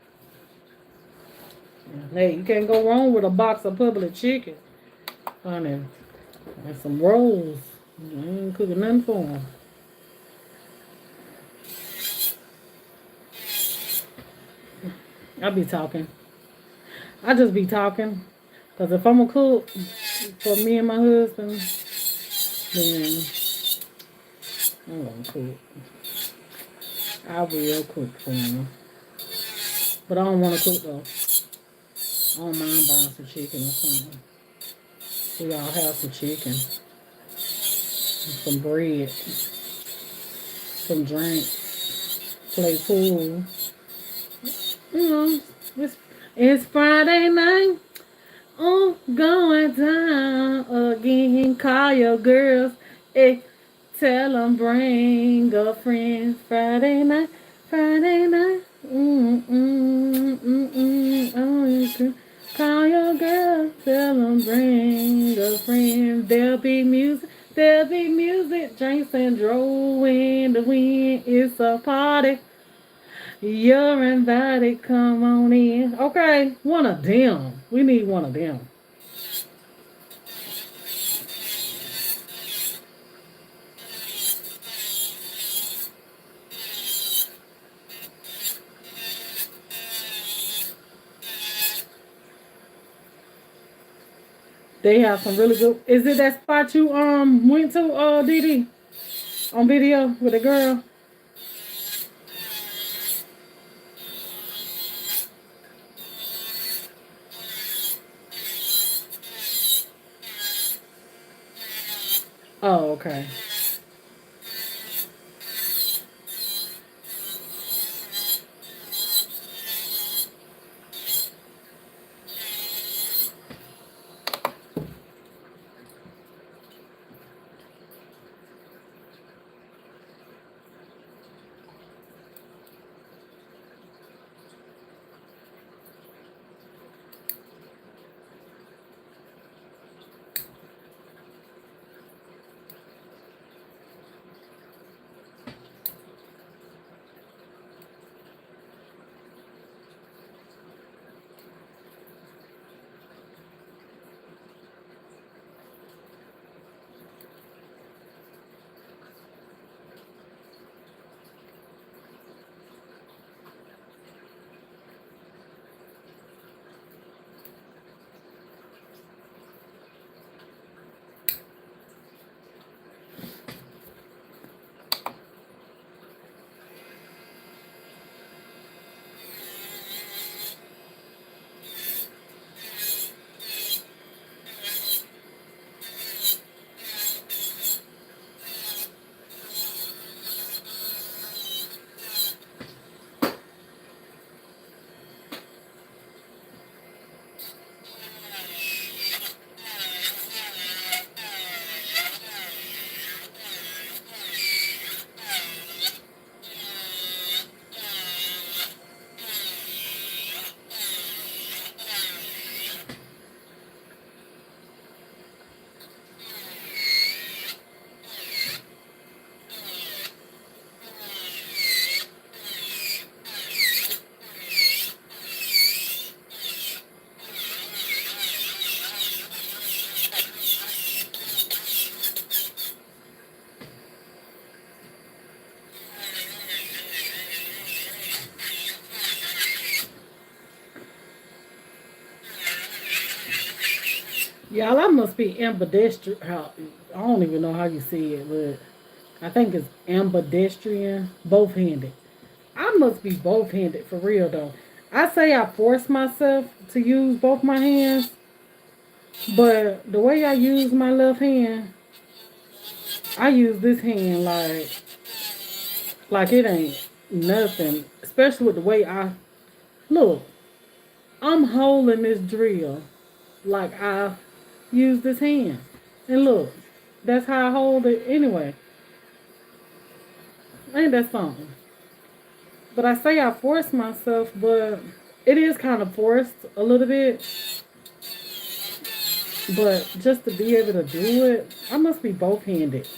Hey, you can't go wrong with a box of public chicken, honey. And some rolls. I ain't cooking nothing for them. I be talking. I just be talking. Because if I'm going to cook for me and my husband, then I'm going to cook. I will cook for him. But I don't want to cook though. I don't mind buying some chicken or something. We all have some chicken, some bread, some drink, play pool. You know, it's Friday night. Oh, going down again. Call your girls. Hey, tell them bring a friend. Friday night, Friday night. Oh, you can call your girls. Tell them bring a friend. There'll be music. Drinks and drove in the wind. It's a party. You're invited, come on in. Okay, one of them. We need one of them. They have some really good. Is it that spot you went to Dee Dee on video with the girl? Oh, okay. Y'all, I must be ambidextrous. I don't even know how you see it, but I think it's ambidextrian, both handed. I must be both handed for real though. I say I force myself to use both my hands, but the way I use my left hand, I use this hand like it ain't nothing. Especially with the way I look. I'm holding this drill like I use this hand. And look, that's how I hold it anyway. Ain't that something? But I say I force myself, but it is kind of forced a little bit. But just to be able to do it, I must be both handed.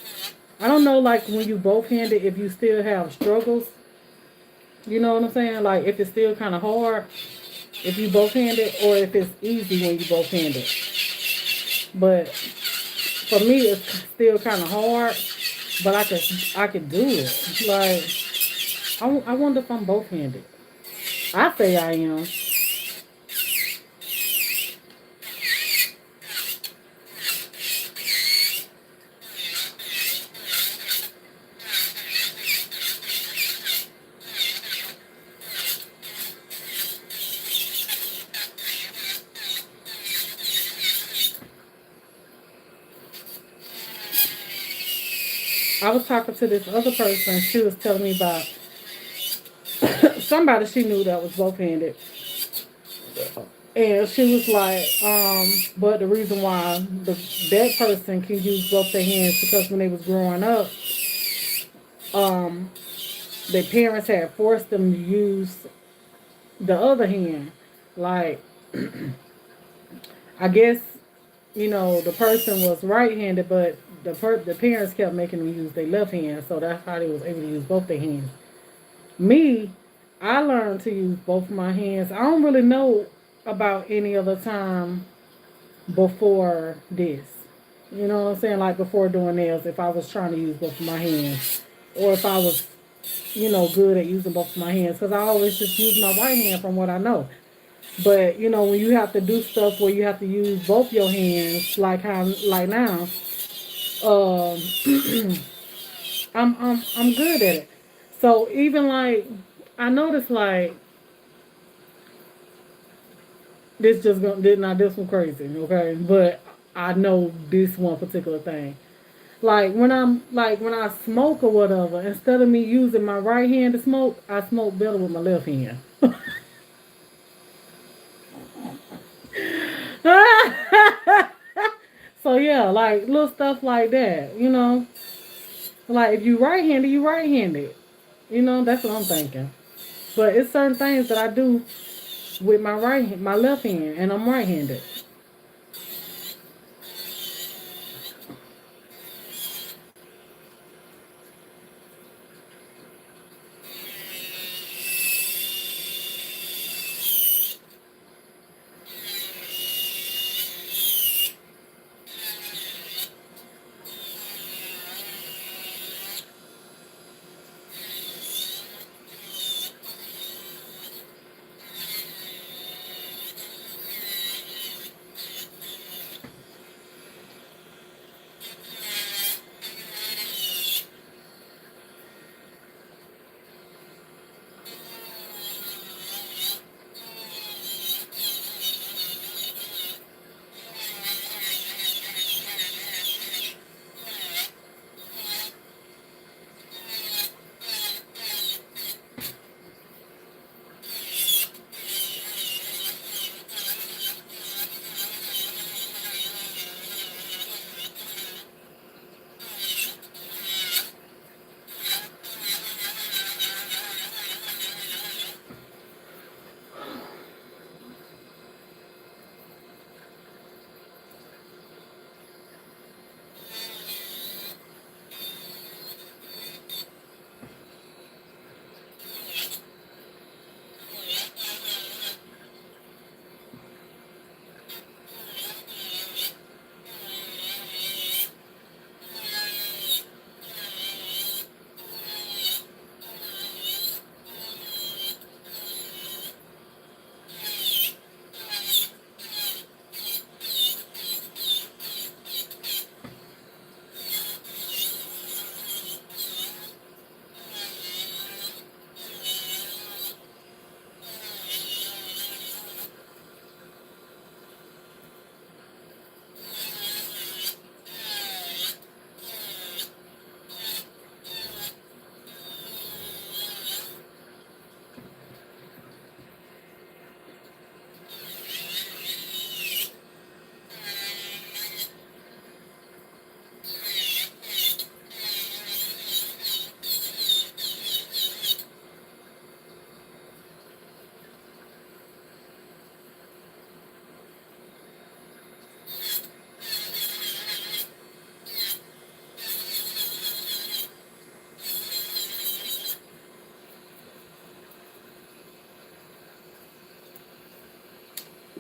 I don't know, like when you both handed, if you still have struggles. You know what I'm saying? Like if it's still kind of hard if you both handed, or if it's easy when you both handed. But for me, it's still kind of hard. But I can do it. Like I wonder if I'm both handed. I say I am. I was talking to this other person. She was telling me about somebody she knew that was both handed. And she was like, but the reason why that person can use both their hands because when they was growing up, um, their parents had forced them to use the other hand. Like, I guess, the person was right-handed, but the parents kept making them use their left hand, so that's how they was able to use both their hands. Me, I learned to use both my hands. I don't really know about any other time before this. You know what I'm saying? Like before doing nails, if I was trying to use both of my hands, or if I was, good at using both of my hands, because I always just use my right hand from what I know. But when you have to do stuff where you have to use both your hands, like now, um, I'm good at it. So even like I noticed like this just gonna did not this one crazy, okay? But I know this one particular thing. Like when I smoke or whatever, instead of me using my right hand to smoke, I smoke better with my left hand. So yeah, like little stuff like that. Like if you right handed, you right handed. That's what I'm thinking. But it's certain things that I do with my left hand, and I'm right handed.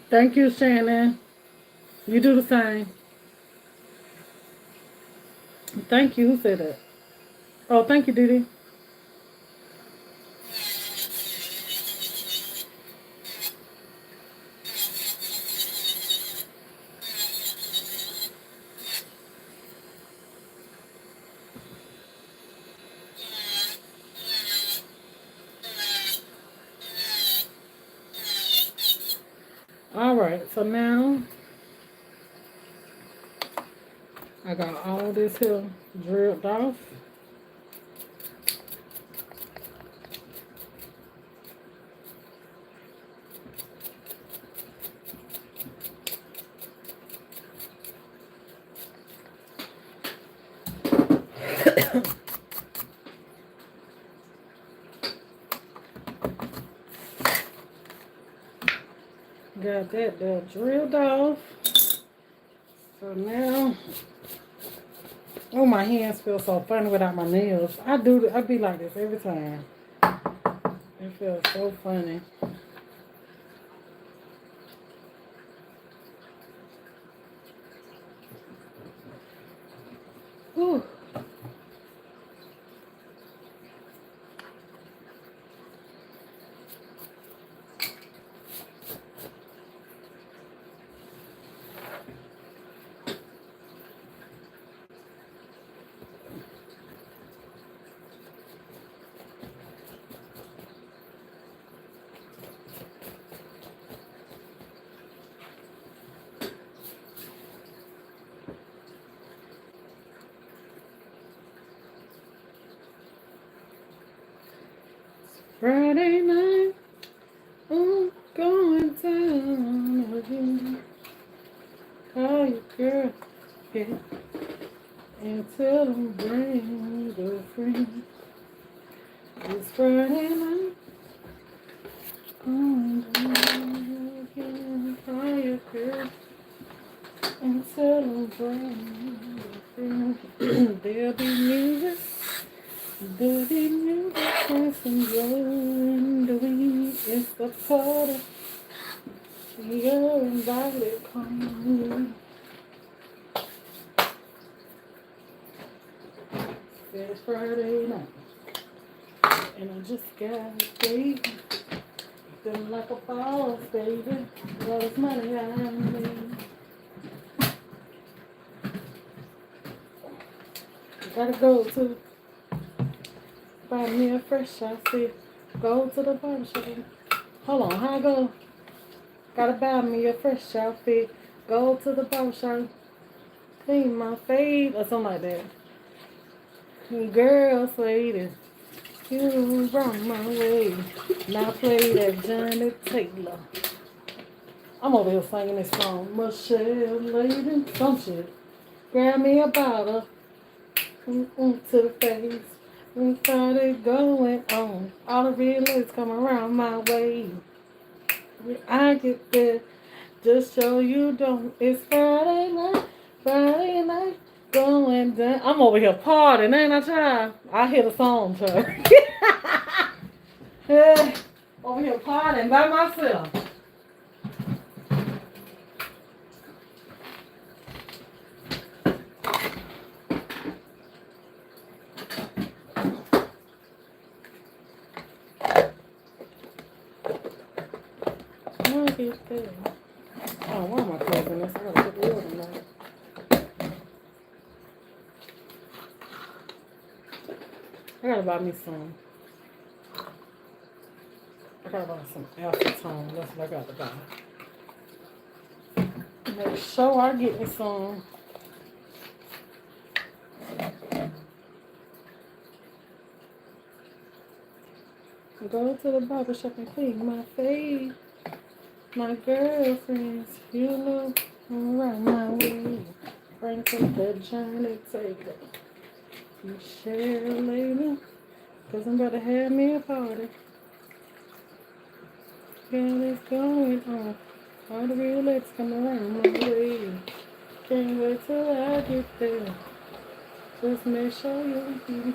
Thank you, Shannon. You do the same. Thank you. Who said that? Oh, thank you, Didi. All right, so now I got all this here drilled off. Got that there drilled off. So now, oh, my hands feel so funny without my nails. I be like this every time. It feels so funny. Whew. Friday night, I'm going down again. Call your girl, yeah, and tell them bring your friend. It's Friday night, going down again. Call your girl and tell them bring your friend. There'll be music. There'll be music and some joy in the wind. It's the party. You're invited, come. It's Friday night, and I just got paid. Feeling like a boss, baby. All this money I made. Gotta go to buy me a fresh outfit. Go to the barbershop. Hold on, how I go? Gotta buy me a fresh outfit. Go to the barbershop. Clean my fade or something like that. Girl, sweetie, you brought my way. Now play that Johnny Taylor. I'm over here singing this song. Michelle, lady, some shit. Grab me a bottle. To the face. We started going on. All the real ladies come around my way. When I get there, just so you don't. It's Friday night, going down. I'm over here partying, ain't I, child? I hear the song, child. Yeah, over here partying by myself. I get there. Oh, why am I closing this? I gotta put the water in there. I gotta buy me some. I gotta buy some acetone. That's what I gotta buy. Make sure I get me some. Go to the barber shop and clean my face. My girlfriends, you know, around my way. Frank with the Johnny Taylor. Michelle later, cause I'm about to have me a party. Girl, it's going on. All the real ladies come around my way. Can't wait till I get there. Just make sure you'll be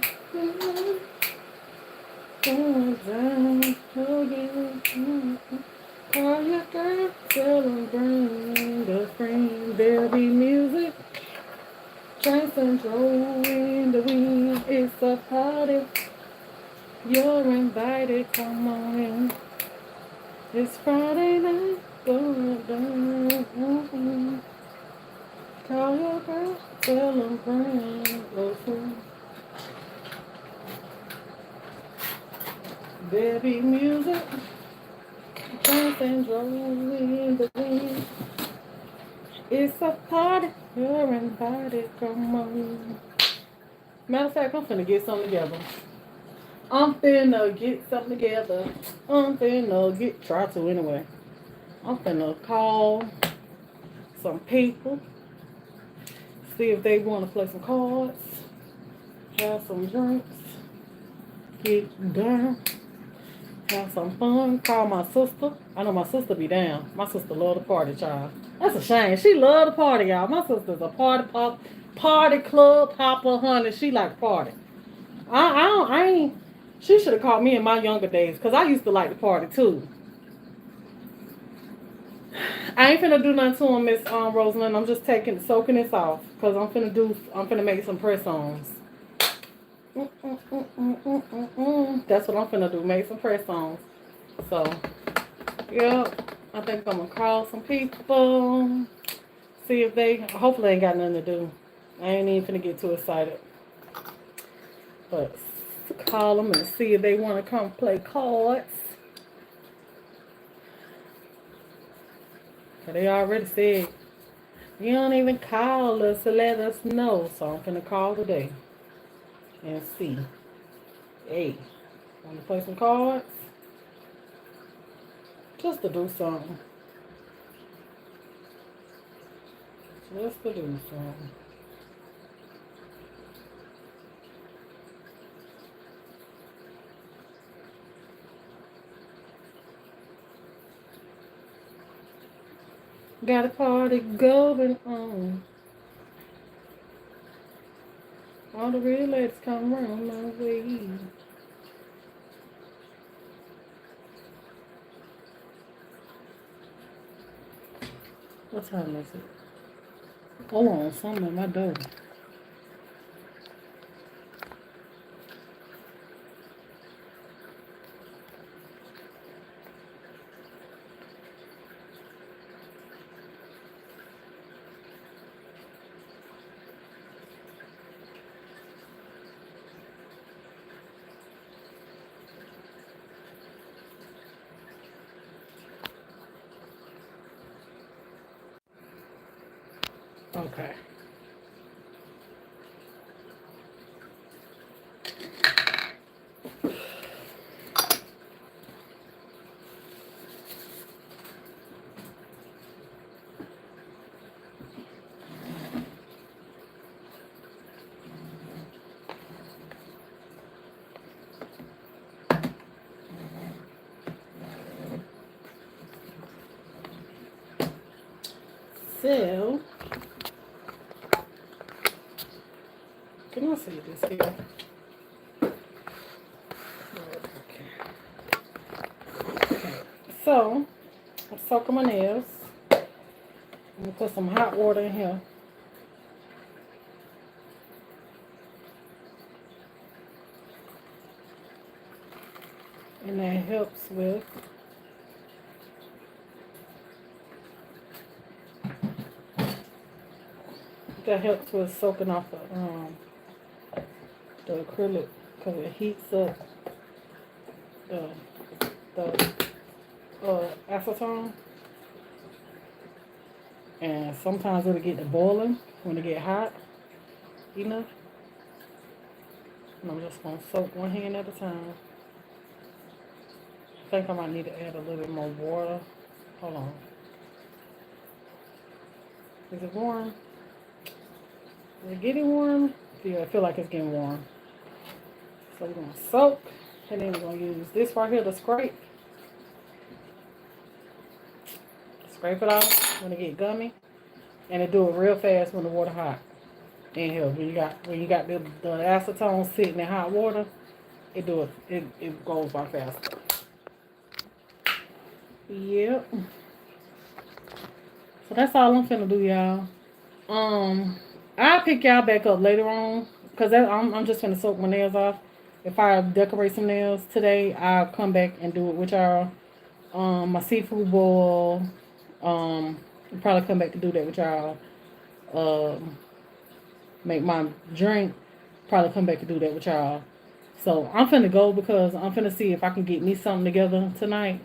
going down again. Call your girl, tell them a party. You're invited, come on in. It's Friday night, going down. Call your girl, tell them bring a friend. Baby music, dance and roll in the wind. It's a party, you're invited, come on. Matter of fact, I'm finna get something together. I'm finna get something together. Try to anyway. I'm finna call some people, see if they want to play some cards, have some drinks, get down, have some fun, call my sister. I know my sister be down. My sister love to party, child. That's a shame. She love to party, y'all. My sister's a party club hopper, honey. She like to party. I ain't. She should have called me in my younger days, because I used to like to party too. I ain't finna do nothing to him, Miss Rosalind. I'm just soaking this off, because I'm finna make some press-ons. That's what I'm finna do, make some press-ons. So, yep, I think I'm gonna call some people, see if they, hopefully they ain't got nothing to do. I ain't even finna get too excited. But call them and see if they want to come play cards. They already said, you don't even call us to let us know. So I'm finna call today and see. Hey, want to play some cards? Just to do something. Just to do something. Got a party going on. All the real ladies come around my way. What time is it? Hold on, something at my door. Okay. So, can I see this here? Okay. So, I'm soaking my nails. I'm going to put some hot water in here. And that helps with soaking off the acrylic, because it heats up the acetone, and sometimes it'll get to boiling when it get hot enough. And I'm just gonna soak one hand at a time. I think I might need to add a little bit more water. Hold on. Is it warm? Is it getting warm? Yeah, I feel like it's getting warm. So we're gonna soak, and then we're gonna use this right here to scrape. Scrape it off when it get gummy, and it do it real fast when the water hot. And here, when you got the acetone sitting in hot water, it goes by faster. Yep. So that's all I'm finna do, y'all. I'll pick y'all back up later on because I'm just gonna soak my nails off. If I decorate some nails today, I'll come back and do it with y'all. My seafood boil. I'll probably come back to do that with y'all. Make my drink. Probably come back to do that with y'all. So I'm finna go because I'm finna see if I can get me something together tonight.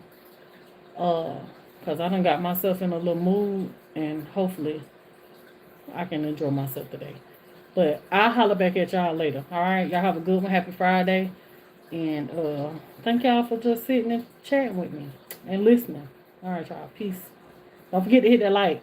Cause I done got myself in a little mood and hopefully I can enjoy myself today. But I'll holler back at y'all later. Alright, y'all have a good one. Happy Friday. And thank y'all for just sitting and chatting with me and listening. Alright, y'all. Peace. Don't forget to hit that like.